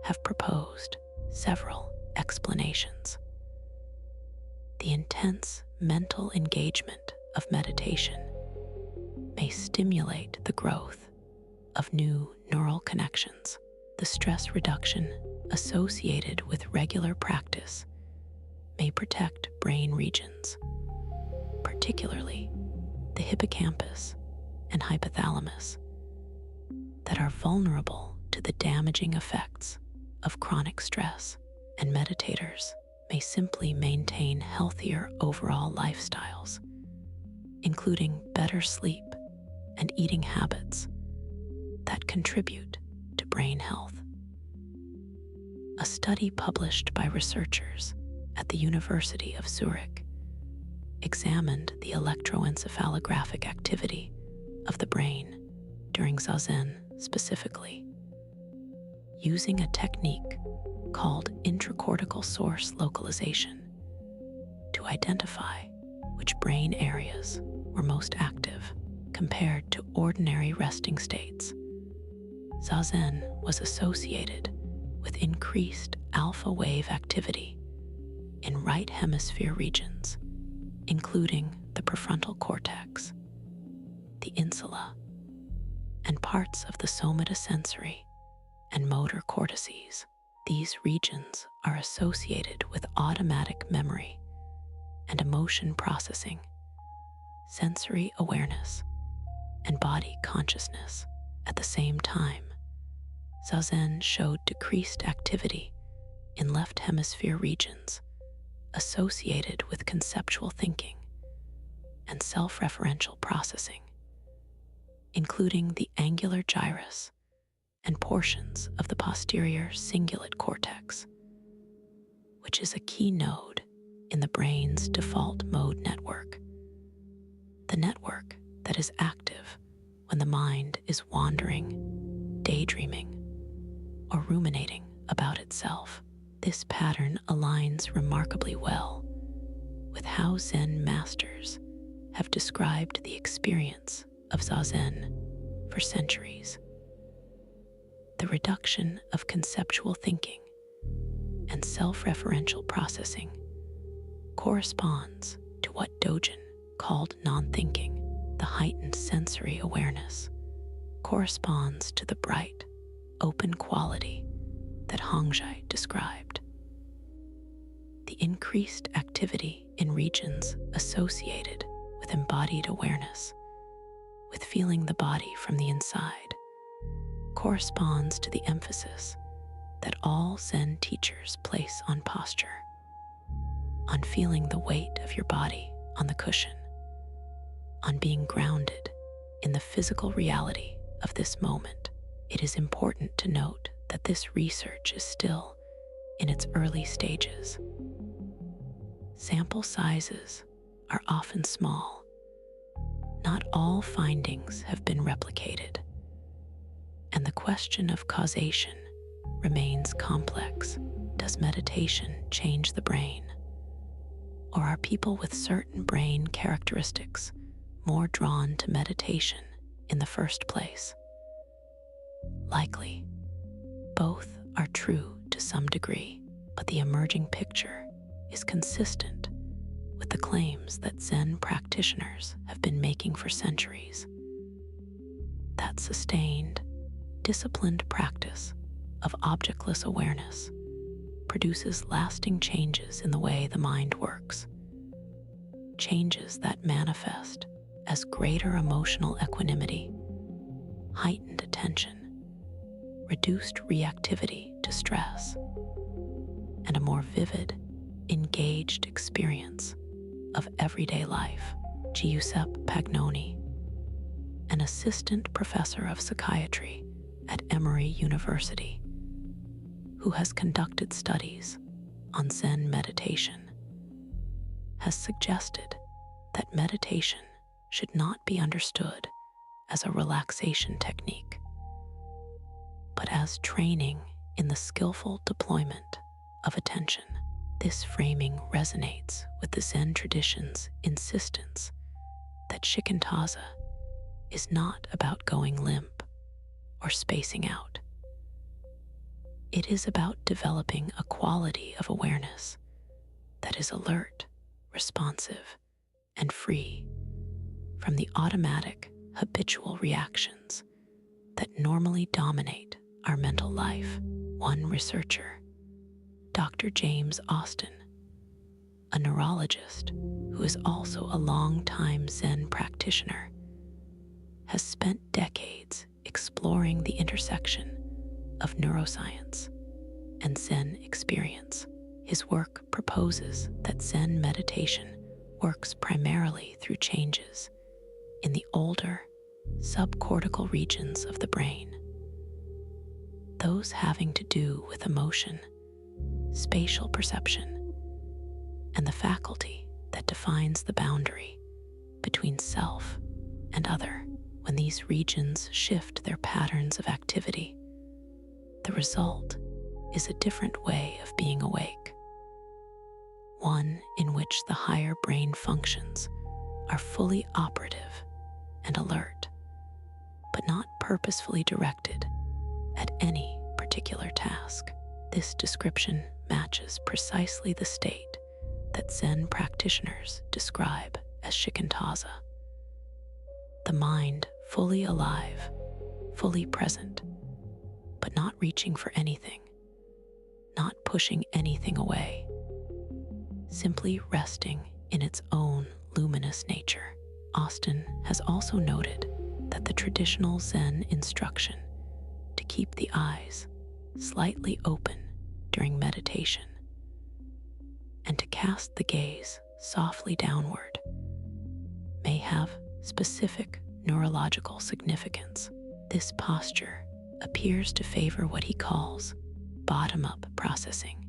have proposed several explanations. The intense mental engagement of meditation may stimulate the growth of new neural connections. The stress reduction associated with regular practice may protect brain regions, particularly the hippocampus and hypothalamus, that are vulnerable to the damaging effects of chronic stress, and meditators may simply maintain healthier overall lifestyles, including better sleep and eating habits that contribute to brain health. A study published by researchers at the University of Zurich examined the electroencephalographic activity of the brain during Zazen specifically, using a technique called intracortical source localization to identify which brain areas were most active compared to ordinary resting states. Zazen was associated with increased alpha wave activity in right hemisphere regions, including the prefrontal cortex, the insula, and parts of the somatosensory and motor cortices. These regions are associated with automatic memory and emotion processing, sensory awareness, and body consciousness. At the same time, Zazen showed decreased activity in left hemisphere regions associated with conceptual thinking and self-referential processing, including the angular gyrus and portions of the posterior cingulate cortex, which is a key node in the brain's default mode network, the network that is active when the mind is wandering, daydreaming, or ruminating about itself. This pattern aligns remarkably well with how Zen masters have described the experience of Zazen for centuries. The reduction of conceptual thinking and self-referential processing corresponds to what Dogen called non-thinking. The heightened sensory awareness corresponds to the bright, open quality that Hongzhi described. The increased activity in regions associated with embodied awareness, with feeling the body from the inside, corresponds to the emphasis that all Zen teachers place on posture, on feeling the weight of your body on the cushion, on being grounded in the physical reality of this moment. It is important to note that this research is still in its early stages. Sample sizes are often small. Not all findings have been replicated, and the question of causation remains complex. Does meditation change the brain? Or are people with certain brain characteristics more drawn to meditation in the first place? Likely, both are true to some degree, but the emerging picture is consistent with the claims that Zen practitioners have been making for centuries. That sustained, disciplined practice of objectless awareness produces lasting changes in the way the mind works, changes that manifest as greater emotional equanimity, heightened attention, reduced reactivity to stress, and a more vivid, engaged experience of everyday life. Giuseppe Pagnoni, an assistant professor of psychiatry at Emory University, who has conducted studies on Zen meditation, has suggested that meditation should not be understood as a relaxation technique, but as training in the skillful deployment of attention. This framing resonates with the Zen tradition's insistence that Shikantaza is not about going limp or spacing out. It is about developing a quality of awareness that is alert, responsive, and free from the automatic, habitual reactions that normally dominate our mental life. One researcher, Dr. James Austin, a neurologist who is also a longtime Zen practitioner, has spent decades exploring the intersection of neuroscience and Zen experience. His work proposes that Zen meditation works primarily through changes in the older subcortical regions of the brain, those having to do with emotion, spatial perception, and the faculty that defines the boundary between self and other. When these regions shift their patterns of activity, the result is a different way of being awake, one in which the higher brain functions are fully operative and alert, but not purposefully directed at any particular task. This description matches precisely the state that Zen practitioners describe as Shikantaza, the mind fully alive, fully present, but not reaching for anything, not pushing anything away, simply resting in its own luminous nature. Austin has also noted that the traditional Zen instruction to keep the eyes slightly open during meditation and to cast the gaze softly downward may have specific neurological significance. This posture appears to favor what he calls bottom-up processing,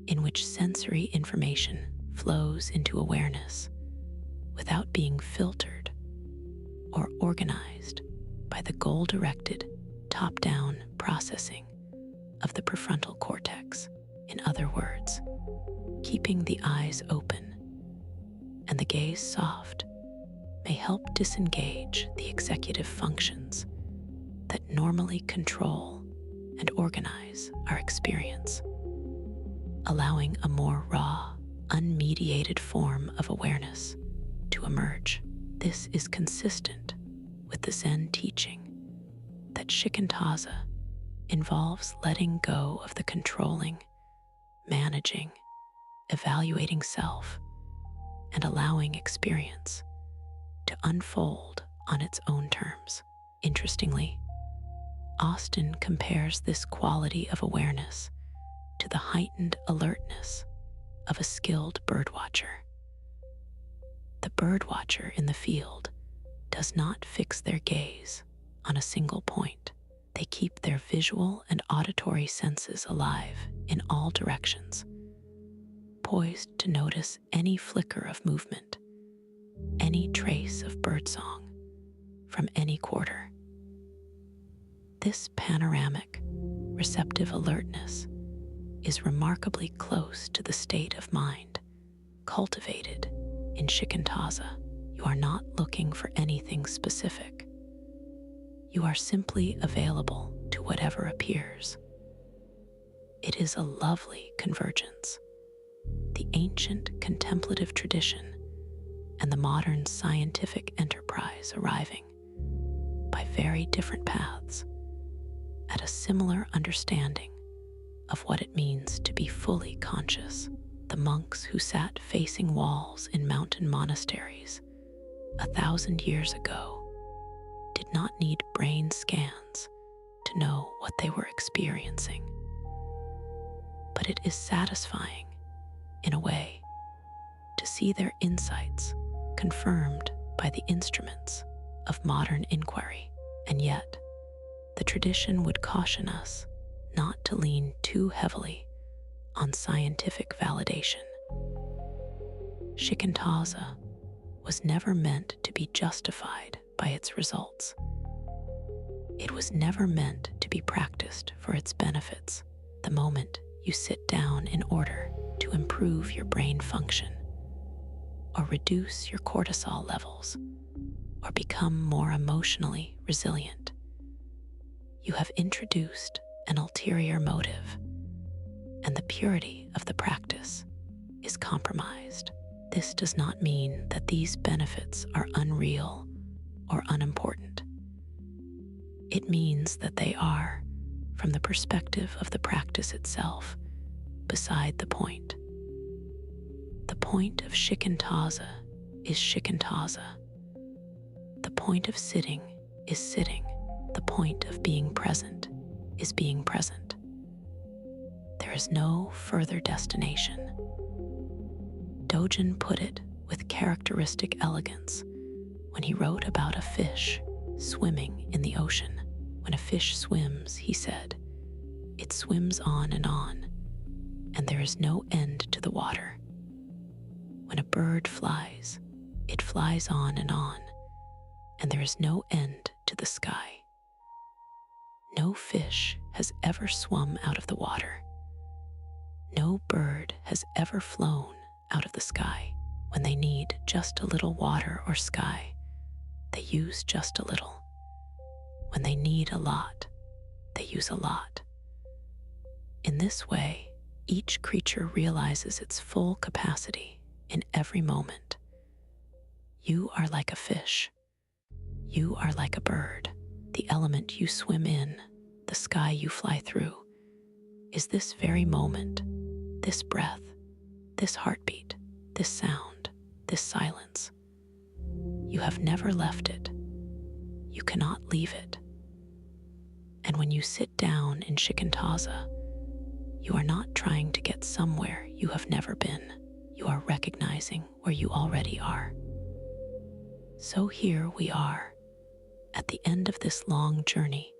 in which sensory information flows into awareness without being filtered or organized by the goal-directed top-down processing of the prefrontal cortex. In other words, keeping the eyes open and the gaze soft may help disengage the executive functions that normally control and organize our experience, allowing a more raw, unmediated form of awareness to emerge. This is consistent with the Zen teaching that Shikantaza involves letting go of the controlling, managing, evaluating self, and allowing experience to unfold on its own terms. Interestingly, Austin compares this quality of awareness to the heightened alertness of a skilled birdwatcher. The birdwatcher in the field does not fix their gaze on a single point. They keep their visual and auditory senses alive in all directions, poised to notice any flicker of movement, any trace of birdsong from any quarter. This panoramic, receptive alertness is remarkably close to the state of mind cultivated in Shikantaza. You are not looking for anything specific. You are simply available to whatever appears. It is a lovely convergence. The ancient contemplative tradition and the modern scientific enterprise arriving by very different paths at a similar understanding of what it means to be fully conscious. The monks who sat facing walls in mountain monasteries 1,000 years ago did not need brain scans to know what they were experiencing. But it is satisfying, in a way, to see their insights confirmed by the instruments of modern inquiry. And yet, the tradition would caution us not to lean too heavily on scientific validation. Shikantaza was never meant to be justified by its results. It was never meant to be practiced for its benefits. The moment you sit down in order to improve your brain function, or reduce your cortisol levels, or become more emotionally resilient, you have introduced an ulterior motive, and the purity of the practice is compromised. This does not mean that these benefits are unreal or unimportant. It means that they are, from the perspective of the practice itself, beside the point. The point of Shikantaza is Shikantaza. The point of sitting is sitting. The point of being present is being present. There is no further destination. Dogen put it with characteristic elegance when he wrote about a fish swimming in the ocean. When a fish swims, he said, it swims on, and there is no end to the water. When a bird flies, it flies on, and there is no end to the sky. No fish has ever swum out of the water. No bird has ever flown out of the sky. When they need just a little water or sky, they use just a little. When they need a lot, they use a lot. In this way, each creature realizes its full capacity in every moment. You are like a fish. You are like a bird. The element you swim in, the sky you fly through, is this very moment, this breath, this heartbeat, this sound, this silence. You have never left it. You cannot leave it. And when you sit down in Shikantaza, you are not trying to get somewhere you have never been. You are recognizing where you already are. So here we are, at the end of this long journey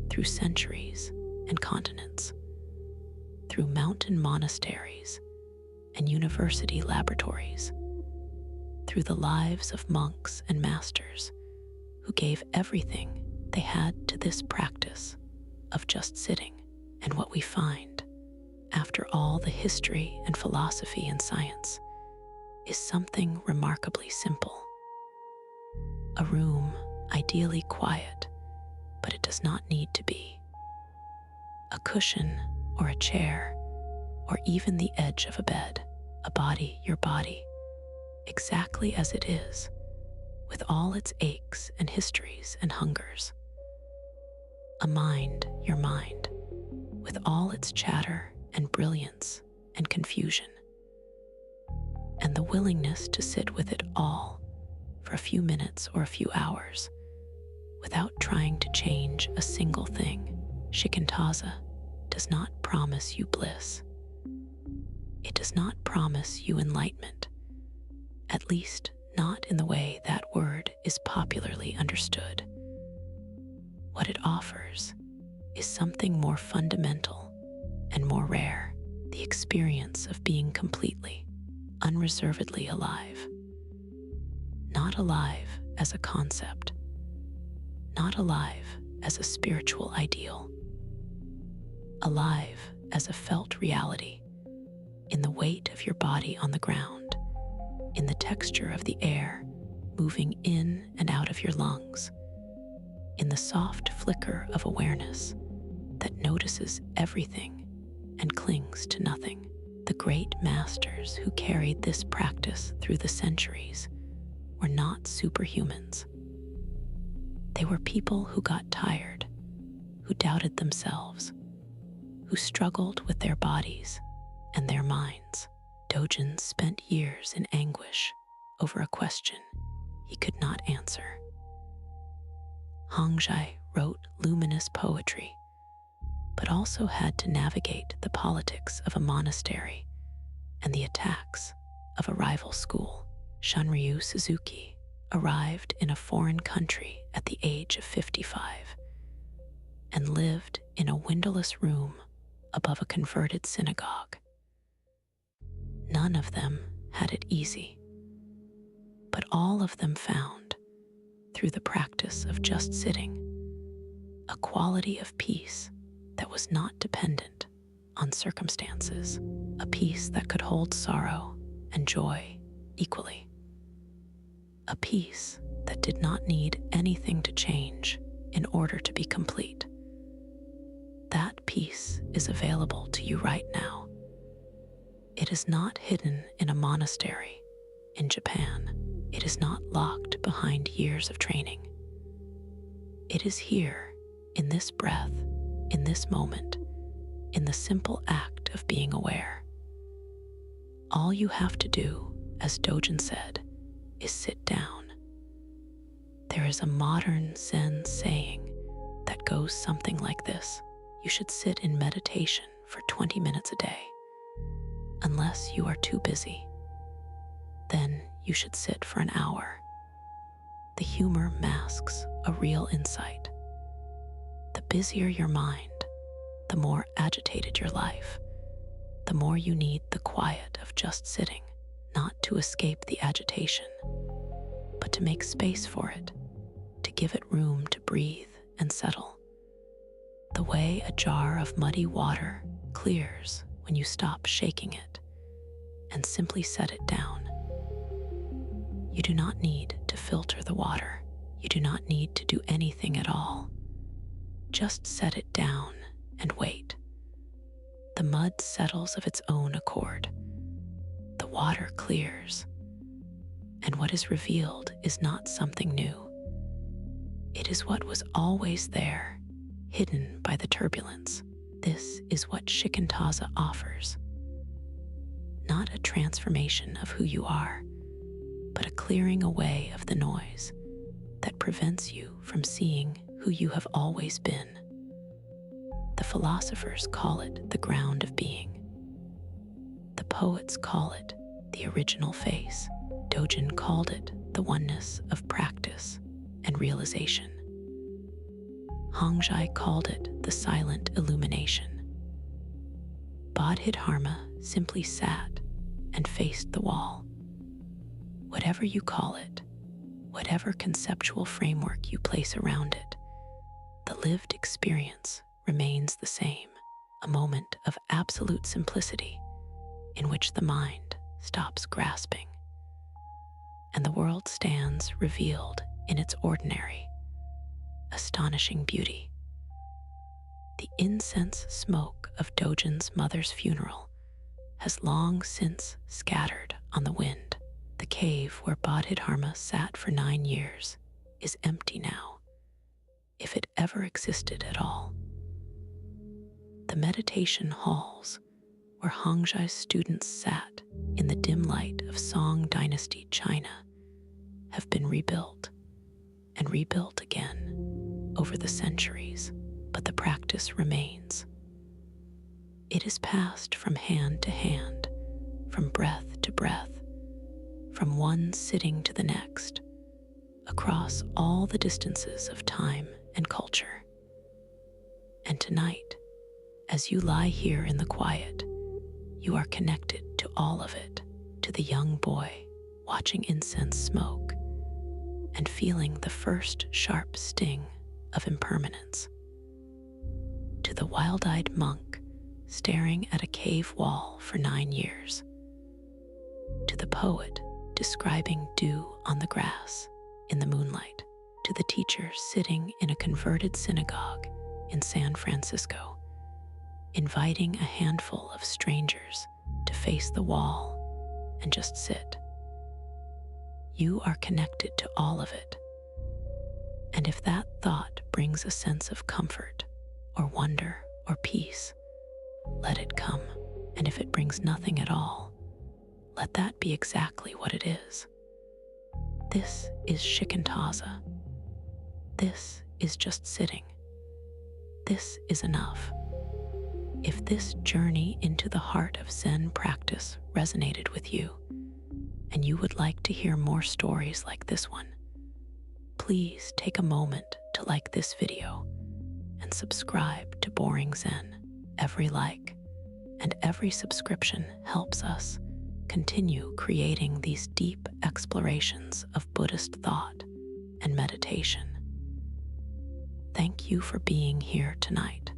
through centuries and continents, through mountain monasteries and university laboratories, through the lives of monks and masters who gave everything they had to this practice of just sitting. And what we find, after all the history and philosophy and science, is something remarkably simple. A room ideally quiet, but it does not need to be. A cushion or a chair, or even the edge of a bed, a body, your body, exactly as it is, with all its aches and histories and hungers. A mind, your mind, with all its chatter and brilliance and confusion, and the willingness to sit with it all for a few minutes or a few hours without trying to change a single thing. Shikantaza does not promise you bliss. It does not promise you enlightenment, at least not in the way that word is popularly understood. What it offers is something more fundamental and more rare, the experience of being completely, unreservedly alive. Not alive as a concept, not alive as a spiritual ideal, alive as a felt reality, in the weight of your body on the ground, in the texture of the air moving in and out of your lungs, in the soft flicker of awareness that notices everything and clings to nothing. The great masters who carried this practice through the centuries were not superhumans. They were people who got tired, who doubted themselves, who struggled with their bodies and their minds. Dogen spent years in anguish over a question he could not answer. Hongzhi wrote luminous poetry, but also had to navigate the politics of a monastery and the attacks of a rival school. Shunryu Suzuki arrived in a foreign country at the age of 55 and lived in a windowless room above a converted synagogue. None of them had it easy, but all of them found, through the practice of just sitting, a quality of peace that was not dependent on circumstances, a peace that could hold sorrow and joy equally, a peace that did not need anything to change in order to be complete. That peace is available to you right now. It is not hidden in a monastery in Japan. It is not locked behind years of training. It is here, in this breath, in this moment, in the simple act of being aware. All you have to do, as Dogen said, is sit down. There is a modern Zen saying that goes something like this: you should sit in meditation for 20 minutes a day. Unless you are too busy, then you should sit for an hour. The humor masks a real insight. The busier your mind, the more agitated your life, the more you need the quiet of just sitting, not to escape the agitation, but to make space for it, to give it room to breathe and settle. The way a jar of muddy water clears when you stop shaking it and simply set it down. You do not need to filter the water. You do not need to do anything at all. Just set it down and wait. The mud settles of its own accord. The water clears. And what is revealed is not something new. It is what was always there, hidden by the turbulence. This is what Shikantaza offers. Not a transformation of who you are, but a clearing away of the noise that prevents you from seeing who you have always been. The philosophers call it the ground of being. The poets call it the original face. Dogen called it the oneness of practice and realization. Hongzhi called it the silent illumination. Bodhidharma simply sat and faced the wall. Whatever you call it, whatever conceptual framework you place around it, the lived experience remains the same, a moment of absolute simplicity in which the mind stops grasping, and the world stands revealed in its ordinary, astonishing beauty. The incense smoke of Dogen's mother's funeral has long since scattered on the wind. The cave where Bodhidharma sat for 9 years is empty now, if it ever existed at all. The meditation halls where Hongzhi's students sat in the dim light of Song Dynasty China have been rebuilt and rebuilt again over the centuries, but the practice remains. It is passed from hand to hand, from breath to breath, from one sitting to the next, across all the distances of time and culture. And tonight, as you lie here in the quiet, you are connected to all of it, to the young boy watching incense smoke and feeling the first sharp sting of impermanence, to the wild-eyed monk staring at a cave wall for 9 years, to the poet describing dew on the grass in the moonlight, to the teacher sitting in a converted synagogue in San Francisco, inviting a handful of strangers to face the wall and just sit. You are connected to all of it. And if that thought brings a sense of comfort or wonder or peace, let it come. And if it brings nothing at all, let that be exactly what it is. This is Shikantaza. This is just sitting. This is enough. If this journey into the heart of Zen practice resonated with you, and you would like to hear more stories like this one, please take a moment to like this video and subscribe to Boring Zen. Every like and every subscription helps us continue creating these deep explorations of Buddhist thought and meditation. Thank you for being here tonight.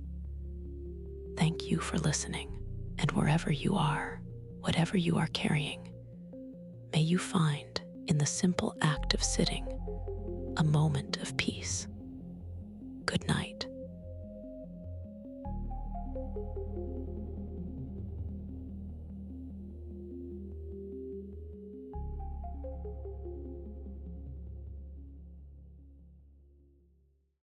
Thank you for listening, and wherever you are, whatever you are carrying, may you find in the simple act of sitting a moment of peace. Good night.